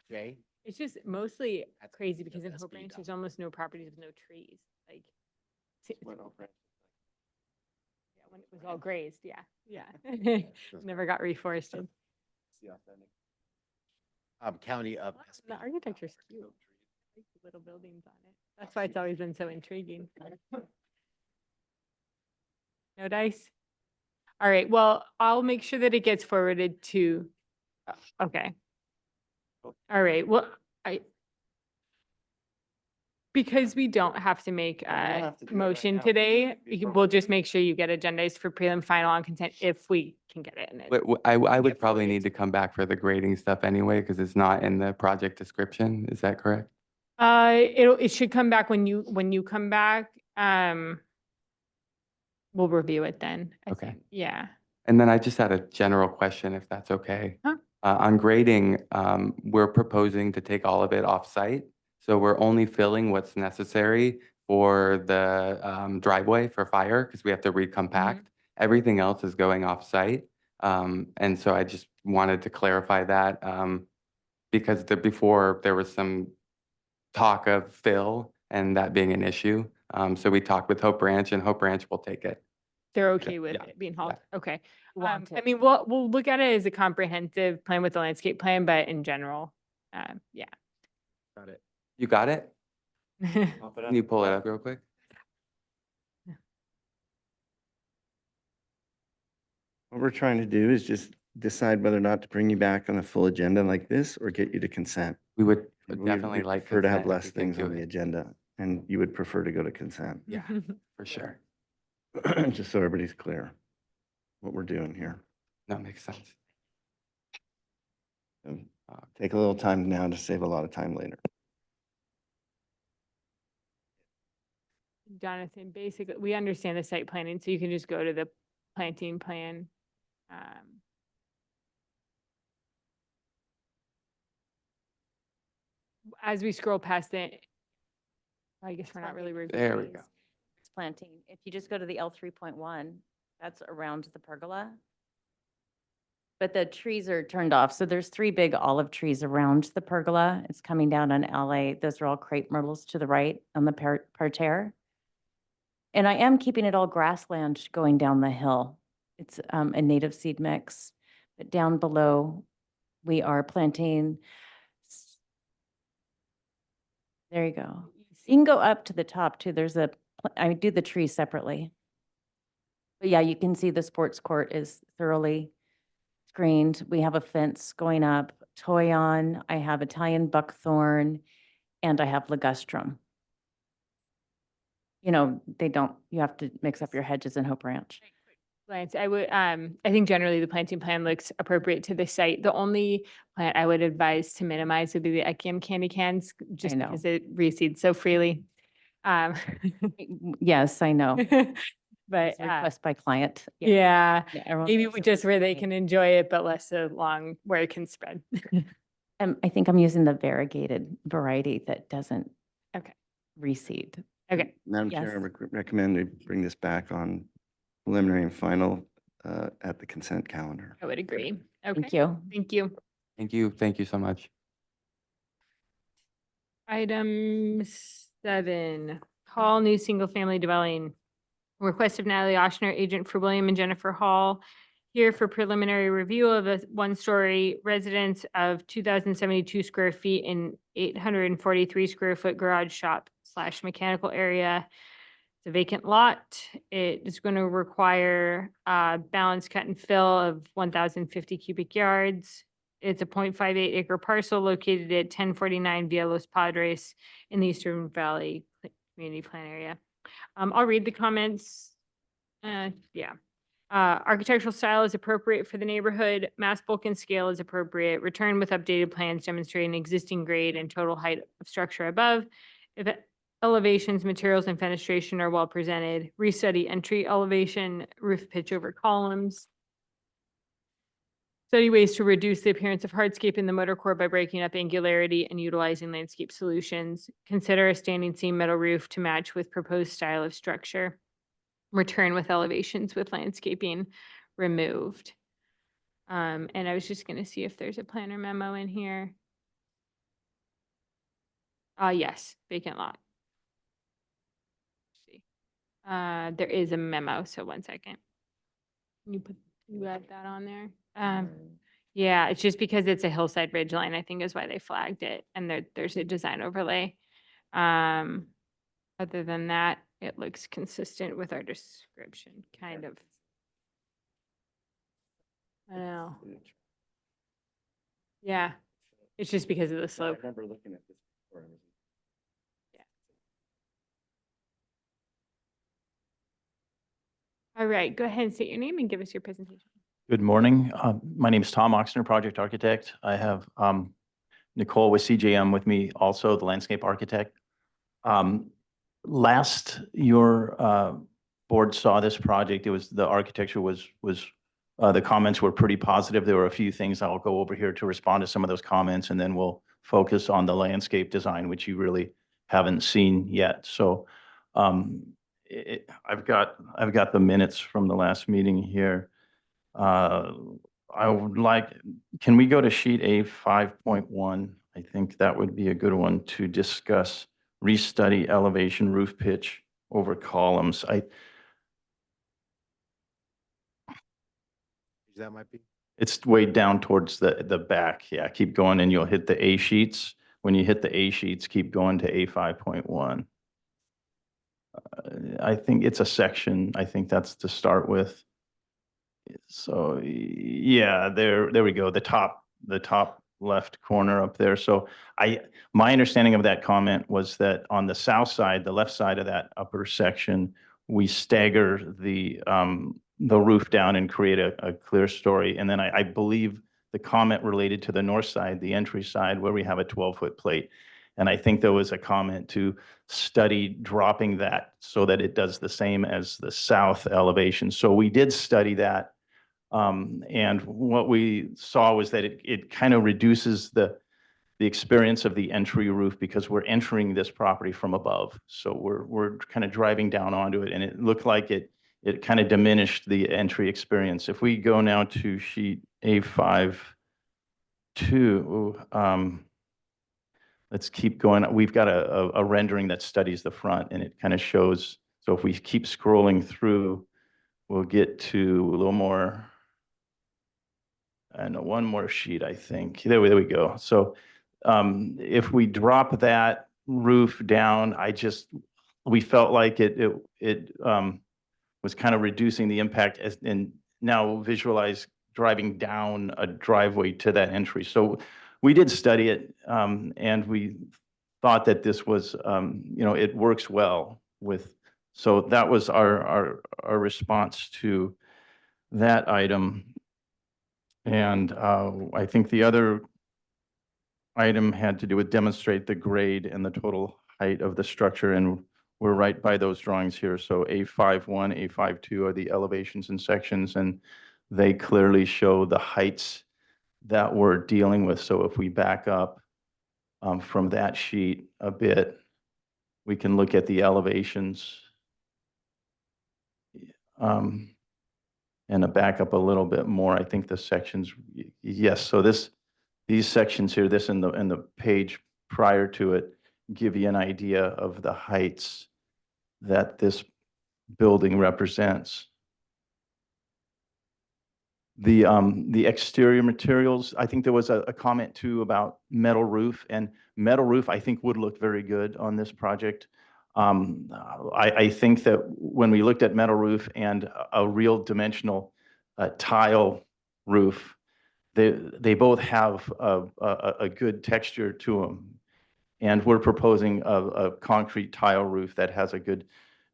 J. It's just mostly At crazy because in SB Hope Ranch, dot there's almost no properties with no trees. Like, yeah, when it was all grazed. Yeah, yeah. Never got reforested. County of The SB. architecture's cute. Like the little buildings on it. That's why it's always been so intriguing. No dice? All right, well, I'll make sure that it gets forwarded to, okay. All right, well, because we don't have to make don't a have to do it right motion now. today, Before we'll just make sure you get agendized for prelim, final on consent if we can get it in it. I would probably need to come back for the grading stuff anyway, because it's not in the project description. Is that correct? It should come back when you come back. We'll review it then. I Okay. think. Yeah. And then I just had a general question, if that's okay. Huh? On grading, we're proposing to take all of it off-site. So we're only filling what's necessary for the driveway for fire, because we have to recompact. Everything else is going off-site. And so I just wanted to clarify that, because before there was some talk of fill and that being an issue. So we talked with Hope Ranch, and Hope Ranch will take it. They're okay with yeah, it being hauled. Okay. Want I it. mean, we'll look at it as a comprehensive plan with the landscape plan, but in general, yeah. Got it. You got it? Can you pull it up real quick? What we're trying to do is just decide whether or not to bring you back on a full agenda like this or get you to consent. We would We definitely like. prefer to have consent if less we can things do on the it. agenda, and you would prefer to go to consent. Yeah, for sure. Just so everybody's clear what we're doing here. That makes sense. And, take a little time now to save a lot of time later. Jonathan, basically, we understand the site planning, so you can just go to the planting plan. As we scroll past it, I guess we're not really reviewing. There we it. go. It's planting. If you just go to the L 3.1, that's around the pergola. But the trees are turned off. So there's 3 big olive trees around the pergola. It's coming down on LA. Those are all crepe myrtles to the right on the parterre. And I am keeping it all grassland going down the hill. It's a native seed mix. But down below, we are planting. There you go. You can go up to the top too. I do the trees separately. But yeah, you can see the sports court is thoroughly screened. We have a fence going up, Toyon, I have Italian buckthorn, and I have ligustrum. You know, you have to mix up your hedges in Hope Ranch. Plants, I think generally the planting plan looks appropriate to the site. The only plant I would advise to minimize would be the Echium candy cans, just know. because it reseeds so freely. Yes, I know. But It's a request by client. yeah, everyone maybe knows it just where they freely. can enjoy it, but less so long where it can spread. I think I'm using the variegated variety that doesn't Okay. reseed. Okay, Madam Chair, I yes. recommend we bring this back on preliminary and final at the consent calendar. I would agree. Thank Okay, you. thank you. Thank you so much. Item 7, Hall New Single Family Dwelling. Request of Natalie Oshner, agent for William and Jennifer Hall, here for preliminary review of a one-story residence of 2,072 square feet and 843 square foot garage shop / mechanical area. It's a vacant lot. It is going to require a balance cut and fill of 1,050 cubic yards. It's a 0.58 acre parcel located at 1049 Via Los Padres in the Eastern Valley Community Plan area. I'll read the comments. Yeah. Architectural style is appropriate for the neighborhood. Mass bulk and scale is appropriate. Return with updated plans demonstrating existing grade and total height of structure above. If elevations, materials, and fenestration are well presented, restudy entry elevation, roof pitch over columns. Study ways to reduce the appearance of hardscape in the motor core by breaking up angularity and utilizing landscape solutions. Consider a standing seam metal roof to match with proposed style of structure. Return with elevations with landscaping removed. And I was just gonna see if there's a planner memo in here. Yes, vacant lot. Let's see. There is a memo, so 1 second. You add that on there? Yeah, it's just because it's a hillside ridge line, I think is why they flagged it, and there's a design overlay. Other than that, it looks consistent with our description, kind of. I know. Yeah, it's just because of the slope. remember looking at this before. All right, go ahead and state your name and give us your presentation. Good morning. My name is Tom Oxner, project architect. I have Nicole with CJM with me, also the landscape architect. Last your board saw this project, it was the architecture was the comments were pretty positive. There were a few things I'll go over here to respond to some of those comments, and then we'll focus on the landscape design, which you really haven't seen yet. So I've got the minutes from the last meeting here. I would like, can we go to sheet A 5.1? I think that would be a good one to discuss restudy elevation roof pitch over columns. That might be. It's way down towards the back. Yeah, keep going and you'll hit the A sheets. When you hit the A sheets, keep going to A 5.1. I think it's a section. I think that's to start with. So yeah, there we go. The top left corner up there. So my understanding of that comment was that on the south side, the left side of that upper section, we stagger the roof down and create a clear story. And then I believe the comment related to the north side, the entry side, where we have a 12-foot plate. And I think there was a comment to study dropping that so that it does the same as the south elevation. So we did study that. And what we saw was that it kind of reduces the experience of the entry roof because we're entering this property from above. So we're kind of driving down onto it, and it looked like it kind of diminished the entry experience. If we go now to sheet A5.2, let's keep going. We've got a rendering that studies the front, and it kind of shows. So if we keep scrolling through, we'll get to a little more. And one more sheet, I think. There we go. So if we drop that roof down, we felt like it was kind of reducing the impact and now visualize driving down a driveway to that entry. So we did study it and we thought that this was, it works well with, so that was our response to that item. And I think the other item had to do with demonstrate the grade and the total height of the structure. And we're right by those drawings here. So A5.1, A5.2 are the elevations and sections, and they clearly show the heights that we're dealing with. So if we back up from that sheet a bit, we can look at the elevations. And to back up a little bit more, I think the sections, yes, so these sections here, this and the page prior to it, give you an idea of the heights that this building represents. The exterior materials, I think there was a comment too about metal roof, and metal roof I think would look very good on this project. I think that when we looked at metal roof and a real dimensional tile roof, they both have a good texture to them. And we're proposing a concrete tile roof that has a good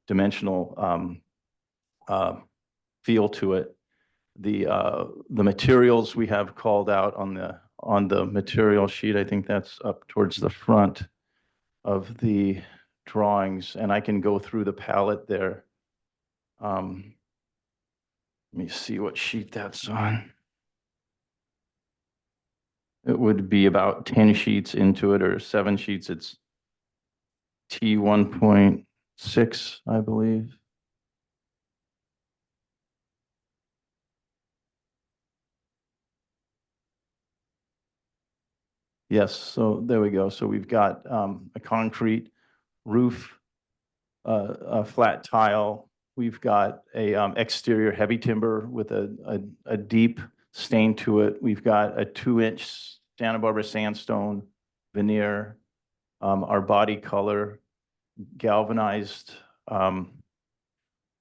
dimensional feel to it. The materials we have called out on the material sheet, I think that's up towards the front of the drawings, and I can go through the palette there. Let me see what sheet that's on. It would be about 10 sheets into it, or 7 sheets. It's T1.6, I believe. Yes, so there we go. So we've got a concrete roof, a flat tile. We've got a exterior heavy timber with a deep stain to it. We've got a 2-inch Santa Barbara sandstone veneer, our body color, galvanized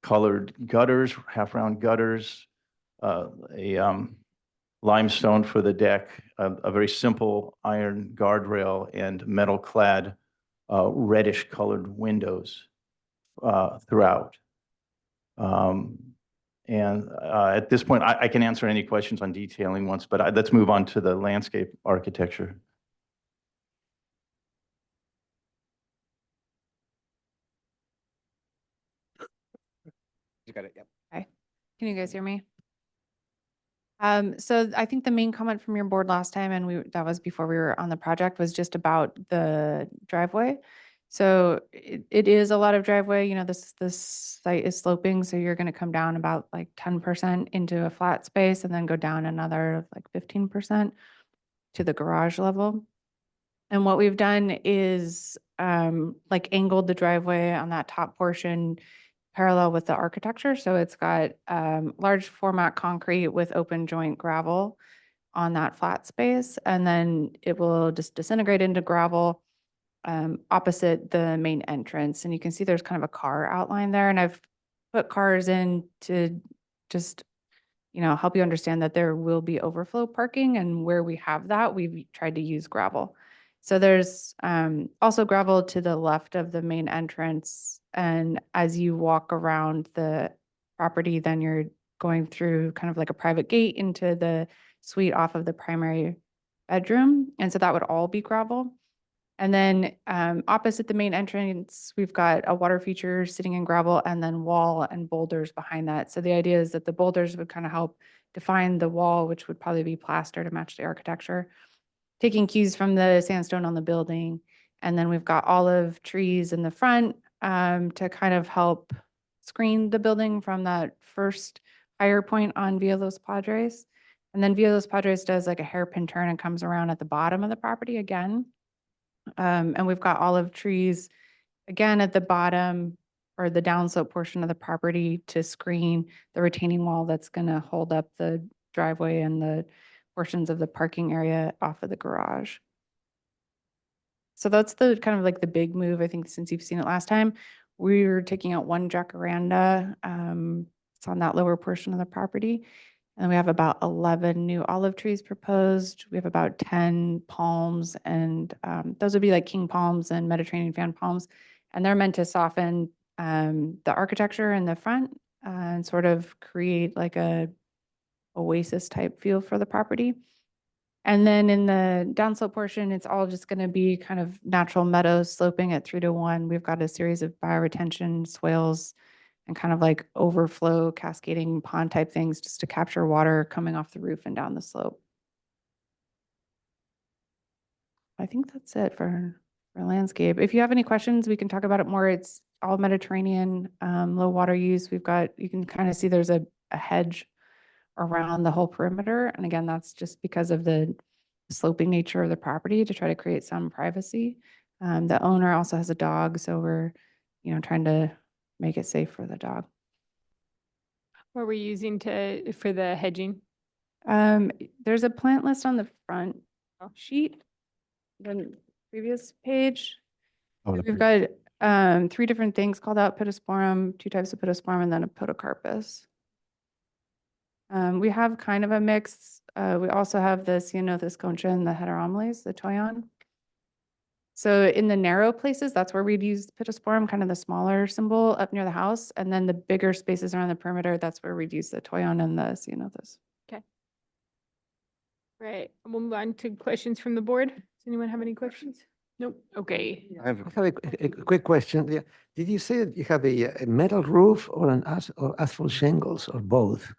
colored gutters, half-round gutters, a limestone for the deck, a very simple iron guardrail, and metal-clad reddish colored windows throughout. At this point, I can answer any questions on detailing once, but let's move on to the landscape architecture. You got it, yep. Okay, can you guys hear me? So I think the main comment from your board last time, and that was before we were on the project, was just about the driveway. So it is a lot of driveway, this site is sloping, so you're gonna come down about like 10% into a flat space and then go down another like 15% to the garage level. And what we've done is like angled the driveway on that top portion parallel with the architecture. So it's got large format concrete with open joint gravel on that flat space. And then it will just disintegrate into gravel opposite the main entrance. And you can see there's kind of a car outline there. And I've put cars in to just, help you understand that there will be overflow parking. And where we have that, we've tried to use gravel. So there's also gravel to the left of the main entrance. And as you walk around the property, then you're going through kind of like a private gate into the suite off of the primary bedroom. And so that would all be gravel. And then opposite the main entrance, we've got a water feature sitting in gravel and then wall and boulders behind that. So the idea is that the boulders would kind of help define the wall, which would probably be plaster to match the architecture, taking cues from the sandstone on the building. And then we've got olive trees in the front to kind of help screen the building from that first higher point on Via Los Padres. And then Via Los Padres does like a hairpin turn and comes around at the bottom of the property again. And we've got olive trees again at the bottom or the downslope portion of the property to screen the retaining wall that's going to hold up the driveway and the portions of the parking area off of the garage. So that's the kind of like the big move, I think, since you've seen it last time. We were taking out one jacaranda. It's on that lower portion of the property. And we have about 11 new olive trees proposed. We have about 10 palms, and those would be like king palms and Mediterranean fan palms. And they're meant to soften the architecture in the front and sort of create like a oasis type feel for the property. And then in the downslope portion, it's all just going to be kind of natural meadows sloping at 3-to-1. We've got a series of bioretention swales and kind of like overflow cascading pond type things just to capture water coming off the roof and down the slope. I think that's it for for landscape. If you have any questions, we can talk about it more. It's all Mediterranean, low water use. We've got, you can kind of see there's a hedge around the whole perimeter. And again, that's just because of the sloping nature of the property to try to create some privacy. The owner also has a dog, so we're, trying to make it safe for the dog. What we're using for the hedging? There's a plant list on the front sheet, the previous page. Oh, the We've got 3 different things called out: Pittosporum, 2 types of Pittosporum, and then a Podocarpus. We have kind of a mix. We also have the Ceanothus concha and the Heteromeles, the toyon. So in the narrow places, that's where we'd use Pittosporum, kind of the smaller symbol up near the house. And then the bigger spaces around the perimeter, that's where we'd use the toyon and the Ceanothus. Okay. Right, we'll move on to questions from the board. Does anyone have any questions? Nope, okay. I have a quick question. Yeah. Did you say that you have a metal roof or or asphalt shingles or both?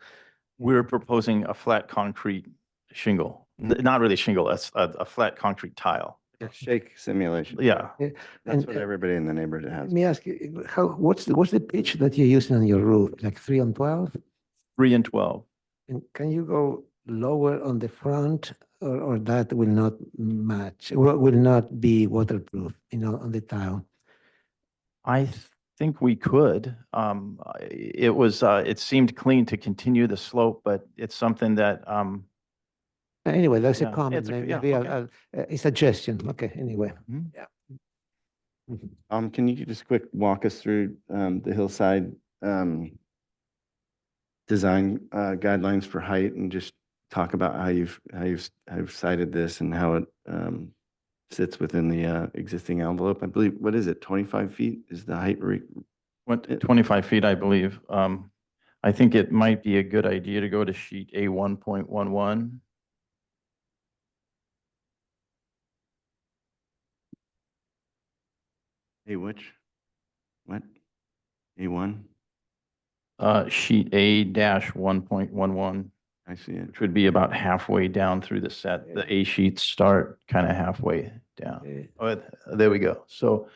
We're proposing a flat concrete shingle, not really shingle, a flat concrete tile. Shake simulation. Yeah. Yeah. That's And, what everybody in the neighborhood has. Let me ask you, what's the pitch that you're using on your roof? Like 3 on 12? 3 and 12. And can you go lower on the front or that will not match, will not be waterproof, on the tile? I think we could. It seemed clean to continue the slope, but it's something that, Anyway, that's Yeah, a comment, it's a- yeah, maybe okay. a suggestion. Okay, anyway. Mhm. Yeah. Can you just quick walk us through the hillside design guidelines for height and just talk about how you've cited this and how it sits within the existing envelope? I believe, what is it, 25 feet is the height? 25 feet, I believe. I think it might be a good idea to go to sheet A1.11. Which? What? A1? Sheet A-1.11. I see it. Which would be about halfway down through the set. The A sheets start kind of halfway down. Oh, there we go. So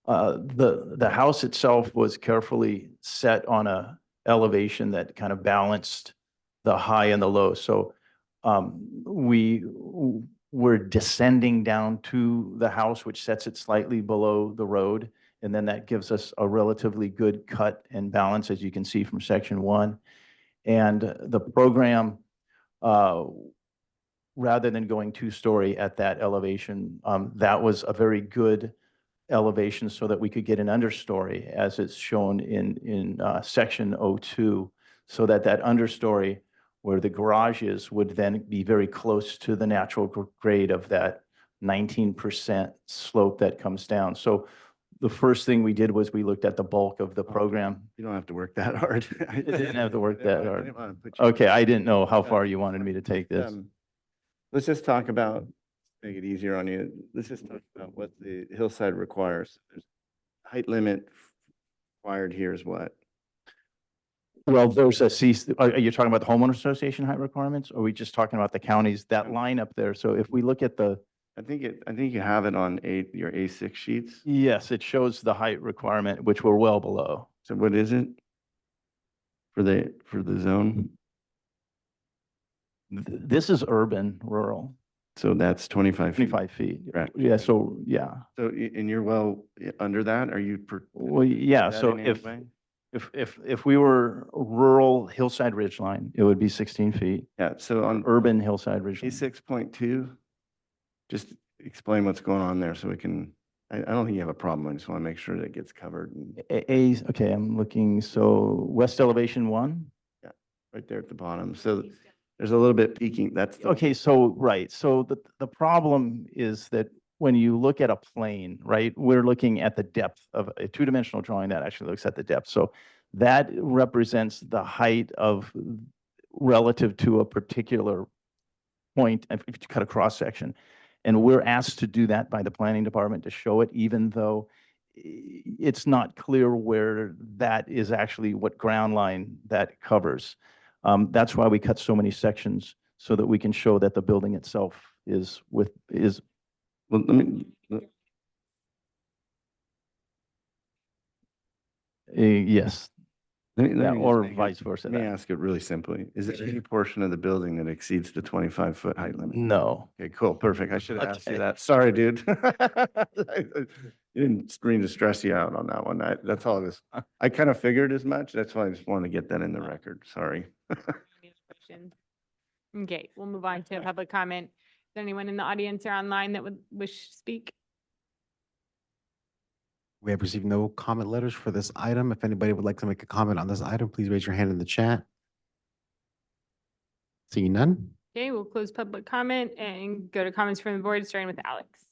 the house itself was carefully set on a elevation that kind of balanced the high and the low. So we're descending down to the house, which sets it slightly below the road. And then that gives us a relatively good cut and balance, as you can see from section 1. And the program, rather than going 2-story at that elevation, that was a very good elevation so that we could get an understory, as it's shown in section 02, so that understory where the garage is would then be very close to the natural grade of that 19% slope that comes down. So the first thing we did was we looked at the bulk of the program. You don't have to work that hard. I didn't have to work that I hard. didn't want to put you- Okay, I didn't know how far you wanted me to take this. Let's just talk about, make it easier on you. Let's just talk about what the hillside requires. There's height limit required here is what? Well, there's are you talking about the homeowner association height requirements? Or are we just talking about the counties, that line up there? So if we look at I think you have it on your A6 sheets. yes, it shows the height requirement, which we're well below. So what is it for the zone? This is urban, rural. So that's 25 feet. 25 feet. Correct. Yeah, so, yeah. So, and you're well under that? Are you? Well, yeah, that so in any way? if we were rural hillside ridgeline, it would be 16 feet. Yeah, so on Urban hillside ridgeline. A6.2, just explain what's going on there so we can, I don't think you have a problem. I just want to make sure that it gets covered. And Okay, I'm looking, so west elevation 1? right there at the bottom. So there's a little bit peaking. That's the, Okay, so, right, so the problem is that when you look at a plane, right, we're looking at the depth of a 2-dimensional drawing that actually looks at the depth. So that represents the height of relative to a particular point, if you cut a cross section. And we're asked to do that by the planning department to show it, even though it's not clear where that is actually what ground line that covers. That's why we cut so many sections, so that we can show that the building itself is well, let me, Yes, Let me yeah, just or make it- vice versa. Let me ask it really simply. Is there any portion of the building that exceeds the 25-foot height limit? No. Okay, cool, perfect. I should have asked you Okay. that. Sorry, dude. You didn't mean to stress you out on that one. That's all it is. I kind of figured as much. That's why I just wanted to get that in the record. Sorry. Any other questions? Okay, we'll move on to public comment. Is there anyone in the audience or online that would wish to speak? We have received no comment letters for this item. If anybody would like to make a comment on this item, please raise your hand in the chat. Seeing none? Okay, we'll close public comment and go to comments from the board, starting with Alex.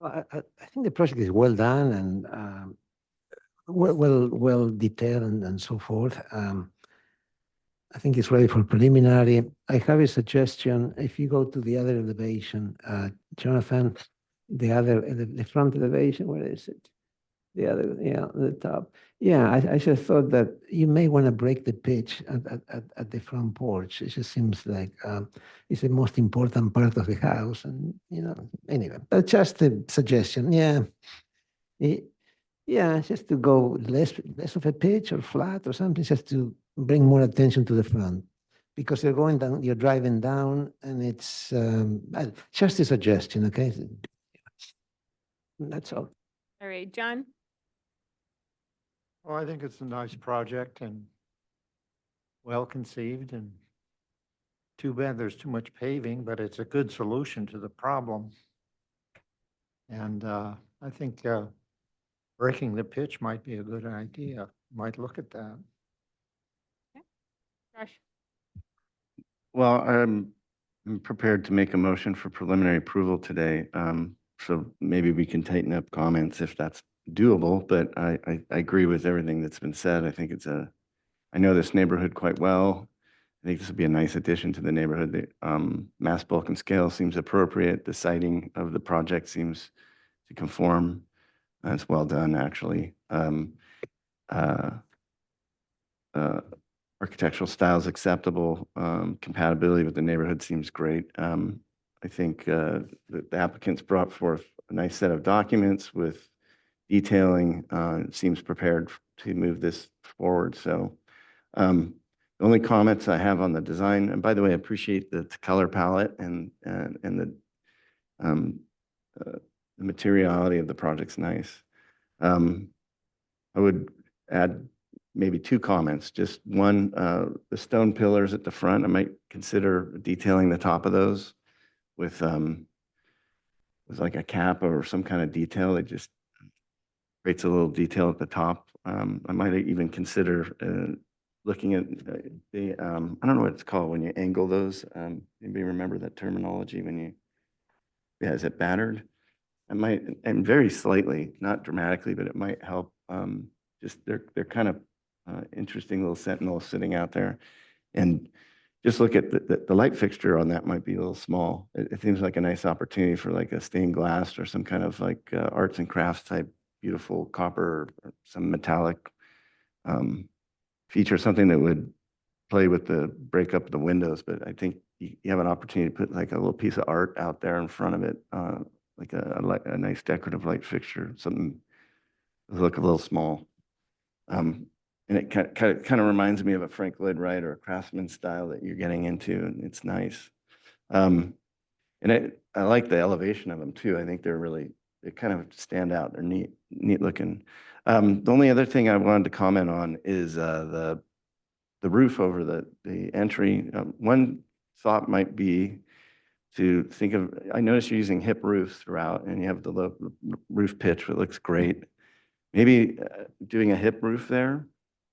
I think the project is well done and well detailed and so forth. I think it's ready for preliminary. I have a suggestion. If you go to the other elevation, Jonathan, the front elevation, where is it? The other, yeah, the top. Yeah, I just thought that you may want to break the pitch at the front porch. It just seems like it's the most important part of the house. And, anyway, that's just a suggestion. Yeah. Yeah, just to go less of a pitch or flat or something, just to bring more attention to the front. Because you're going down, you're driving down, and it's just a suggestion, okay? That's all. All right, John? Well, I think it's a nice project and well conceived, and too bad there's too much paving, but it's a good solution to the problem. And I think breaking the pitch might be a good idea. Might look at that. Josh? Well, I'm prepared to make a motion for preliminary approval today. So maybe we can tighten up comments if that's doable, but I agree with everything that's been said. I think I know this neighborhood quite well. I think this would be a nice addition to the neighborhood. The mass bulk and scale seems appropriate. The siting of the project seems to conform. It's well done, actually. Architectural style is acceptable. Compatibility with the neighborhood seems great. I think the applicants brought forth a nice set of documents with detailing. Seems prepared to move this forward. So the only comments I have on the design, and by the way, I appreciate the color palette and the materiality of the project's nice. I would add maybe two comments. Just one, the stone pillars at the front, I might consider detailing the top of those with like a cap or some kind of detail. It just creates a little detail at the top. I might even consider looking at the, I don't know what it's called when you angle those. Anybody remember that terminology when you, yeah, is it battered? I might, and very slightly, not dramatically, but it might help. Just they're kind of interesting little sentinels sitting out there. And just look at the light fixture on that might be a little small. It seems like a nice opportunity for like a stained glass or some kind of like arts and crafts type beautiful copper or some metallic feature, something that would play with the break up the windows. But I think you have an opportunity to put like a little piece of art out there in front of it, like a nice decorative light fixture, something that look a little small. And it kind of reminds me of a Frank Lloyd Wright or a Craftsman style that you're getting into, and it's nice. And I like the elevation of them too. I think they kind of stand out. They're neat looking. The only other thing I wanted to comment on is the roof over the entry. One thought might be to think of, I noticed you're using hip roofs throughout, and you have the low roof pitch, it looks great. Maybe doing a hip roof there,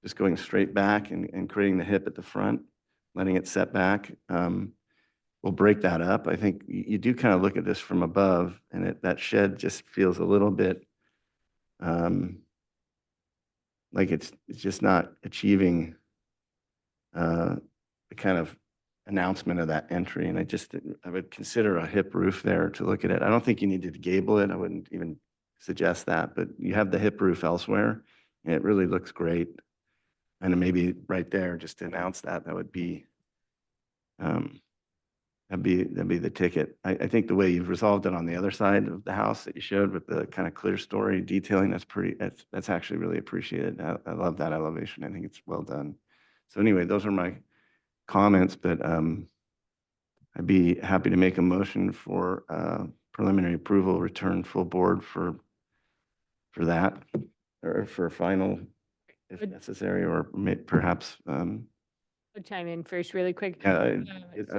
just going straight back and creating the hip at the front, letting it set back. We'll break that up. I think you do kind of look at this from above, and that shed just feels a little bit like it's just not achieving the kind of announcement of that entry. And I would consider a hip roof there to look at it. I don't think you need to gable it. I wouldn't even suggest that, but you have the hip roof elsewhere, and it really looks great. And maybe right there, just to announce that would be, I that'd be the ticket. I think the way you've resolved it on the other side of the house that you showed with the kind of clear story detailing, that's actually really appreciated. I love that elevation. I think it's well done. So anyway, those are my comments, but I'd be happy to make a motion for preliminary approval, return full board for that, or for final if Would- necessary, or perhaps, I'll chime in first really quick. I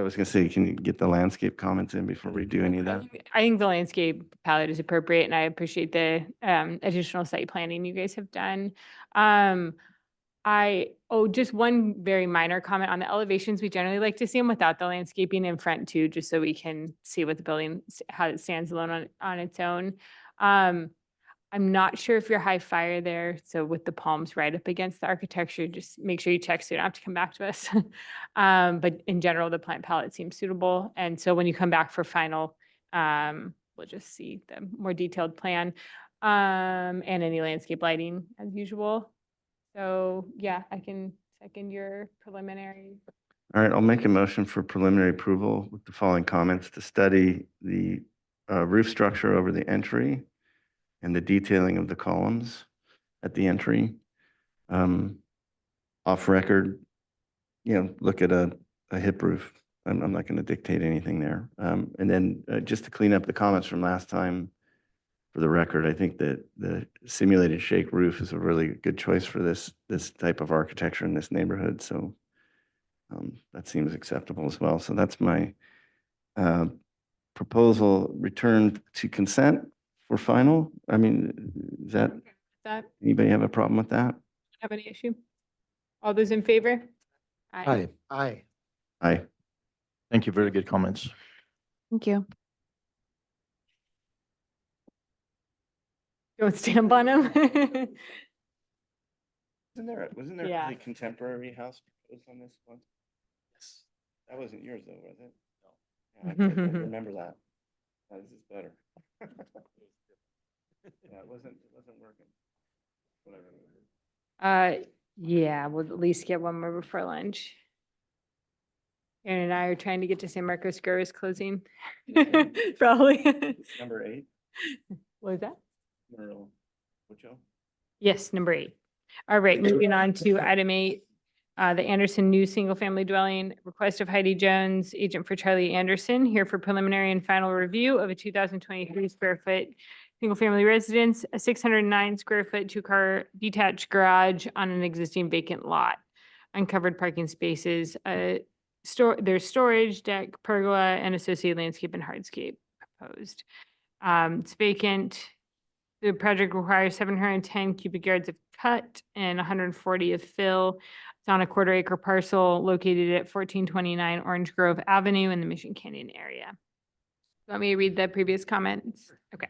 was gonna say, can you get the landscape comments in before we do any of that? I think the landscape palette is appropriate, and I appreciate the additional site planning you guys have done. Just one very minor comment on the elevations. We generally like to see them without the landscaping in front too, just so we can see what the building, how it stands alone on its own. I'm not sure if you're high fire there, so with the palms right up against the architecture, just make sure you check so you don't have to come back to us. But in general, the plant palette seems suitable. And so when you come back for final, we'll just see the more detailed plan and any landscape lighting as usual. So yeah, I can second your preliminary. All right, I'll make a motion for preliminary approval with the following comments: to study the roof structure over the entry and the detailing of the columns at the entry. Off record, look at a hip roof. I'm not going to dictate anything there. And then just to clean up the comments from last time, for the record, I think that the simulated shake roof is a really good choice for this type of architecture in this neighborhood. So that seems acceptable as well. So that's my proposal. Return to consent for final. I mean, is that, That, anybody have a problem with that? have any issue? All those in favor? Aye. Aye. Thank you. Very good comments. Thank you. Don't stamp on them. Wasn't there Yeah. a contemporary house proposed on this one? Yes. That wasn't yours though, was it? No. Yeah, I remember that. Oh, this is better. Yeah, it wasn't working. Whatever. Yeah, we'll at least get one more before lunch. Aaron and I are trying to get to San Marcos Groves closing. Probably. It's number 8. What was that? Merle. Ocho? Yes, number 8. All right, moving on to item 8. The Anderson new single-family dwelling, request of Heidi Jones, agent for Charlie Anderson, here for preliminary and final review of a 2023 square foot single-family residence, a 609 square foot 2-car detached garage on an existing vacant lot, uncovered parking spaces, there's storage, deck, pergola, and associated landscape and hardscape proposed. It's vacant. The project requires 710 cubic yards of cut and 140 of fill. It's on a 1/4 acre parcel located at 1429 Orange Grove Avenue in the Mission Canyon area. Want me to read the previous comments? Okay.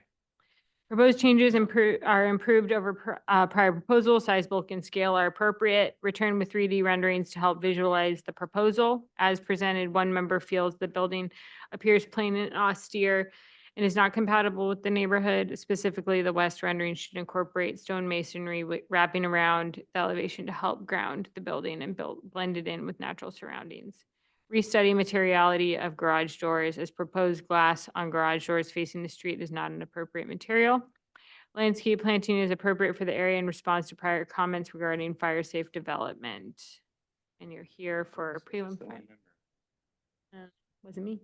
Proposed changes are improved over prior proposal. Size, bulk, and scale are appropriate. Return with 3D renderings to help visualize the proposal. As presented, one member feels the building appears plain and austere and is not compatible with the neighborhood. Specifically, the west rendering should incorporate stone masonry wrapping around the elevation to help ground the building and blend it in with natural surroundings. Restudy materiality of garage doors, as proposed glass on garage doors facing the street is not an appropriate material. Landscape planting is appropriate for the area in response to prior comments regarding fire safe development. And you're here for a prelim. Wasn't me.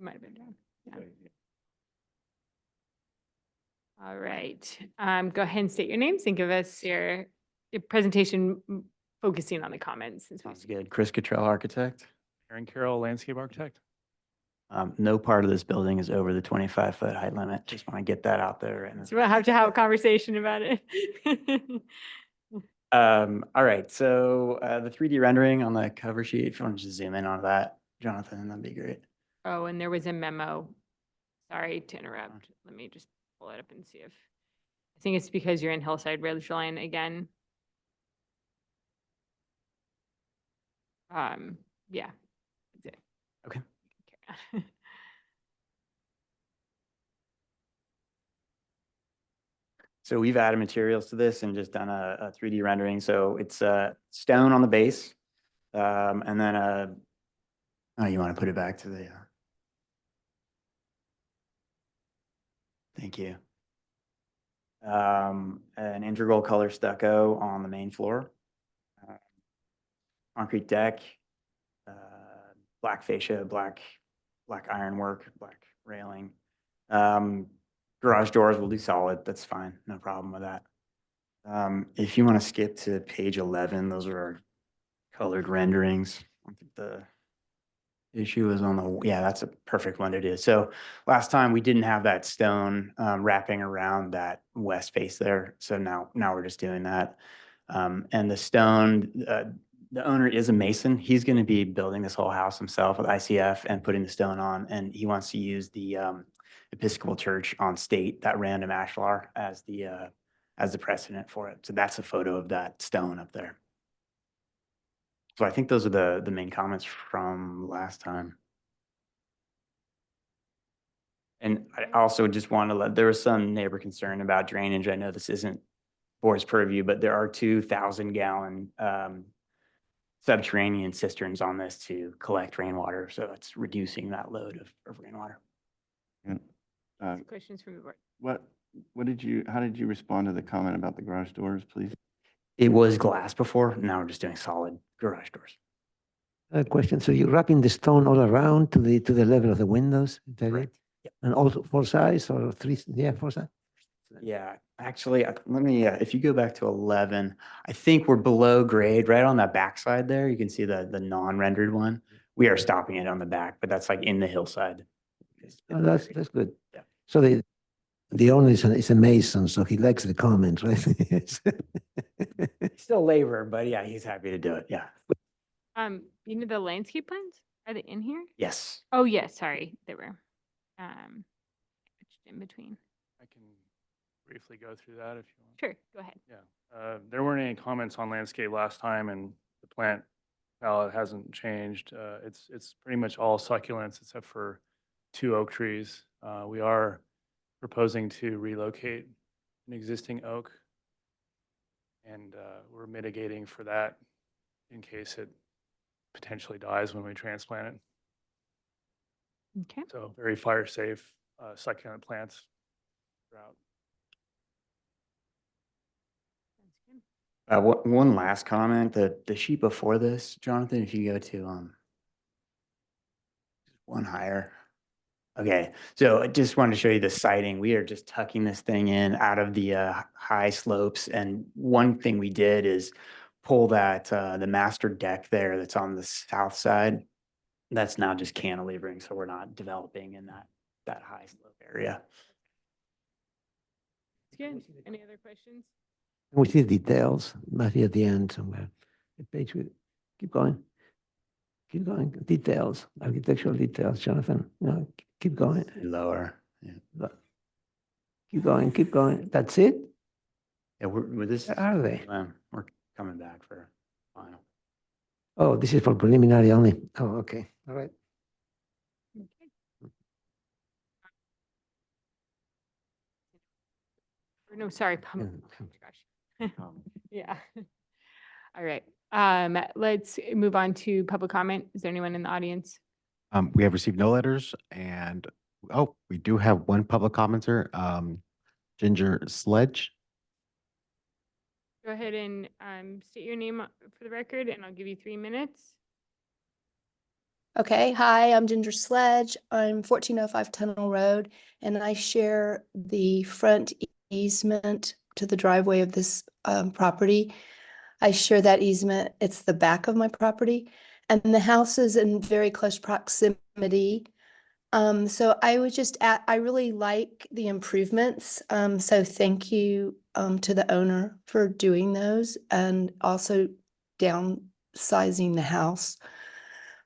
Might have been John. Yeah. All right. Go ahead and state your names and give us your presentation focusing on the comments. Sounds good. Chris Cottrell, architect. Aaron Carroll, landscape architect. No part of this building is over the 25-foot height limit. Just want to get that out there. And So we'll have to have a conversation about it. all right. So the 3D rendering on the cover sheet, if you want to just zoom in on that, Jonathan, that'd be great. Oh, and there was a memo. Sorry to interrupt. Let me just pull it up and see if, I think it's because you're in Hillside Ridgeline again. Yeah. That's it. Okay. So we've added materials to this and just done a 3D rendering. So it's stone on the base, and then a Oh, you want to put it back to the, thank you. An integral color stucco on the main floor. Concrete deck, black fascia, black ironwork, black railing. Garage doors will do solid. That's fine. No problem with that. If you want to skip to page 11, those are our colored renderings. I think the issue is on the, yeah, that's a perfect one to do. So last time we didn't have that stone wrapping around that west face there. So now we're just doing that. And the stone, the owner is a mason. He's going to be building this whole house himself with ICF and putting the stone on. And he wants to use the Episcopal Church on State, that random ashlar, as the precedent for it. So that's a photo of that stone up there. So I think those are the main comments from last time. And I also just want to there was some neighbor concern about drainage. I know this isn't board's purview, but there are 2,000-gallon subterranean cisterns on this to collect rainwater. So it's reducing that load of rainwater. Questions from the board? How did you respond to the comment about the garage doors, please? It was glass before. Now we're just doing solid garage doors. Question. So you're wrapping the stone all around to the level of the windows? Is that it? Yep. And also 4 sides or 3? Yeah, 4 sides. Yeah, actually, let me, if you go back to 11, I think we're below grade right on that backside there. You can see the non-rendered one. We are stopping it on the back, but that's like in the hillside. Oh, that's good. Yeah. So the owner is a mason, so he likes the comment, right? Still labor, but yeah, he's happy to do it. Yeah. You know the landscape plans? Are they in here? Yes. Oh, yes, sorry, they were in between. I can briefly go through that if you want. Sure, go ahead. Yeah, there weren't any comments on landscape last time, and the plant palette hasn't changed. It's pretty much all succulents except for 2 oak trees. We are proposing to relocate an existing oak, and we're mitigating for that in case it potentially dies when we transplant it. Okay. So very fire safe succulent plants throughout. One last comment, the sheet before this, Jonathan, if you go to one higher. Okay, so I just wanted to show you the siding. We are just tucking this thing in out of the high slopes. And one thing we did is pull that the master deck there that's on the south side. That's now just cantilevering, so we're not developing in that high slope area. Good. Any other questions? We see the details, might be at the end somewhere. The page with, keep going. Keep going. Details, architectural details, Jonathan. No, keep going. Lower. Yeah. Keep going, keep going. That's it? Yeah, we're this. Where are they? We're coming back for final. Oh, this is for preliminary only. Oh, okay. All right. Okay. Or no, sorry, public. Oh my gosh. Yeah. All right. Let's move on to public comment. Is there anyone in the audience? We have received no letters and, oh, we do have one public commenter, Ginger Sledge. Go ahead and state your name for the record, and I'll give you 3 minutes. Okay, hi, I'm Ginger Sledge. I'm 1405 Tunnel Road, and I share the front easement to the driveway of this property. I share that easement. It's the back of my property, and the house is in very close proximity. So I would just add, I really like the improvements. So thank you to the owner for doing those and also downsizing the house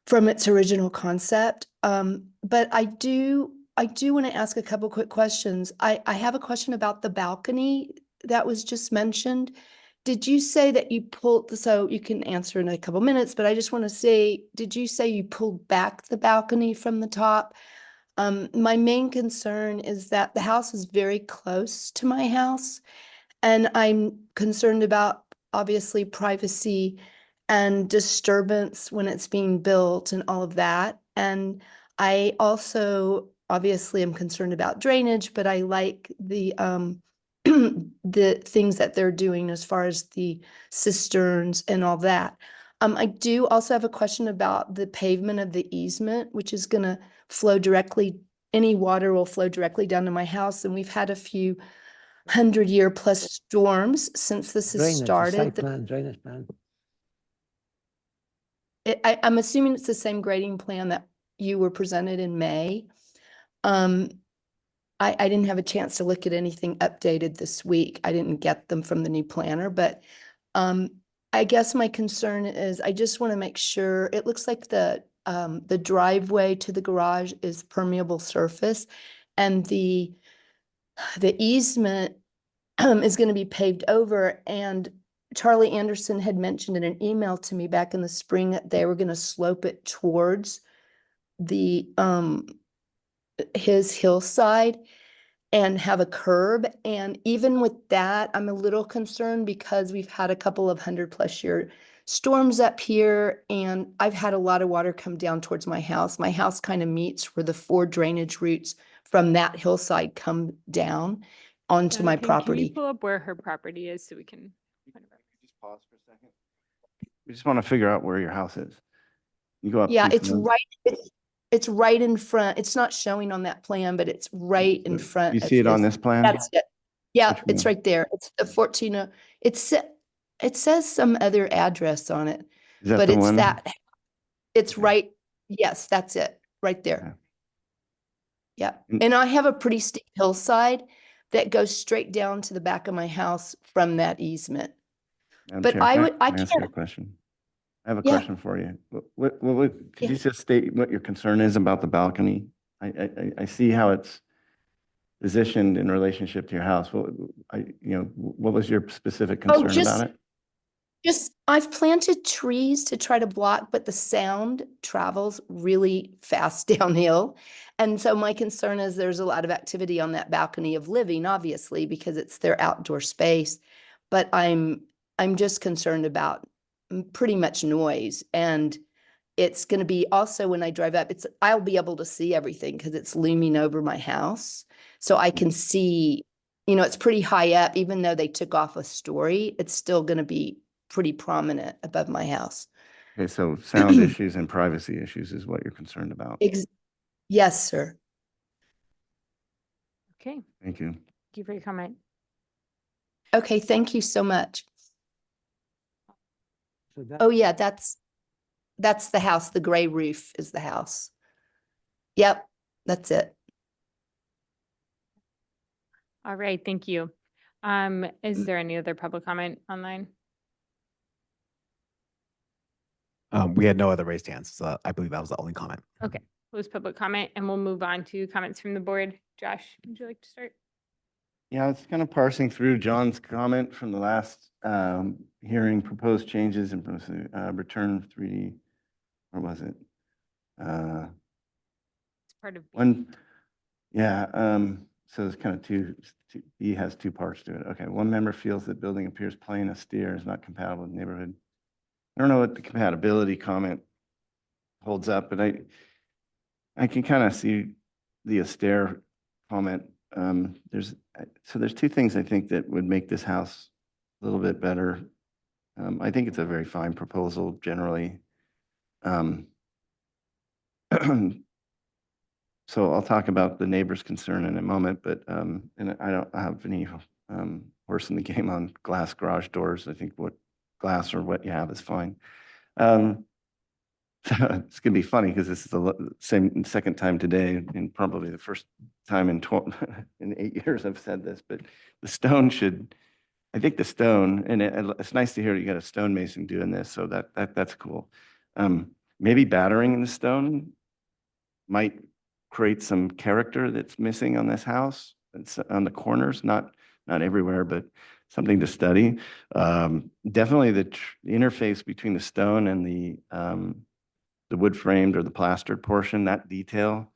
from its original concept. But I do want to ask a couple quick questions. I have a question about the balcony that was just mentioned. Did you say that you pulled, so you can answer in a couple minutes, but I just want to say, did you say you pulled back the balcony from the top? My main concern is that the house is very close to my house, and I'm concerned about obviously privacy and disturbance when it's being built and all of that. And I also obviously am concerned about drainage, but I like the the things that they're doing as far as the cisterns and all that. I do also have a question about the pavement of the easement, which is gonna flow directly, any water will flow directly down to my house. And we've had a few 100-year plus storms since this has Drainage, the started. site plan, drainage plan. I'm assuming it's the same grading plan that you were presented in May. I didn't have a chance to look at anything updated this week. I didn't get them from the new planner, but I guess my concern is I just want to make sure, it looks like the driveway to the garage is permeable surface, and the easement is going to be paved over. And Charlie Anderson had mentioned in an email to me back in the spring that they were going to slope it towards the his hillside and have a curb. And even with that, I'm a little concerned because we've had a couple of 100-plus-year storms up here, and I've had a lot of water come down towards my house. My house kind of meets where the 4 drainage routes from that hillside come down onto my Jonathan, Can property. you pull up where her property is so we can? Just pause for a second. We just want to figure out where your house is. You go up. Yeah, 2 it's floors. right, it's right in front. It's not showing on that plan, but it's right in front. You of see it on his- this plan? That's it. Yeah, Which it's one? right there. It's the 14, it says some other address on it, Is that but the it's one? that, it's right, yes, that's it, right there. Yeah, Mm. and I have a pretty steep hillside that goes straight down to the back of my house from that easement. Madam But Chair, I can would, I can ask you a can't, question? I have a Yeah. question for you. Could you Yeah. just state what your concern is about the balcony? I see how it's positioned in relationship to your house. What was your specific Oh, concern about it? I've planted trees to try to block, but the sound travels really fast downhill. And so my concern is there's a lot of activity on that balcony of living, obviously, because it's their outdoor space. But I'm just concerned about pretty much noise. And it's going to be also when I drive up, I'll be able to see everything because it's looming over my house. So I can see, it's pretty high up, even though they took off a story, it's still going to be pretty prominent above my house. Okay, so sound issues and privacy issues is what you're concerned about. Yes, sir. Okay, Thank you. thank you for your comment. Okay, thank you so much. So that- Oh, yeah, that's the house. The gray roof is the house. Yep, that's it. All right, thank you. Is there any other public comment online? We had no other raised hands, so I believe that was the only comment. Okay, close public comment, and we'll move on to comments from the board. Josh, would you like to start? Yeah, it's kind of parsing through John's comment from the last hearing, proposed changes and return of 3D, or was it? It's part of. So it's kind of E has 2 parts to it. Okay, one member feels that building appears plain austere is not compatible with neighborhood. I don't know what the compatibility comment holds up, but I can kind of see the austere comment. There's 2 things I think that would make this house a little bit better. I think it's a very fine proposal generally. So I'll talk about the neighbor's concern in a moment, but and I don't have any horse in the game on glass garage doors. I think what glass or what you have is fine. It's gonna be funny because this is the second time today, and probably the first time in 8 years I've said this, but the stone I think the stone, and it's nice to hear you got a stonemason doing this, so that's cool. Maybe battering the stone might create some character that's missing on this house. It's on the corners, not everywhere, but something to study. Definitely the interface between the stone and the wood framed or the plastered portion, that detail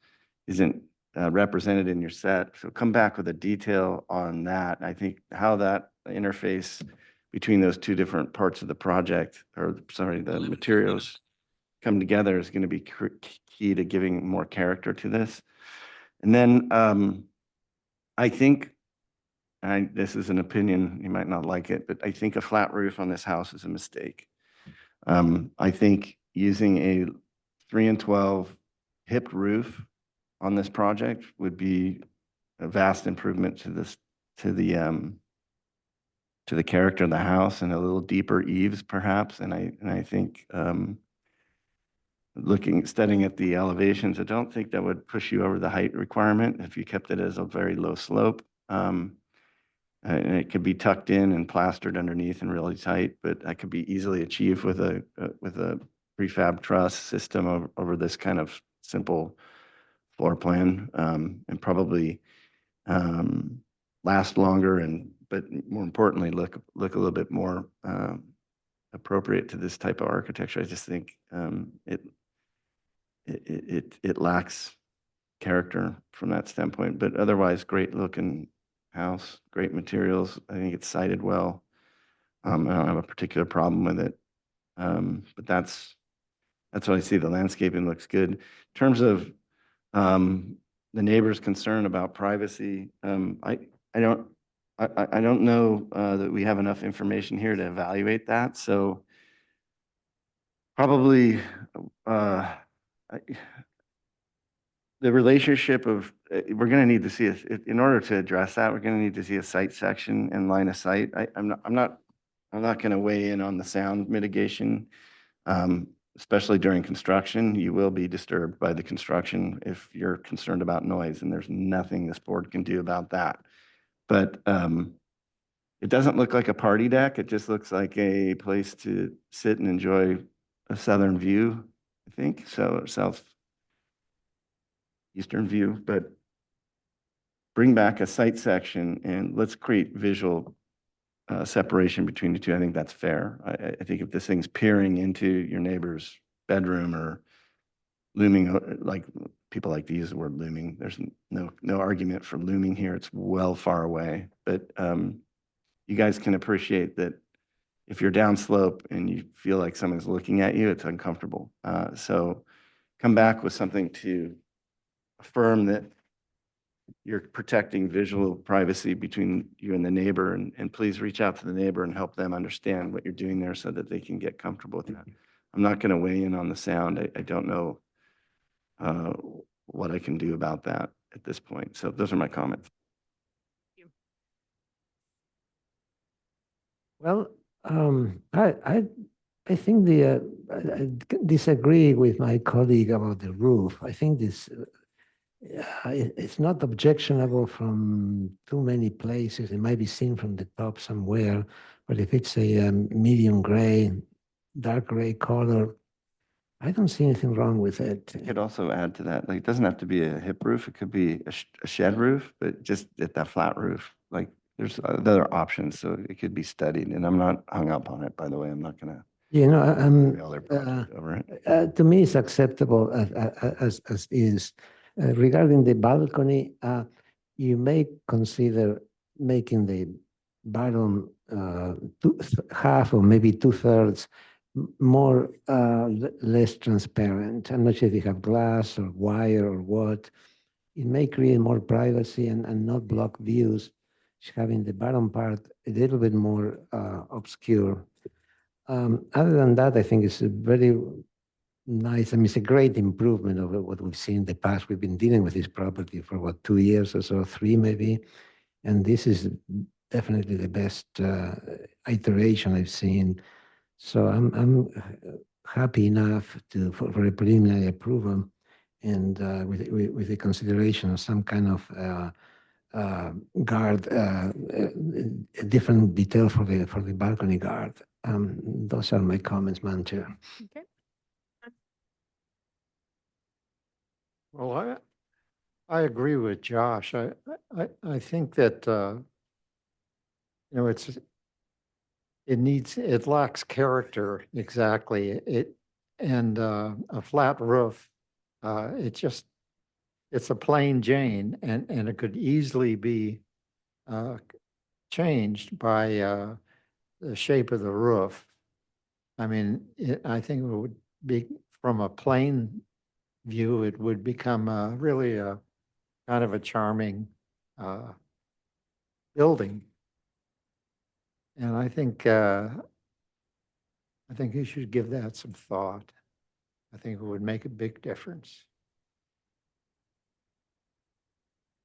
isn't represented in your set. So come back with a detail on that. I think how that interface between those two different parts of the project, or sorry, the materials come together is going to be key to giving more character to this. And then I think, this is an opinion, you might not like it, but I think a flat roof on this house is a mistake. I think using a 3 and 12 hipped roof on this project would be a vast improvement to this, to the character of the house, and a little deeper eaves perhaps. And I think studying at the elevations, I don't think that would push you over the height requirement if you kept it as a very low slope. And it could be tucked in and plastered underneath and really tight, but that could be easily achieved with a prefab truss system over this kind of simple floor plan, and probably last longer, but more importantly, look a little bit more appropriate to this type of architecture. I just think it lacks character from that standpoint, but otherwise great looking house, great materials. I think it's sited well. I don't have a particular problem with it, but that's what I see. The landscaping looks good. In terms of the neighbor's concern about privacy, I don't know that we have enough information here to evaluate that. So probably the relationship of, we're going to need to see, in order to address that, we're going to need to see a site section and line of sight. I'm not going to weigh in on the sound mitigation, especially during construction. You will be disturbed by the construction if you're concerned about noise, and there's nothing this board can do about that. But it doesn't look like a party deck. It just looks like a place to sit and enjoy a southern view, I think, so southeastern view. But bring back a site section and let's create visual separation between the two. I think that's fair. I think if this thing's peering into your neighbor's bedroom or looming, like people like to use the word looming, there's no argument for looming here. It's well far away, but you guys can appreciate that if you're downslope and you feel like someone's looking at you, it's uncomfortable. So come back with something to affirm that you're protecting visual privacy between you and the neighbor, and please reach out to the neighbor and help them understand what you're doing there so that they can get comfortable with that. I'm not going to weigh in on the sound. I don't know what I can do about that at this point. So those are my comments. Well, I think I disagree with my colleague about the roof. I think this it's not objectionable from too many places. It might be seen from the top somewhere, but if it's a medium gray, dark gray color, I don't see anything wrong with it. I could also add to that, like, it doesn't have to be a hip roof. It could be a shed roof, but just at that flat roof. Like, there's other options, so it could be studied. And I'm not hung up on it, by the way. I'm not going to. You know, over it. To me, it's acceptable as is. Regarding the balcony, you may consider making the bottom half or maybe 2/3 more less transparent. I'm not sure if you have glass or wire or what. It may create more privacy and not block views, having the bottom part a little bit more obscure. Other than that, I think it's a very nice. I mean, it's a great improvement over what we've seen in the past. We've been dealing with this property for what, 2 years or so, 3 maybe, and this is definitely the best iteration I've seen. So I'm happy enough for a preliminary approval, and with the consideration of some kind of guard, a different detail for the balcony guard. Those are my comments, Madam Chair. Okay. Well, I agree with Josh. I think that, it lacks character, exactly. And a flat roof, it's a plain Jane, and it could easily be changed by the shape of the roof. I mean, I think it would be, from a plain view, it would become really a kind of a charming building. And I think you should give that some thought. I think it would make a big difference.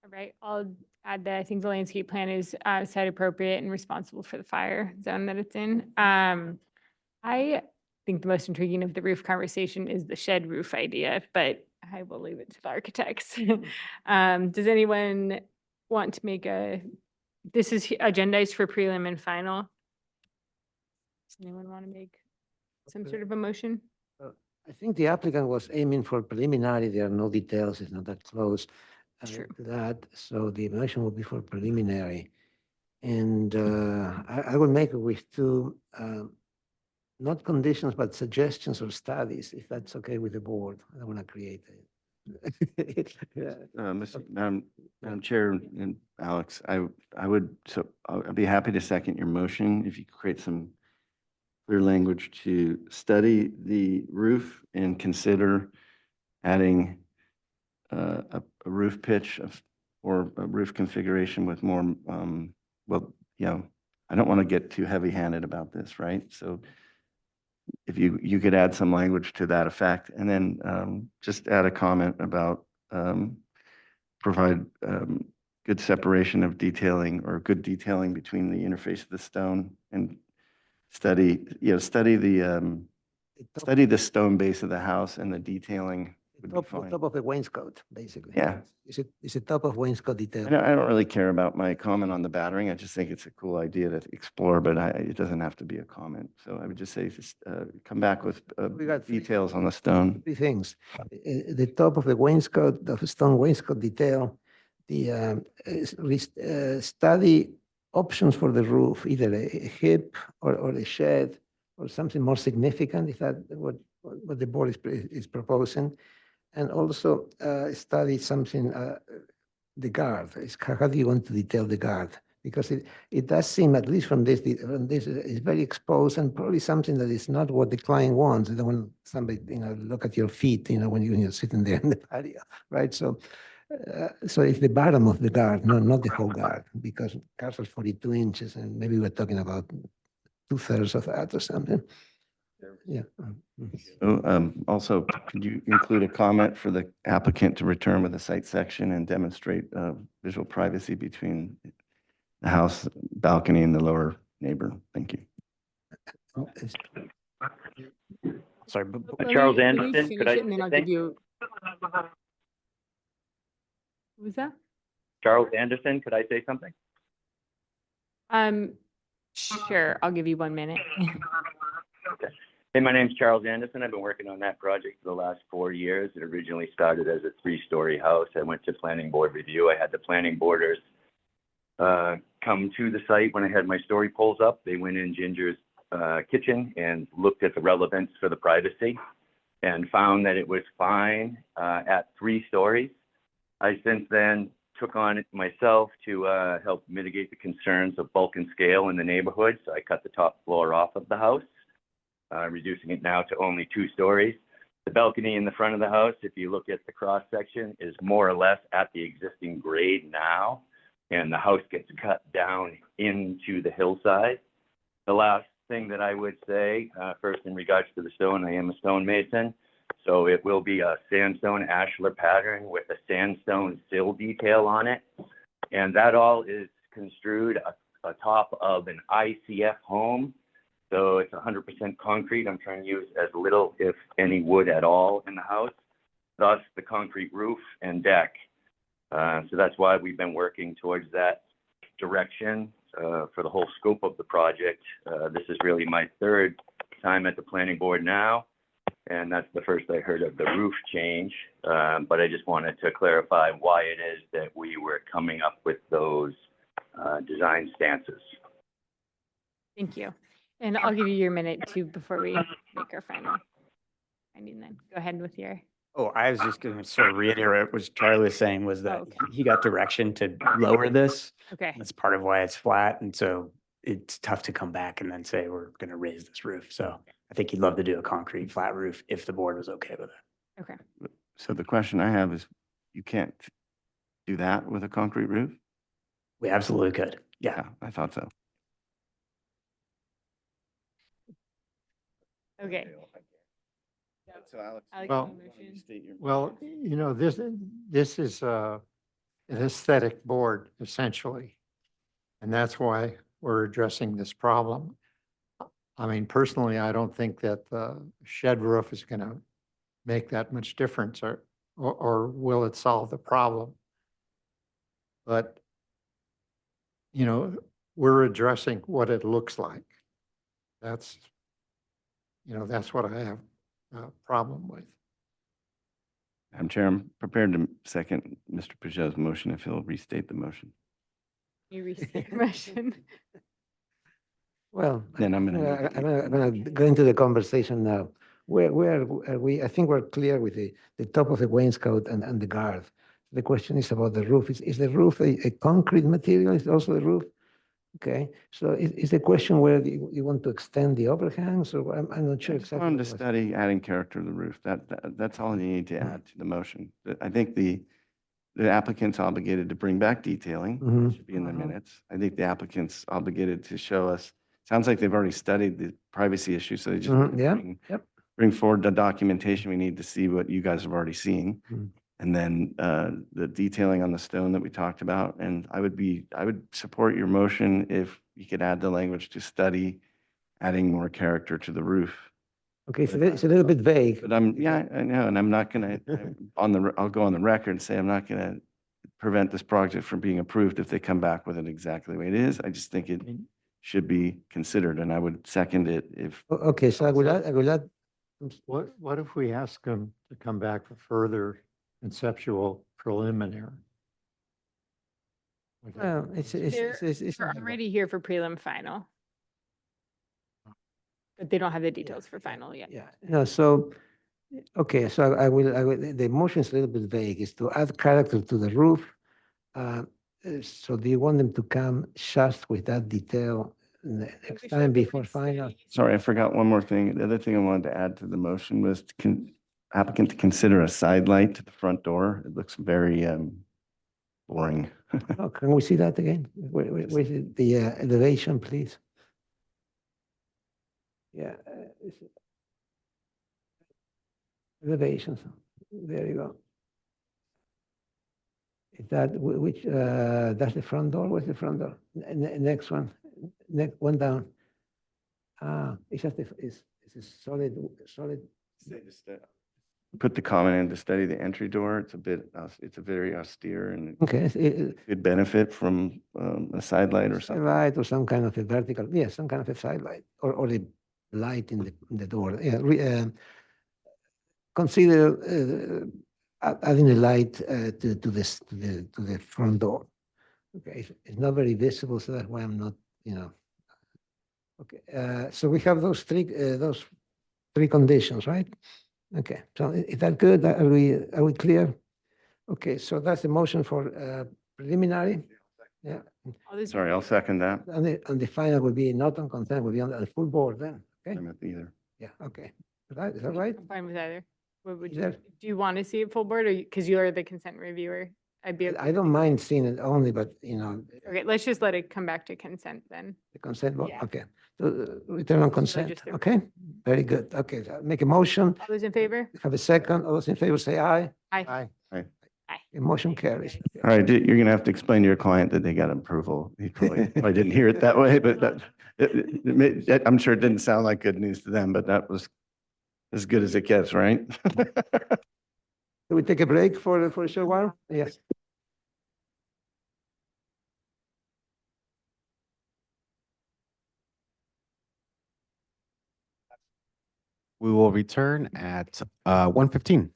All right, I'll add that I think the landscape plan is site appropriate and responsible for the fire zone that it's in. I think the most intriguing of the roof conversation is the shed roof idea, but I will leave it to the architects. Does anyone want to make this is agendized for prelim and final? Does anyone want to make some sort of a motion? I think the applicant was aiming for preliminary. There are no details. It's not that close to that. So the motion will be for preliminary. And I will make it with two, not conditions, but suggestions or studies, if that's okay with the board. I don't want to create it. Madam Chair and Alex, I'd be happy to second your motion if you could create some clear language to study the roof and consider adding a roof pitch or a roof configuration with more, well, you know, I don't want to get too heavy-handed about this, right? So if you could add some language to that effect, and then just add a comment about provide good separation of detailing or good detailing between the interface of the stone, and study the stone base of the house, and the detailing would be The fine. top of the wainscot, basically. Yeah. It's a top of wainscot detail. I don't really care about my comment on the battering. I just think it's a cool idea to explore, but it doesn't have to be a comment. So I would just say, just come back with We got three- details on the stone. Three things. The top of the wainscot, the stone wainscot detail, study options for the roof, either a hip or a shed or something more significant, if that what the board is proposing. And also study something, the guard. How do you want to detail the guard? Because it does seem, at least from this, is very exposed, and probably something that is not what the client wants. They don't want somebody, look at your feet, when you're sitting there in the patio, right? So it's the bottom of the guard, not the whole guard, because cars are 42 inches, and maybe we're talking about 2/3 of that or something. Yeah. So, also, could you include a comment for the applicant to return with a site section and demonstrate visual privacy between the house balcony and the lower neighbor? Thank you. Sorry, Charles Let me Anderson, finish could I it, and then I'll say- give you. What was that? Charles Anderson, could I say something? Sure, I'll give you 1 minute. Okay. Hey, my name's Charles Anderson. I've been working on that project for the last 4 years. It originally started as a 3-story house. I went to planning board review. I had the planning boarders come to the site when I had my story poles up. They went in Ginger's kitchen and looked at the relevance for the privacy and found that it was fine at 3 stories. I since then took on it myself to help mitigate the concerns of bulk and scale in the neighborhood. So I cut the top floor off of the house, reducing it now to only 2 stories. The balcony in the front of the house, if you look at the cross section, is more or less at the existing grade now, and the house gets cut down into the hillside. The last thing that I would say, first in regards to the stone, I am a stonemason. So it will be a sandstone ashlar pattern with a sandstone sill detail on it. And that all is construed atop of an ICF home. So it's 100% concrete. I'm trying to use as little, if any, wood at all in the house, thus the concrete roof and deck. So that's why we've been working towards that direction for the whole scope of the project. This is really my 3rd time at the planning board now. And that's the first I heard of the roof change. But I just wanted to clarify why it is that we were coming up with those design stances. Thank you. And I'll give you your minute too before we make our final. Then go ahead with your. Oh, I was just going to sort of reiterate what Charlie was saying, was that he got direction to lower this. Okay. That's part of why it's flat. And so it's tough to come back and then say, we're going to raise this roof. So I think he'd love to do a concrete flat roof if the board was okay with it. Okay. So the question I have is, you can't do that with a concrete roof? We absolutely could. Yeah. I thought so. Okay. So Alex, Alex, Well, any motion? Well, you know, this is an aesthetic board essentially. And that's why we're addressing this problem. I mean, personally, I don't think that the shed roof is going to make that much difference or will it solve the problem? But, you know, we're addressing what it looks like. That's, you know, that's what I have a problem with. Madam Chair, I'm prepared to second Mr. Peugeot's motion if he'll restate the motion. You restate your motion. Well, Then I'm gonna uh, need to I'm gonna go into the conversation now. Where are we, I think we're clear with the top of the wainscot and the guard. The question is about the roof. Is the roof a concrete material? Is also the roof? Okay, so is the question where you want to extend the overhangs, or I'm not sure I just exactly. wanted what to was- study adding character to the roof. That's all you need to add to the motion. I think the applicant's obligated to bring back detailing, Mhm. should be in the minutes. I think the applicant's obligated to show us, sounds like they've already studied the privacy issue, so they just need to Yeah, bring yep. bring forward the documentation we need to see what you guys have already seen. Mhm. And then the detailing on the stone that we talked about. And I would support your motion if you could add the language to study adding more character to the roof. Okay, it's a little bit vague. But yeah, I know, and I'm not gonna, I'll go on the record and say I'm not gonna prevent this project from being approved if they come back with it exactly the way it is. I just think it should be considered, and I would second it if. Okay, so I will add. What if we ask them to come back for further conceptual preliminary? Well, it's They're already here for prelim final. But they don't have the details for final yet. Yeah, no, so, okay, so I will, the motion is a little bit vague, is to add character to the roof. So do you want them to come just with that detail next time before final? Sorry, I forgot one more thing. The other thing I wanted to add to the motion was applicant to consider a side light to the front door. It looks very boring. Oh, can we see that again? Where's the elevation, please? Yeah. Elevations, there you go. Is that which, that's the front door? Where's the front door? Next one, next one down. It's just, it's a solid. Put the comment in to study the entry door. It's a bit, it's a very austere and Okay. could benefit from a side light or something. Light or some kind of a vertical, yeah, some kind of a side light or a light in the door. Yeah, consider adding a light to the front door. Okay, it's not very visible, so that's why I'm not, you know. Okay, so we have those three conditions, right? Okay, so is that good? Are we clear? Okay, so that's the motion for preliminary. Yeah. Sorry, I'll second that. And the final will be not on consent, will be on the full board then, okay? I'm at either. Yeah, okay. Is that right? I'm fine with either. What would Is you, there- do you want to see it full board or, because you are the consent reviewer? I'd be, I don't mind seeing it only, but you know, okay, let's just let it come back to consent then. the consent vote, Yeah. okay. So return on consent, just the- okay? Very good, okay, so make a motion, All those in favor? have a second, all those in favor say aye. Aye. Aye. The motion carries. All right, you're gonna have to explain to your client that they got approval. He probably didn't hear it that way, but I'm sure it didn't sound like good news to them, but that was as good as it gets, right? Do we take a break for a short while? Yes. We will return at 1:15.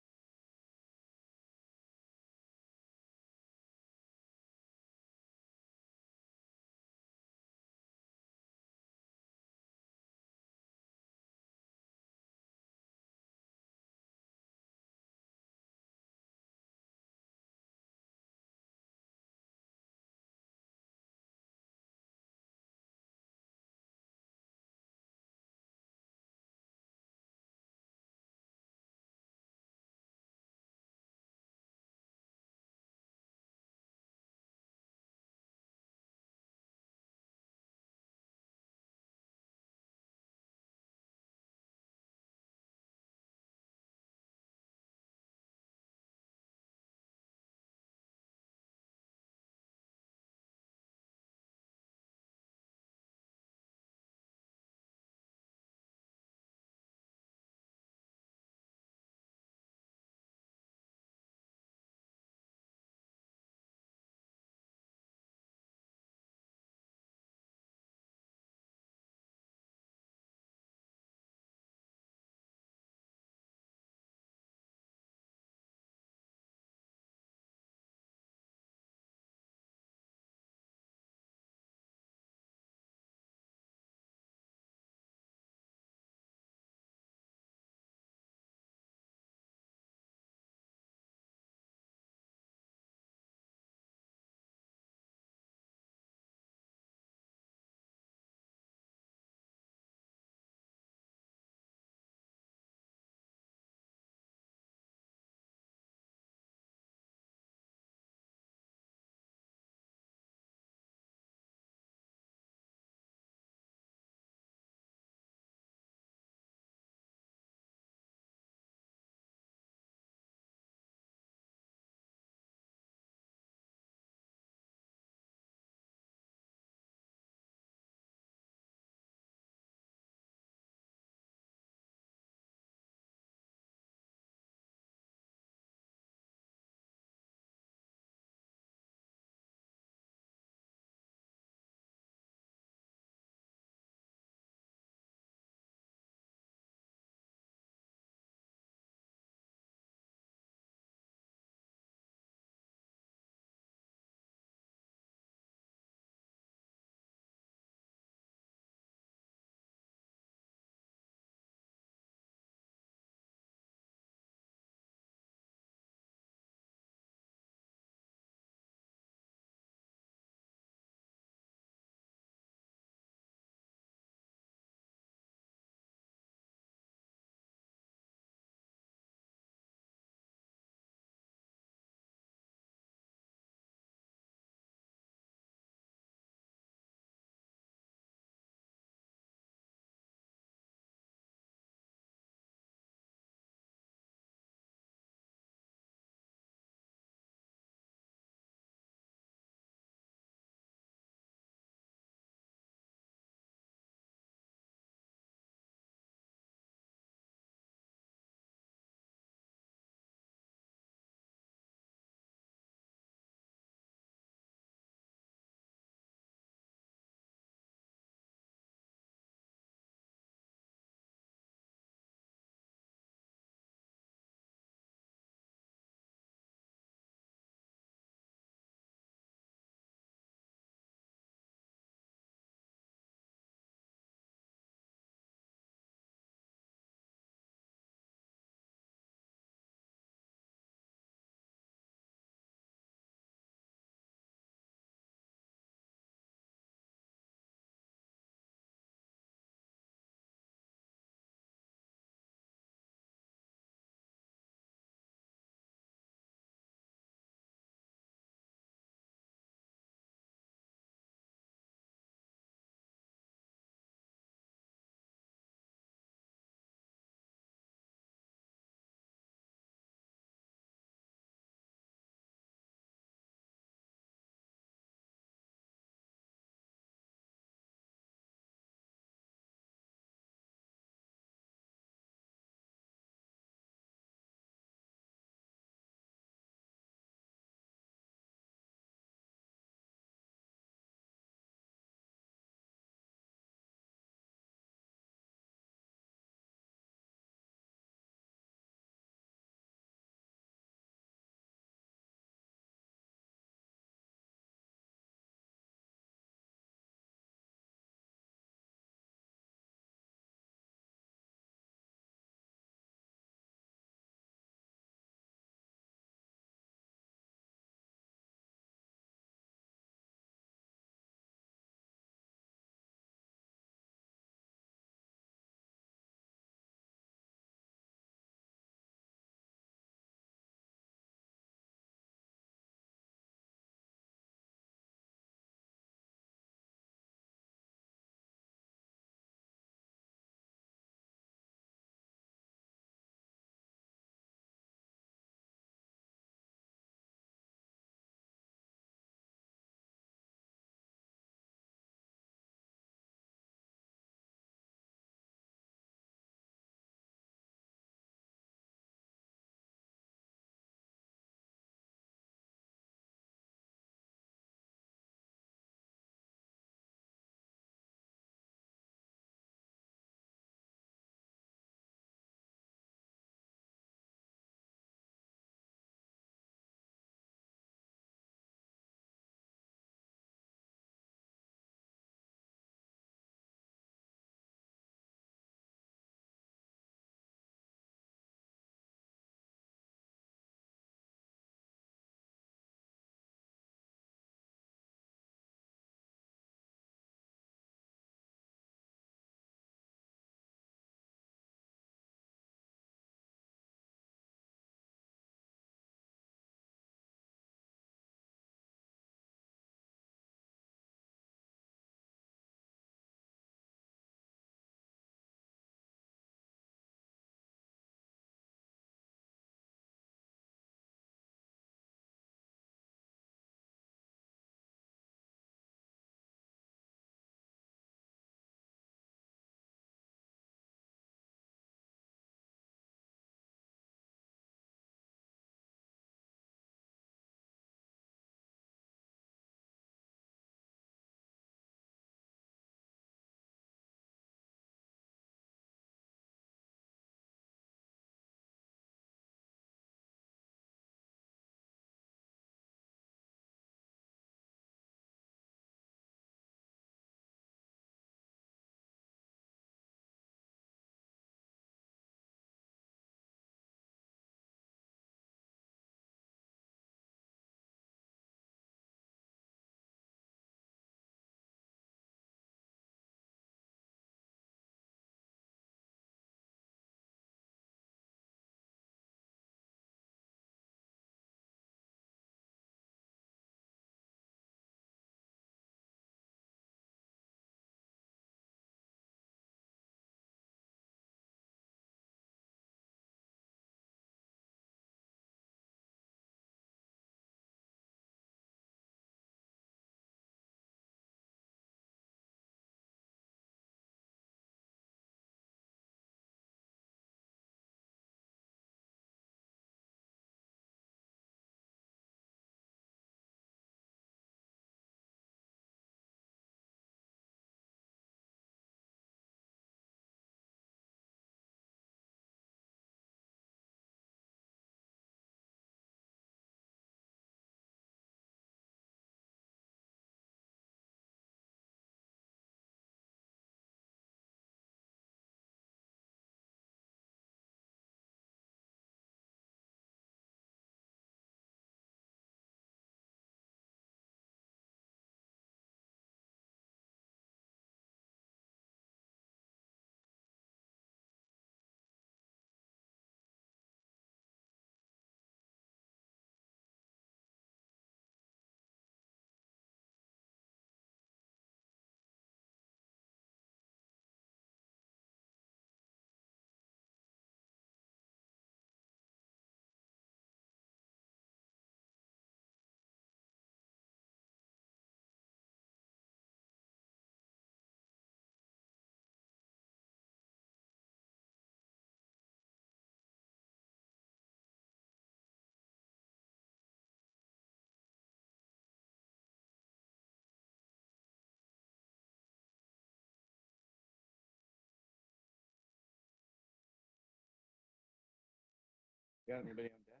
Got anybody on deck?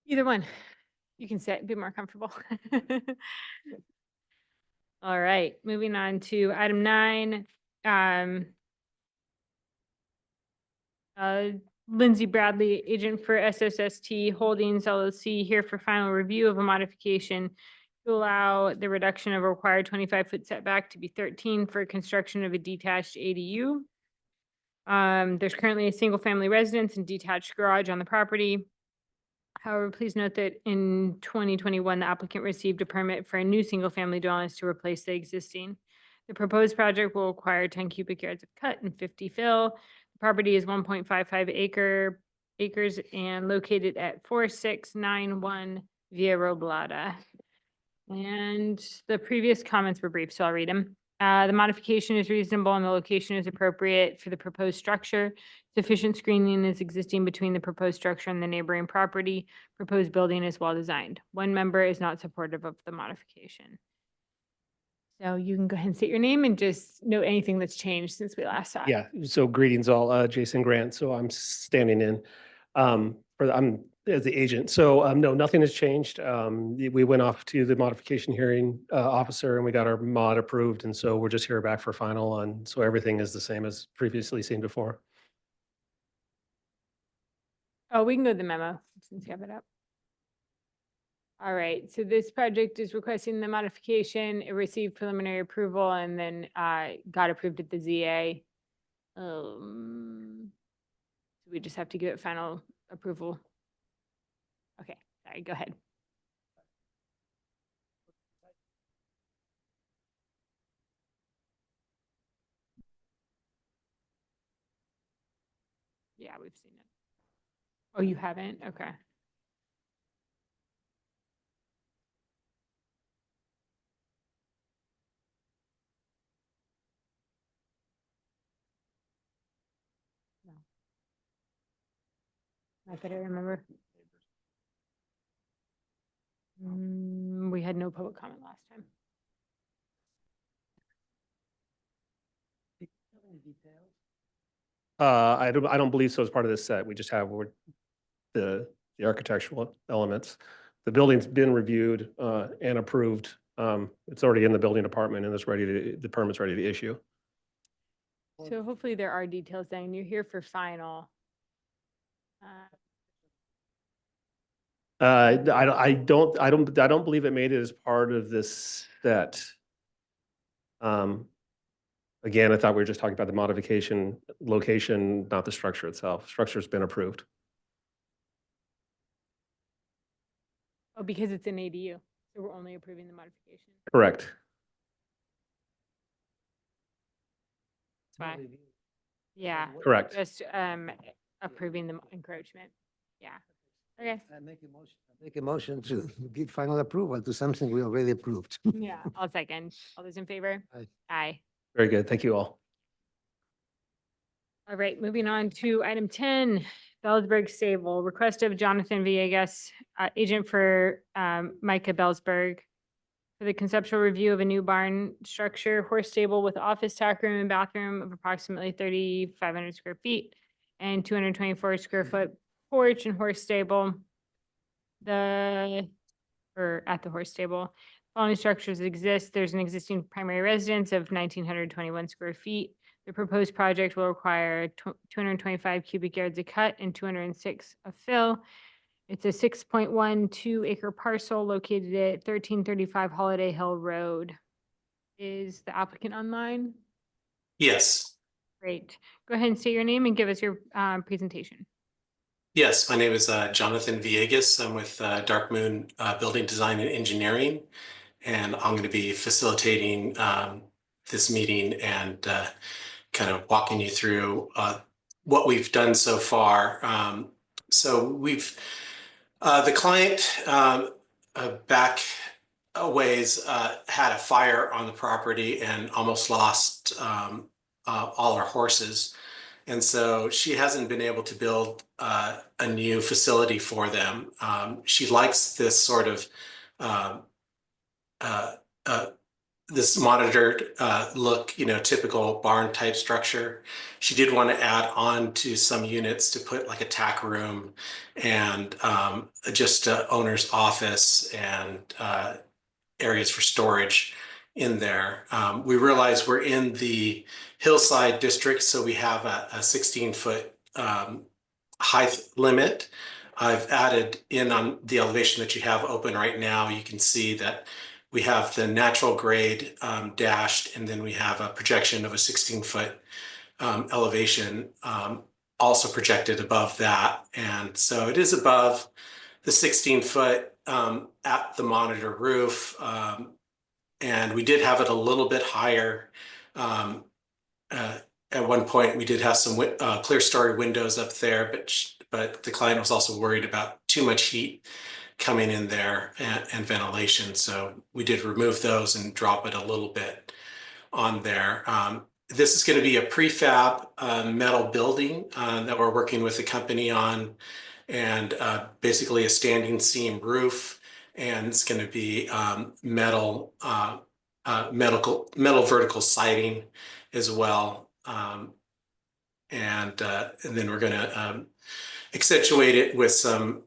Either one. You can sit, be more comfortable. All right, moving on to item 9. Lindsay Bradley, agent for SSST Holdings LLC, here for final review of a modification to allow the reduction of a required 25-foot setback to be 13 for construction of a detached ADU. There's currently a single-family residence and detached garage on the property. However, please note that in 2021, the applicant received a permit for a new single-family dwellings to replace the existing. The proposed project will require 10 cubic yards of cut and 50 fill. The property is 1.55 acres and located at 4691 Via Roblada. And the previous comments were brief, so I'll read them. The modification is reasonable and the location is appropriate for the proposed structure. Sufficient screening is existing between the proposed structure and the neighboring property. Proposed building is well designed. One member is not supportive of the modification. So you can go ahead and state your name and just note anything that's changed since we last saw it. Yeah, so greetings all, Jason Grant. So I'm standing in, I'm as the agent. So no, nothing has changed. We went off to the modification hearing officer and we got our mod approved. And so we're just here back for final on, so everything is the same as previously seen before. Oh, we can go to the memo since you have it up. All right, so this project is requesting the modification. It received preliminary approval and then got approved at the ZA. We just have to give it final approval. Okay, sorry, go ahead. Yeah, we've seen it. Oh, you haven't? Okay. No. Not that I remember. We had no public comment last time. I don't believe so as part of this set. We just have the architectural elements. The building's been reviewed and approved. It's already in the building department and it's ready to, the permit's ready to issue. So hopefully there are details then. You're here for final. I don't believe it made it as part of this set. Again, I thought we were just talking about the modification location, not the structure itself. Structure's been approved. Oh, because it's an ADU, so we're only approving the modification. Correct. Fine. Yeah. Correct. Just approving the encroachment. Yeah. Okay. I make a motion to give final approval to something we already approved. Yeah, I'll second. All those in favor? Aye. Aye. Very good. Thank you all. All right, moving on to item 10, Bellsburg Stable, request of Jonathan Villegas, agent for Micah Bellsburg, for the conceptual review of a new barn structure, horse stable with office, tack room, and bathroom of approximately 3,500 square feet and 224 square foot porch and horse stable. At the horse stable. Following structures exist. There's an existing primary residence of 1,921 square feet. The proposed project will require 225 cubic yards of cut and 206 of fill. It's a 6.12 acre parcel located at 1335 Holiday Hill Road. Is the applicant online? Yes. Great. Go ahead and state your name and give us your presentation. Yes, my name is Jonathan Villegas. I'm with Dark Moon Building Design and Engineering, and I'm going to be facilitating this meeting and kind of walking you through what we've done so far. So we've, the client back a ways had a fire on the property and almost lost all our horses. And so she hasn't been able to build a new facility for them. She likes this sort of this monitored look, typical barn type structure. She did want to add on to some units to put like a tack room and just owner's office and areas for storage in there. We realize we're in the hillside district, so we have a 16-foot height limit. I've added in on the elevation that you have open right now. You can see that we have the natural grade dashed, and then we have a projection of a 16-foot elevation also projected above that. And so it is above the 16-foot at the monitor roof. And we did have it a little bit higher. At one point, we did have some clear story windows up there, but the client was also worried about too much heat coming in there and ventilation. So we did remove those and drop it a little bit on there. This is going to be a prefab metal building that we're working with the company on, and basically a standing seam roof. And it's going to be metal vertical siding as well. And then we're going to accentuate it with some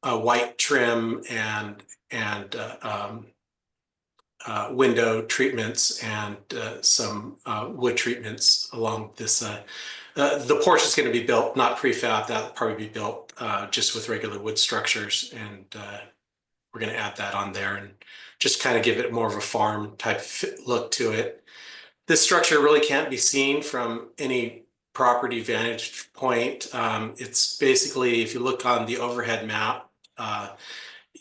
white trim and window treatments and some wood treatments along this. The porch is going to be built, not prefab. That'll probably be built just with regular wood structures, and we're going to add that on there and just kind of give it more of a farm type look to it. This structure really can't be seen from any property vantage point. It's basically, if you look on the overhead map,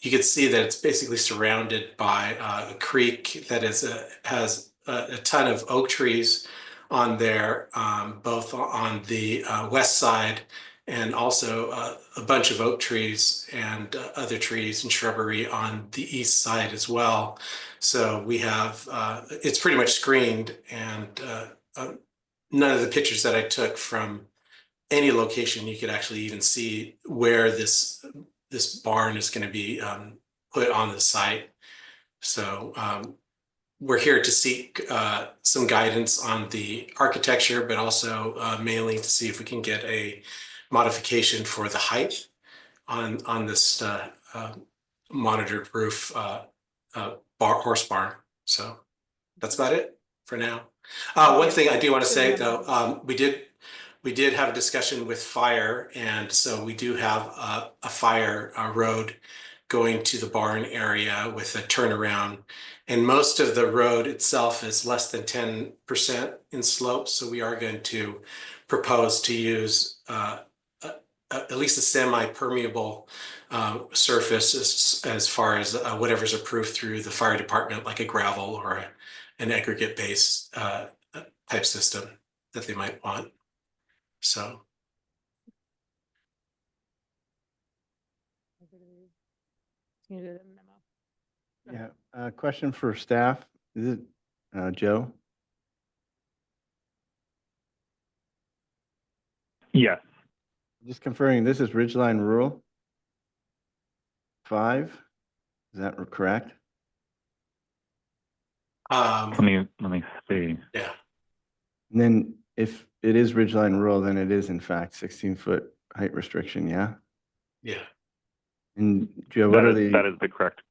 you can see that it's basically surrounded by a creek that has a ton of oak trees on there, both on the west side, and also a bunch of oak trees and other trees and shrubbery on the east side as well. So we have, it's pretty much screened, and none of the pictures that I took from any location, you could actually even see where this barn is going to be put on the site. So we're here to seek some guidance on the architecture, but also mainly to see if we can get a modification for the height on this monitored roof horse barn. So that's about it for now. One thing I do want to say though, we did have a discussion with fire, and so we do have a fire road going to the barn area with a turnaround, and most of the road itself is less than 10% in slope. So we are going to propose to use at least a semi-permeable surface as far as whatever's approved through the fire department, like a gravel or an aggregate base type system that they might want. So. Yeah, question for staff. Is it Joe? Yes. Just confirming, this is Ridgeline Rural 5, is that correct? Let me see. Yeah. And then if it is Ridgeline Rural, then it is in fact 16-foot height restriction, yeah? Yeah. And Joe, what are That is the correct.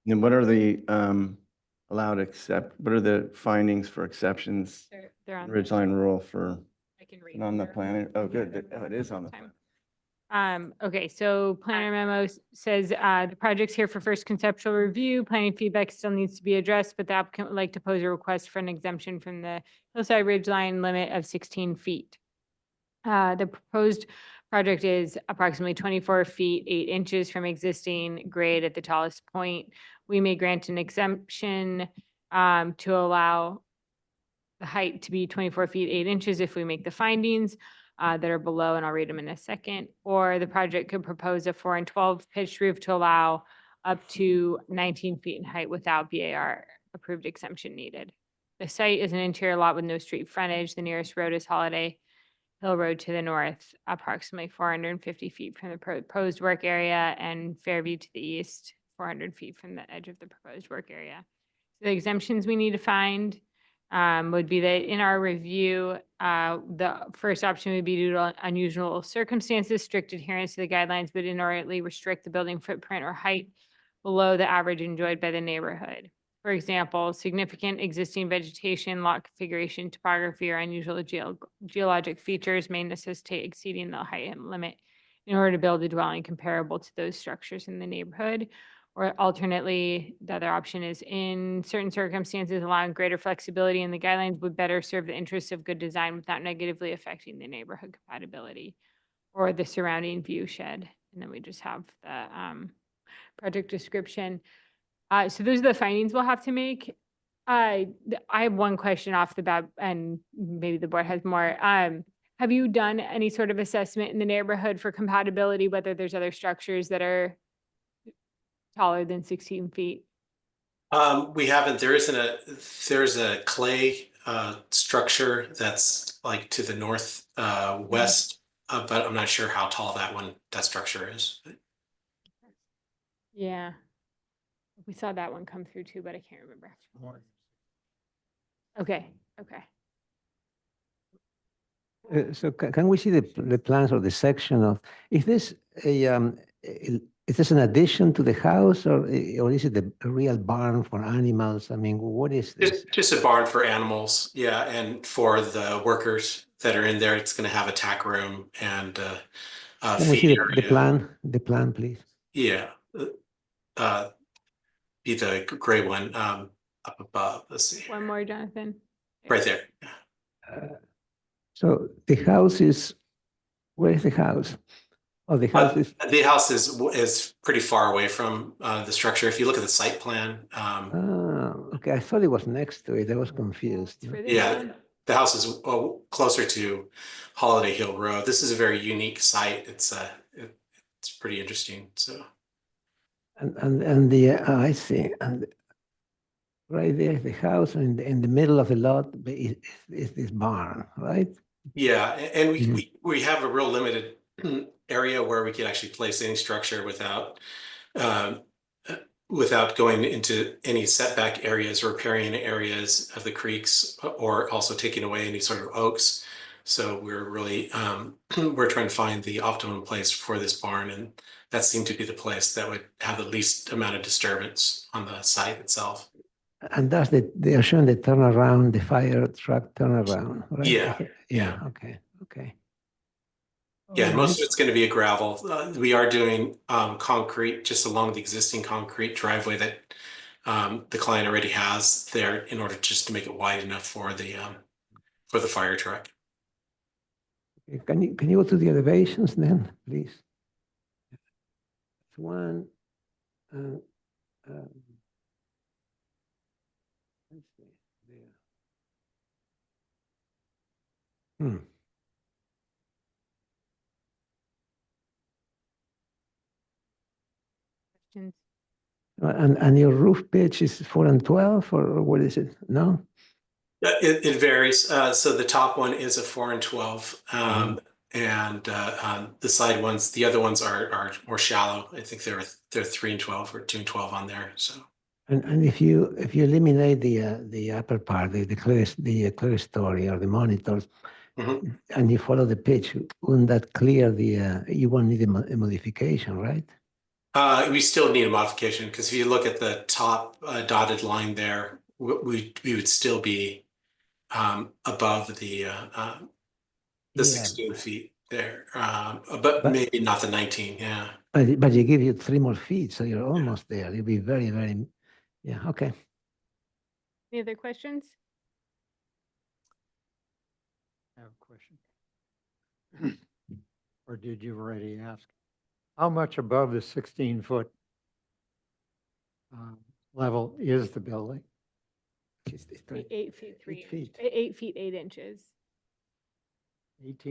then what are the what are the findings for exceptions? They're on. Ridgeline Rural for, I can read. on the plan? Oh, good. Oh, it is on the plan. Okay, so planner memo says the project's here for first conceptual review. Planning feedback still needs to be addressed, but the applicant would like to pose a request for an exemption from the hillside ridge line limit of 16 feet. The proposed project is approximately 24 feet, 8 inches from existing grade at the tallest point. We may grant an exemption to allow the height to be 24 feet, 8 inches if we make the findings that are below, and I'll read them in a second. Or the project could propose a 4 and 12 pitched roof to allow up to 19 feet in height without BAR approved exemption needed. The site is an interior lot with no street frontage. The nearest road is Holiday Hill Road to the north, approximately 450 feet from the proposed work area, and Fairview to the east, 400 feet from the edge of the proposed work area. The exemptions we need to find would be that in our review, the first option would be due to unusual circumstances, strict adherence to the guidelines, but inordinately restrict the building footprint or height below the average enjoyed by the neighborhood. For example, significant existing vegetation, lot configuration, topography, or unusual geologic features may necessitate exceeding the height limit in order to build a dwelling comparable to those structures in the neighborhood. Or alternately, the other option is in certain circumstances, allowing greater flexibility in the guidelines would better serve the interests of good design without negatively affecting the neighborhood compatibility or the surrounding view shed. And then we just have the project description. So those are the findings we'll have to make. I have one question off the bat, and maybe the board has more. Have you done any sort of assessment in the neighborhood for compatibility, whether there's other structures that are taller than 16 feet? We haven't. There's a clay structure that's like to the north west, but I'm not sure how tall that structure is. Yeah. We saw that one come through too, but I can't remember. Okay, okay. So can we see the plans or the section of, is this is this an addition to the house or is it a real barn for animals? I mean, what is this? Just a barn for animals, yeah, and for the workers that are in there, it's going to have a tack room and Can we see the plan, please? Yeah, be the gray one up above. Let's see. One more, Jonathan. Right there. So the house is, where is the house? Oh, the house is. The house is pretty far away from the structure. If you look at the site plan. Okay, I thought it was next to it. I was confused. Yeah, the house is closer to Holiday Hill Road. This is a very unique site. It's pretty interesting. So. And the I see, and right there, the house, and in the middle of the lot is this barn, right? Yeah, and we have a real limited area where we could actually place any structure without going into any setback areas, riparian areas of the creeks, or also taking away any sort of oaks. So we're really we're trying to find the optimum place for this barn, and that seemed to be the place that would have the least amount of disturbance on the site itself. And that's they are showing the turnaround, the fire truck turnaround, right? Yeah. Yeah. Okay. Okay. Yeah, most of it's going to be a gravel. We are doing concrete just along the existing concrete driveway that the client already has there in order just to make it wide enough for the fire truck. Can you go to the elevations then, please? One. Let's see there. Questions? And your roof pitch is 4 and 12, or what is it? No? It varies. So the top one is a 4 and 12, and the side ones, the other ones are more shallow. I think they're 3 and 12 or 2 and 12 on there. So. And if you eliminate the upper part, the clear story or the monitors, and you follow the pitch, wouldn't that clear you won't need a modification, right? We still need a modification because if you look at the top dotted line there, we would still be above the 16 feet there, but maybe not the 19. Yeah. But you give you 3 more feet, so you're almost there. You'll be very, very. Yeah. Okay. Any other questions? I have a question. Or did you already ask? How much above the 16-foot level is the building? 8 feet 3 feet. 8 feet 8 inches. 8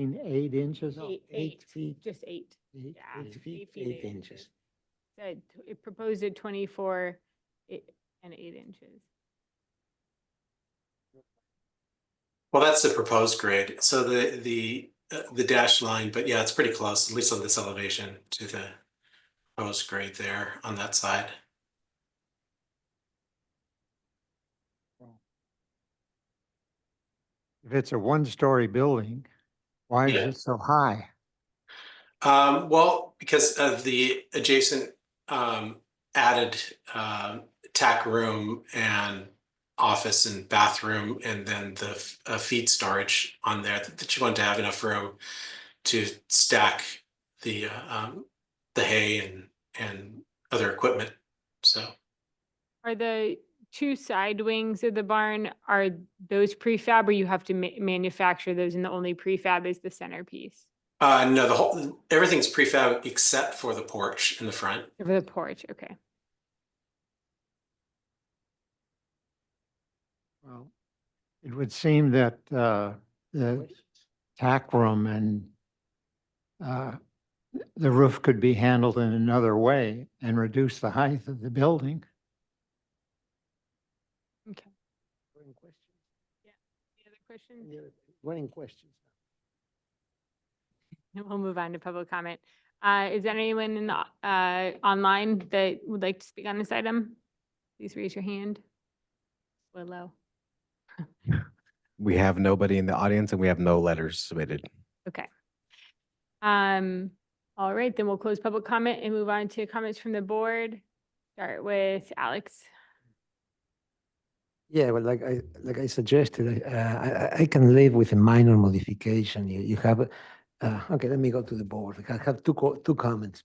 inches? 8 feet. Just 8. Yeah, 8 feet 8 8 inches. Said it proposed at 24 and 8 inches. Well, that's the proposed grade. So the dashed line, but yeah, it's pretty close, at least on this elevation, to the proposed grade there on that side. If it's a one-story building, why is Yeah. it so high? Well, because of the adjacent added tack room and office and bathroom, and then the feed storage on there, that you want to have enough room to stack the hay and other equipment. So Are the two side wings of the barn, are those prefab, or you have to manufacture those and the only prefab is the centerpiece? no, everything's prefab except for the porch in the front. For the porch, okay. Well, it would seem that the tack room and the roof could be handled in another way and reduce the height of the building. Okay. Yeah. Any other questions? Running questions. And we'll move on to public comment. Is there anyone in the online that would like to speak on this item? Please raise your hand. Willow. We have nobody in the audience and we have no letters submitted. Okay. All right, then we'll close public comment and move on to comments from the board. Start with Alex. Yeah, well, like I suggested, I can live with a minor modification. You have, okay, let me go to the board. I have two comments.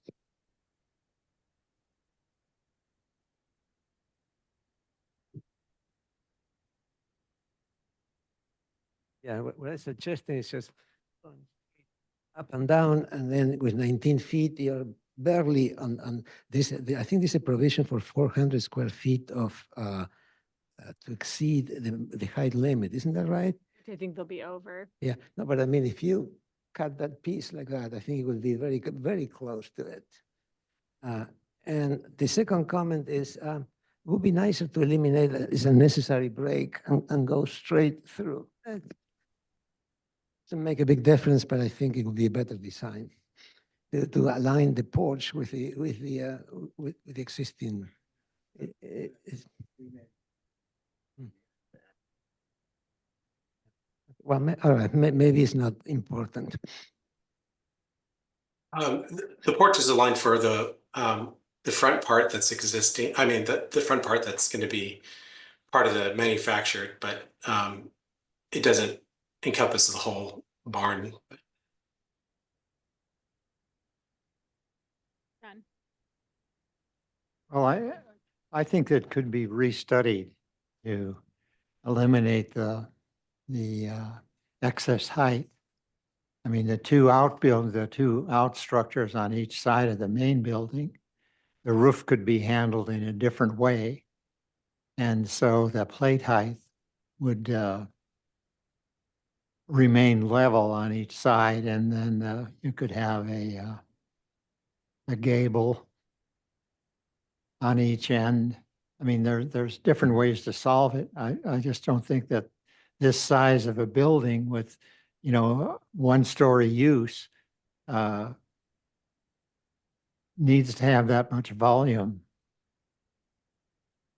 Yeah, what I suggested is just up and down, and then with 19 feet, you're barely on this. I think this is a provision for 400 square feet of to exceed the height limit. Isn't that right? I think they'll be over. Yeah, no, but I mean, if you cut that piece like that, I think it will be very close to it. And the second comment is, it would be nicer to eliminate this unnecessary break and go straight through. Doesn't make a big difference, but I think it would be a better design to align the porch with the existing. Well, all right, maybe it's not important. The porch is aligned for the front part that's existing. I mean, the front part that's going to be part of the manufactured, but it doesn't encompass the whole barn. Well, I think that could be restudied to eliminate the excess height. I mean, the two out structures on each side of the main building, the roof could be handled in a different way. And so the plate height would remain level on each side, and then you could have a gable on each end. I mean, there's different ways to solve it. I just don't think that this size of a building with, one-story use needs to have that much volume.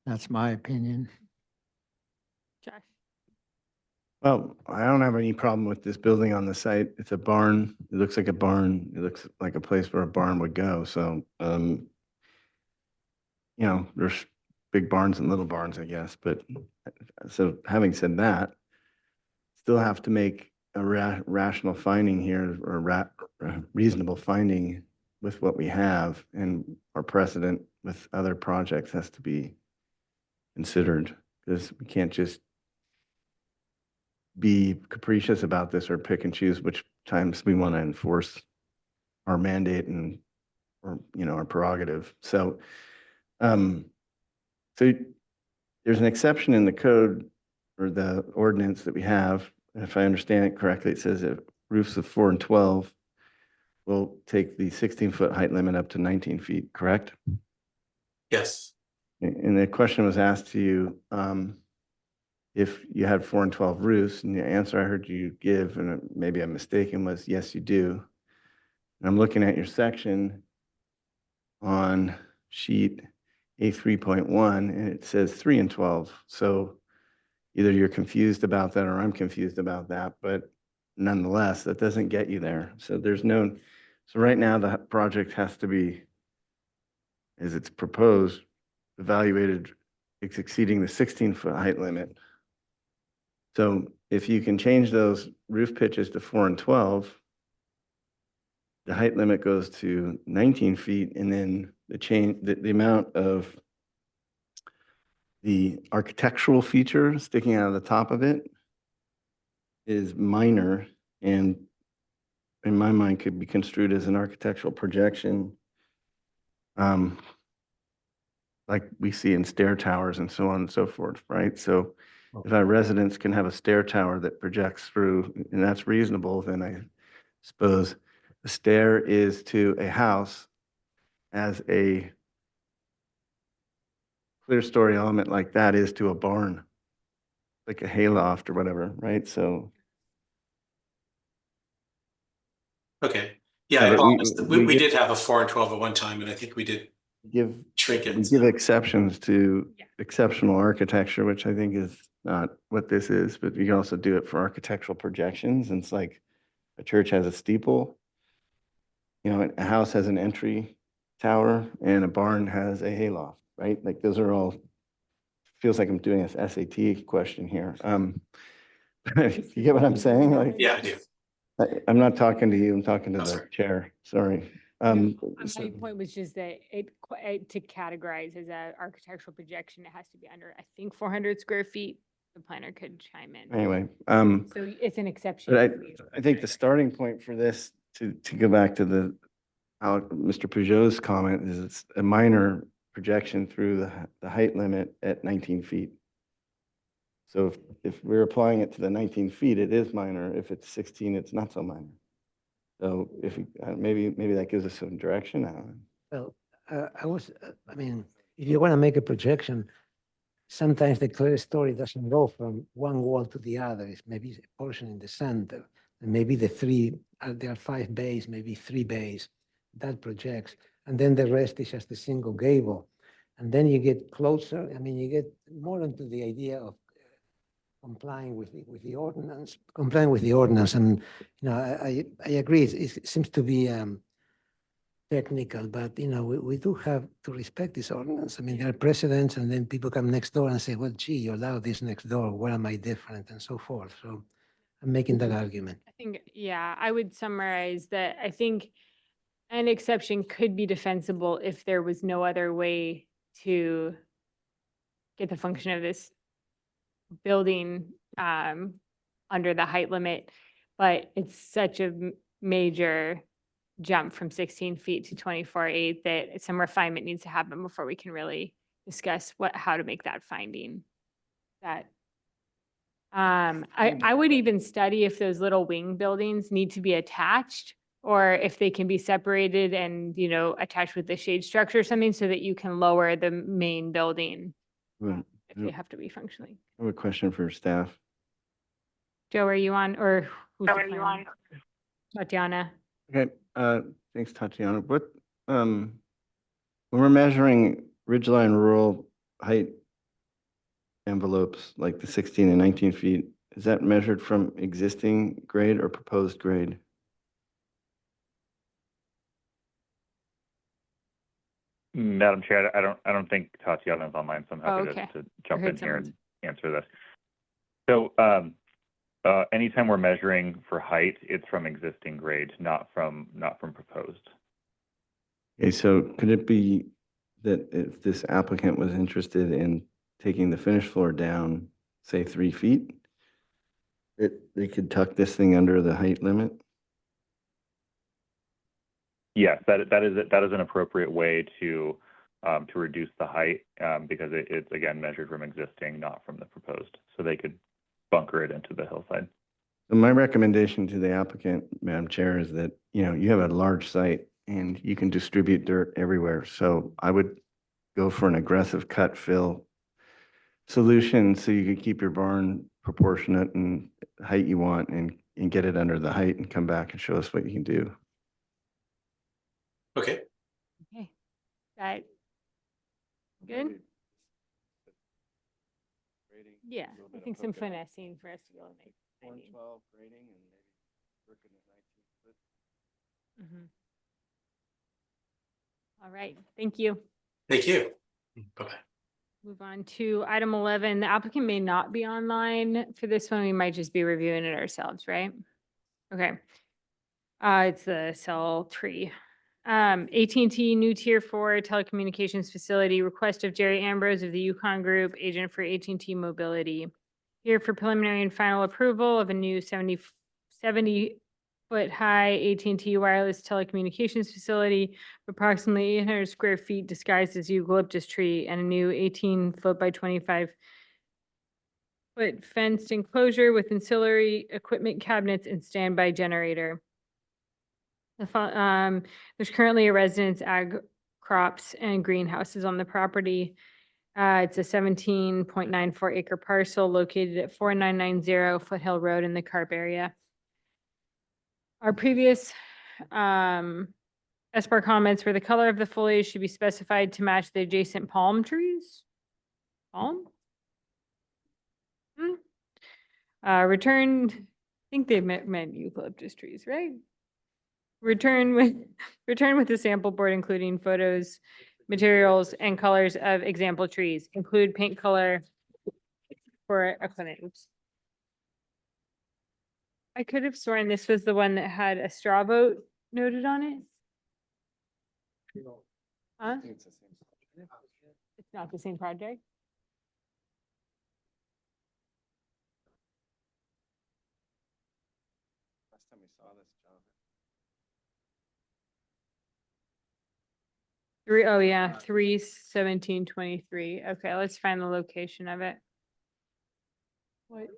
That's my opinion. Josh. Well, I don't have any problem with this building on the site. It's a barn. It looks like a barn. It looks like a place where a barn would go. So, there's big barns and little barns, I guess. But so having said that, still have to make a rational finding here, or reasonable finding with what we have, and our precedent with other projects has to be considered, because we can't just be capricious about this or pick and choose which times we want to enforce our mandate or our prerogative. So, so there's an exception in the code or the ordinance that we have. If I understand it correctly, it says that roofs of 4 and 12 will take the 16-foot height limit up to 19 feet, correct? Yes. And the question was asked to you, if you had 4 and 12 roofs, and the answer I heard you give, and maybe I'm mistaken, was yes, you do. And I'm looking at your section on sheet A3.1, and it says 3 and 12. So either you're confused about that or I'm confused about that, but nonetheless, that doesn't get you there. So there's no, so right now the project has to be, as it's proposed, evaluated, it's exceeding the 16-foot height limit. So if you can change those roof pitches to 4 and 12, the height limit goes to 19 feet, and then the amount of the architectural feature sticking out of the top of it is minor, and in my mind could be construed as an architectural projection, like we see in stair towers and so on and so forth, right? So if our residents can have a stair tower that projects through, and that's reasonable, then I suppose the stair is to a house as a clear story element like that is to a barn, like a hayloft or whatever, right? So. Okay. Yeah, Yeah, I but apologize. We give- did have a 4 and 12 at one time, and I think we did Give, shrink it. we give exceptions to exceptional architecture, which I think is not what this is, but you can also do it for architectural projections. And it's like a church has a steeple, you know, a house has an entry tower, and a barn has a hayloft, right? Like those are all, feels like I'm doing a SAT question here. You get what I'm saying? Like, Yeah, I do. I'm not talking to you, I'm talking to the chair, sorry. My So- point was just that to categorize as a architectural projection, it has to be under, I think, 400 square feet. The planner could chime in. Anyway, So it's an exception. but for you. I think the starting point for this, to go back to Mr. Peugeot's comment, is it's a minor projection through the height limit at 19 feet. So if we're applying it to the 19 feet, it is minor. If it's 16, it's not so minor. So if, maybe that gives us some direction. I don't know. Well, I mean, if you want to make a projection, sometimes the clear story doesn't go from one wall to the other. It's maybe a portion in the center, and maybe there are 5 bays, maybe 3 bays that projects, and then the rest is just a single gable. And then you get closer. I mean, you get more into the idea of complying with the ordinance, and I agree. It seems to be technical, but we do have to respect this ordinance. I mean, there are precedents, and then people come next door and say, "Well, gee, you allow this next door. Where am I different?" and so forth. So I'm making that argument. I think, yeah, I would summarize that I think an exception could be defensible if there was no other way to get the function of this building under the height limit, but it's such a major jump from 16 feet to 24.8 that some refinement needs to happen before we can really discuss how to make that finding. That I would even study if those little wing buildings need to be attached, or if they can be separated and, attached with the shade structure or something, so that you can lower the main building if they have to be functioning. I have a question for staff. Joe, are you on, or who's the planner? Tatiana. Okay, thanks, Tatiana. What, when we're measuring ridgeline rural height envelopes, like the 16 and 19 feet, is that measured from existing grade or proposed grade? Madam Chair, I don't think Tatiana is online, so I'm happy okay. to jump heard in here someone. and answer this. So, anytime we're measuring for height, it's from existing grade, not from proposed. Okay, so could it be that if this applicant was interested in taking the finished floor down, say 3 feet, that they could tuck this thing under the height limit? Yes, that is an appropriate way to reduce the height, because it's again measured from existing, not from the proposed. So they could bunker it into the hillside. So my recommendation to the applicant, Madam Chair, is that, you have a large site and you can distribute dirt everywhere. So I would go for an aggressive cut fill solution so you can keep your barn proportionate and the height you want, and get it under the height and come back and show us what you can do. Okay. Okay. That good? Yeah, I think some finessing for us to be able to make. One 90. 12 grading and maybe brick in the 19 foot. Mhm. All right, thank you. Thank you. Bye-bye. Move on to item 11. The applicant may not be online for this one. We might just be reviewing it ourselves, right? Okay. It's the cell tree. AT&T new tier 4 telecommunications facility, request of Jerry Ambrose of the Yukon Group, agent for AT&T Mobility. Here for preliminary and final approval of a new 70-foot high AT&T wireless telecommunications facility, approximately 800 square feet disguised as eucalyptus tree, and a new 18-foot by 25-foot fenced enclosure with ancillary equipment cabinets and standby generator. There's currently a residence, ag crops, and greenhouses on the property. It's a 17.94 acre parcel located at 4990 Foothill Road in the Carp area. Our previous SBAR comments were the color of the foliage should be specified to match the adjacent palm trees. Palm? Returned, I think they meant eucalyptus trees, right? Return with the sample board, including photos, materials, and colors of example trees. Include paint color for equipment. Oops. I could have sworn this was the one that had a straw vote noted on it. Huh? It's not the same project? Last time we saw this, Jonathan. Oh yeah, 3/17/23. Okay, let's find the location of it. What?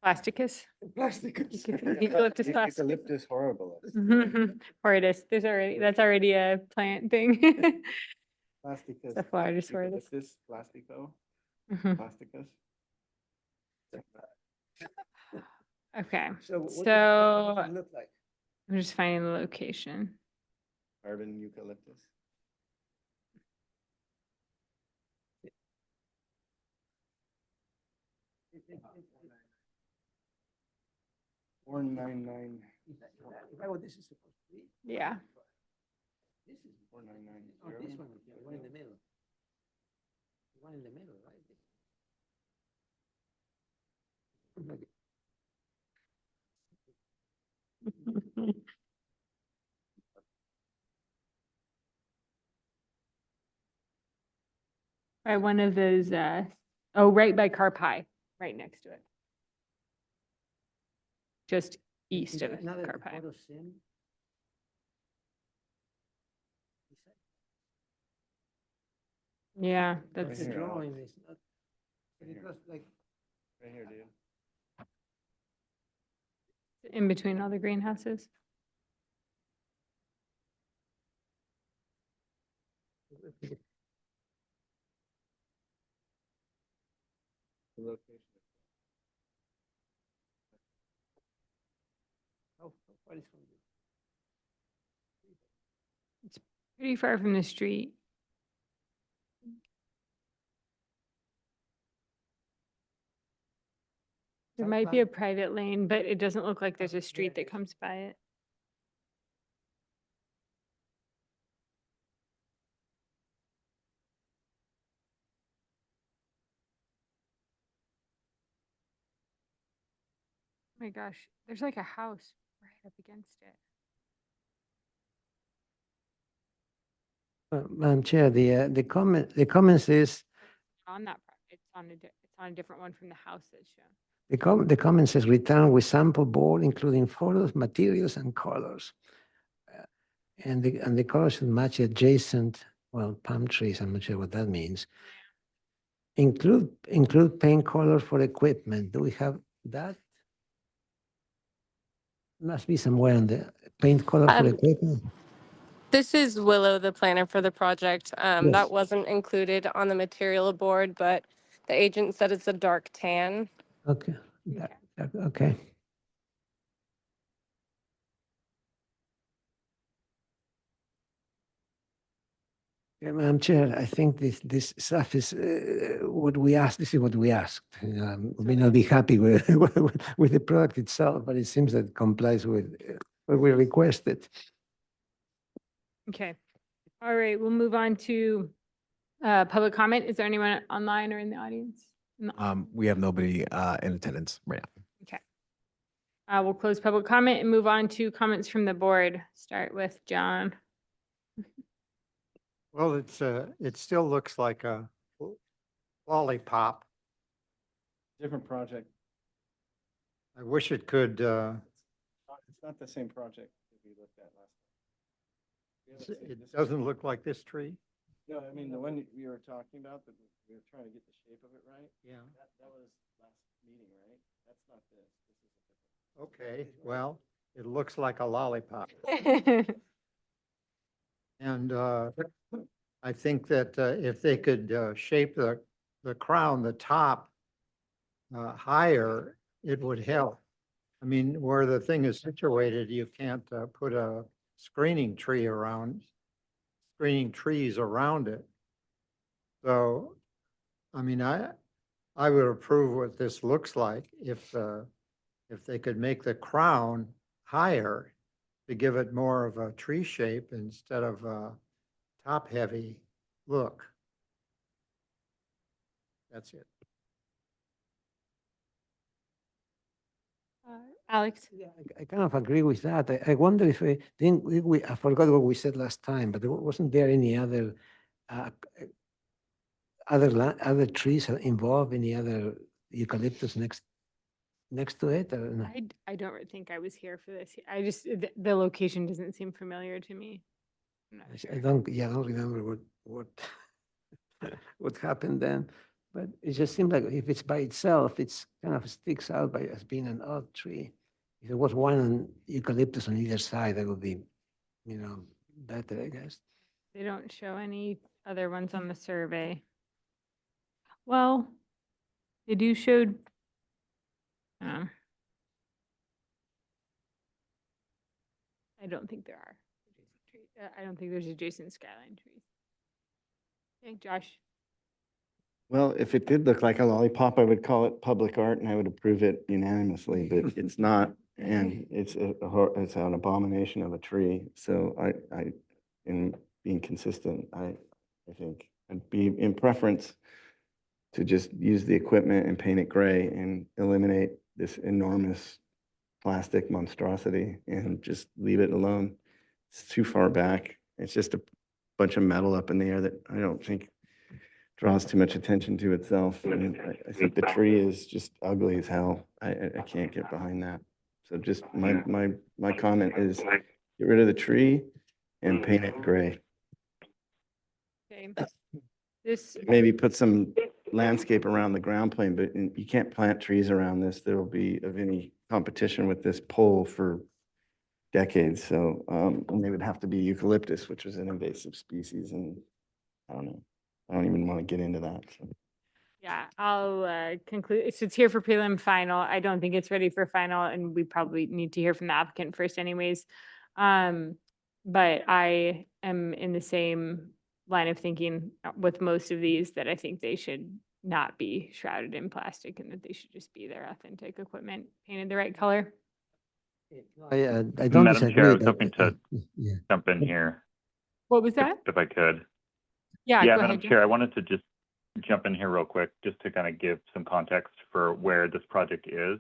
Plasticus? Plasticus. Eucalyptus plasticus. Eucalyptus horribilis. Horridus. That's already a plant thing. Plasticus. It's a Florida horridus. Eucalyptus plastico. Mhm. Plasticus. Okay, So what does so it look like? I'm just finding the location. Carbon eucalyptus. Is that what this is supposed to be? Yeah. This is. 4990. Oh, this one, the one in the middle. The one in the middle, right? By one of those, right by Carp High, right next to it. Just east of Now that Carp the High. photo's in, Yeah, but that's, the here, Alex. drawing is not, Right here. because like, Right here, dude. in between all the greenhouses. The location. how far is from the? Pretty far from the street. There Site might be a plan? private lane, but it doesn't look like there's a street that comes by it. Oh my gosh, there's like a house right up against it. Madam Chair, the comments is, On that, it's on a different one from the house that's shown. the comment says return with sample board, including photos, materials, and colors. And the colors should match adjacent, well, palm trees, I'm not sure what that means. Include paint color for equipment. Do we have that? Must be somewhere in the paint color for equipment. This is Willow, the planner for the project. Yes. That wasn't included on the material board, but the agent said it's a dark tan. Okay, okay. Yeah, Madam Chair, I think this stuff is what we asked. This is what we asked. We may not be happy with with the product itself, but it seems that it complies with what we requested. Okay. All right, we'll move on to public comment. Is there anyone online or in the audience? No. We have nobody in attendance right now. Okay. We'll close public comment and move on to comments from the board. Start with John. Well, it still looks like a lollipop. Different project. I wish it could, It's not the same project that we looked at last time. it doesn't look like this tree. No, I mean, the one we were talking about, that we were trying to get the shape of it right. Yeah. That was last meeting, right? That's not this. This is a different. Okay, well, it looks like a lollipop. And I think that if they could shape the crown, the top higher, it would help. I mean, where the thing is situated, you can't put a screening trees around it. So, I mean, I would approve what this looks like if they could make the crown higher to give it more of a tree shape instead of a top-heavy look. That's it. Alex? Yeah, I kind of agree with that. I wonder if I forgot what we said last time, but wasn't there any other other trees involved, any other eucalyptus next to it? Or no? I don't think I was here for this. I just, the location doesn't seem familiar to me. I'm not I sure. don't remember what what happened then, but it just seemed like if it's by itself, it's kind of sticks out as being an odd tree. If there was one eucalyptus on either side, that would be, better, I guess. They don't show any other ones on the survey. Well, they do show. I don't think there are. I don't think there's adjacent skyline trees. Okay, Josh. Well, if it did look like a lollipop, I would call it public art and I would approve it unanimously, but it's not. And it's it's an abomination of a tree. So I, in being consistent, I think I'd be in preference to just use the equipment and paint it gray and eliminate this enormous plastic monstrosity and just leave it alone. It's too far back. It's just a bunch of metal up in the air that I don't think draws too much attention to itself. And I think the tree is just ugly as hell. I can't get behind that. So just my comment is get rid of the tree and paint it gray. Okay. This. Maybe put some landscape around the ground plane, but you can't plant trees around this. There will be of any competition with this pole for decades. So and they would have to be eucalyptus, which is an invasive species. And I don't know. I don't even want to get into that. So. Yeah, I'll conclude. So it's here for prelim final. I don't think it's ready for final, and we probably need to hear from the applicant first anyways. But I am in the same line of thinking with most of these that I think they should not be shrouded in plastic and that they should just be their authentic equipment painted the right color. I don't Madam disagree. Chair, I was but, hoping to yeah. jump in here What was that? if I could. Yeah, Yeah, go Madam ahead. Chair, I wanted to just jump in here real quick, just to kind of give some context for where this project is.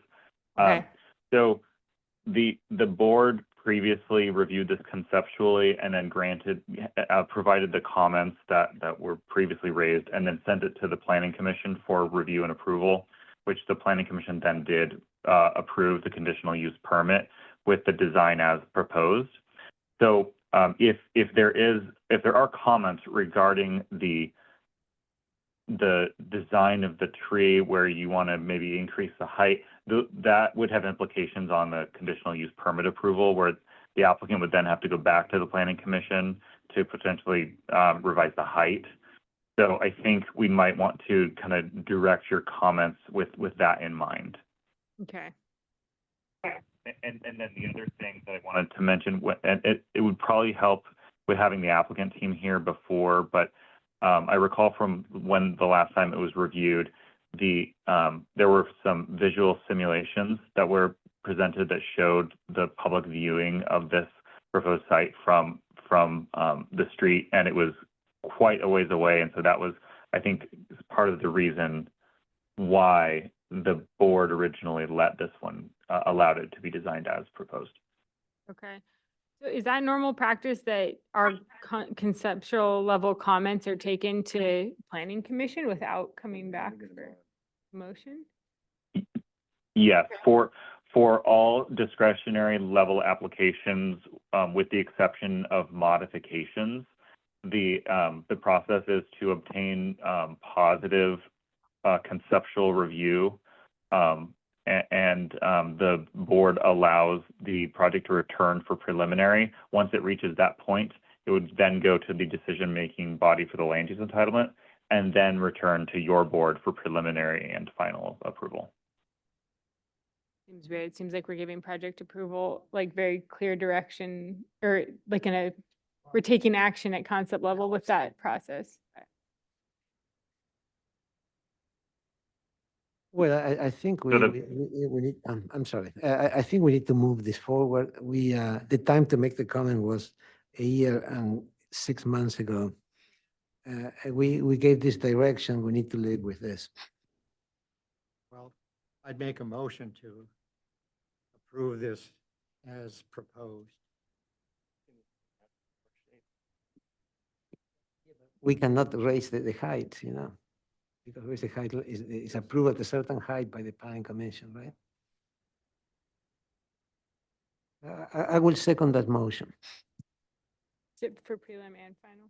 Okay. So the board previously reviewed this conceptually and then provided the comments that were previously raised and then sent it to the Planning Commission for review and approval, which the Planning Commission then did approve the conditional use permit with the design as proposed. So if there are comments regarding the design of the tree where you want to maybe increase the height, that would have implications on the conditional use permit approval, where the applicant would then have to go back to the Planning Commission to potentially revise the height. So I think we might want to kind of direct your comments with that in mind. Okay. And then the other thing that I wanted to mention, and it would probably help having the applicant team here before, but I recall from when the last time it was reviewed, there were some visual simulations that were presented that showed the public viewing of this proposed site from the street, and it was quite a ways away. And so that was, I think, part of the reason why the board originally let this one, allowed it to be designed as proposed. Okay. So is that normal practice that our conceptual level comments are taken to planning commission without coming back for motion? Yes, for all discretionary level applications, with the exception of modifications, the process is to obtain positive conceptual review, and the board allows the project to return for preliminary. Once it reaches that point, it would then go to the decision-making body for the land use entitlement, and then return to your board for preliminary and final approval. Seems weird. It seems like we're giving project approval, like very clear direction, or like we're taking action at concept level with that process. Well, I think we need, I'm sorry, I think we need to move this forward. The time to make the comment was a year and 6 months ago. We gave this direction, we need to live with this. Well, I'd make a motion to approve this as proposed. We cannot raise the height, because raise the height is approved at a certain height by the planning commission, right? I will second that motion. Is it for prelim and final?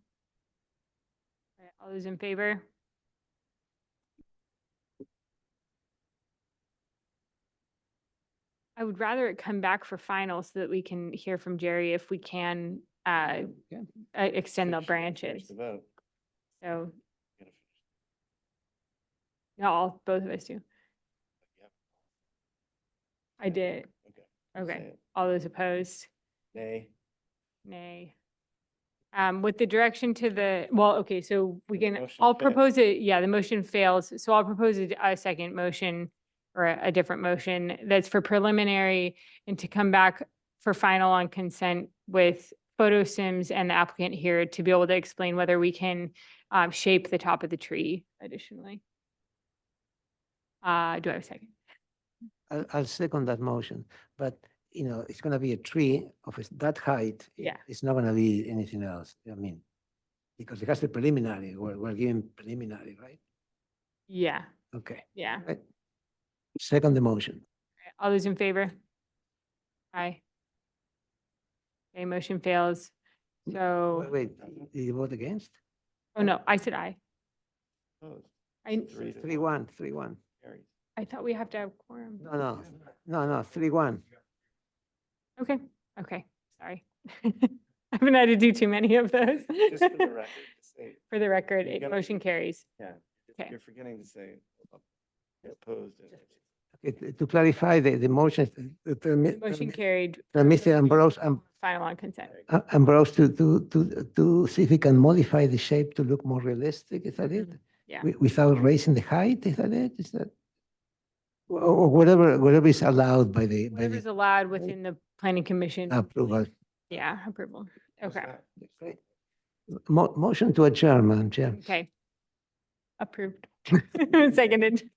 All right, all those in favor? I would rather it come back for final so that we can hear from Jerry if we can extend the branches. So, no, both of us do. I did. Okay, all those opposed? Nay. Nay. With the direction to okay, so we can, Motion I'll failed. propose it, the motion fails. So I'll propose a second motion or a different motion that's for preliminary and to come back for final on consent with photo sims and the applicant here to be able to explain whether we can shape the top of the tree additionally. Do I have a second? I'll second that motion, but it's gonna be a tree of that height. Yeah. It's not gonna be anything else. Because it has the preliminary, we're giving preliminary, right? Yeah, Okay. yeah. Right. Second the motion. All those in favor? Aye. Okay, motion fails. So, Wait, did you vote against? oh no, I said aye. I 3-1. I thought we have to have quorum. No, 3-1. Okay, sorry. I haven't had to do too many of those. Just for the record, to say. For the record, You gotta- motion carries. Yeah. Okay. You're forgetting to say opposed. Okay, to clarify, the motion, Motion carried. Mr. Ambrose, Final on consent. Ambrose to see if we can modify the shape to look more realistic, is that it? Yeah. Without raising the height, is that it? Is that? Or whatever is allowed by the Whatever's allowed within the planning commission. approval. Yeah, approval. Okay, Great. Motion to adjourn, Madam Chair. okay. Approved. Seconded.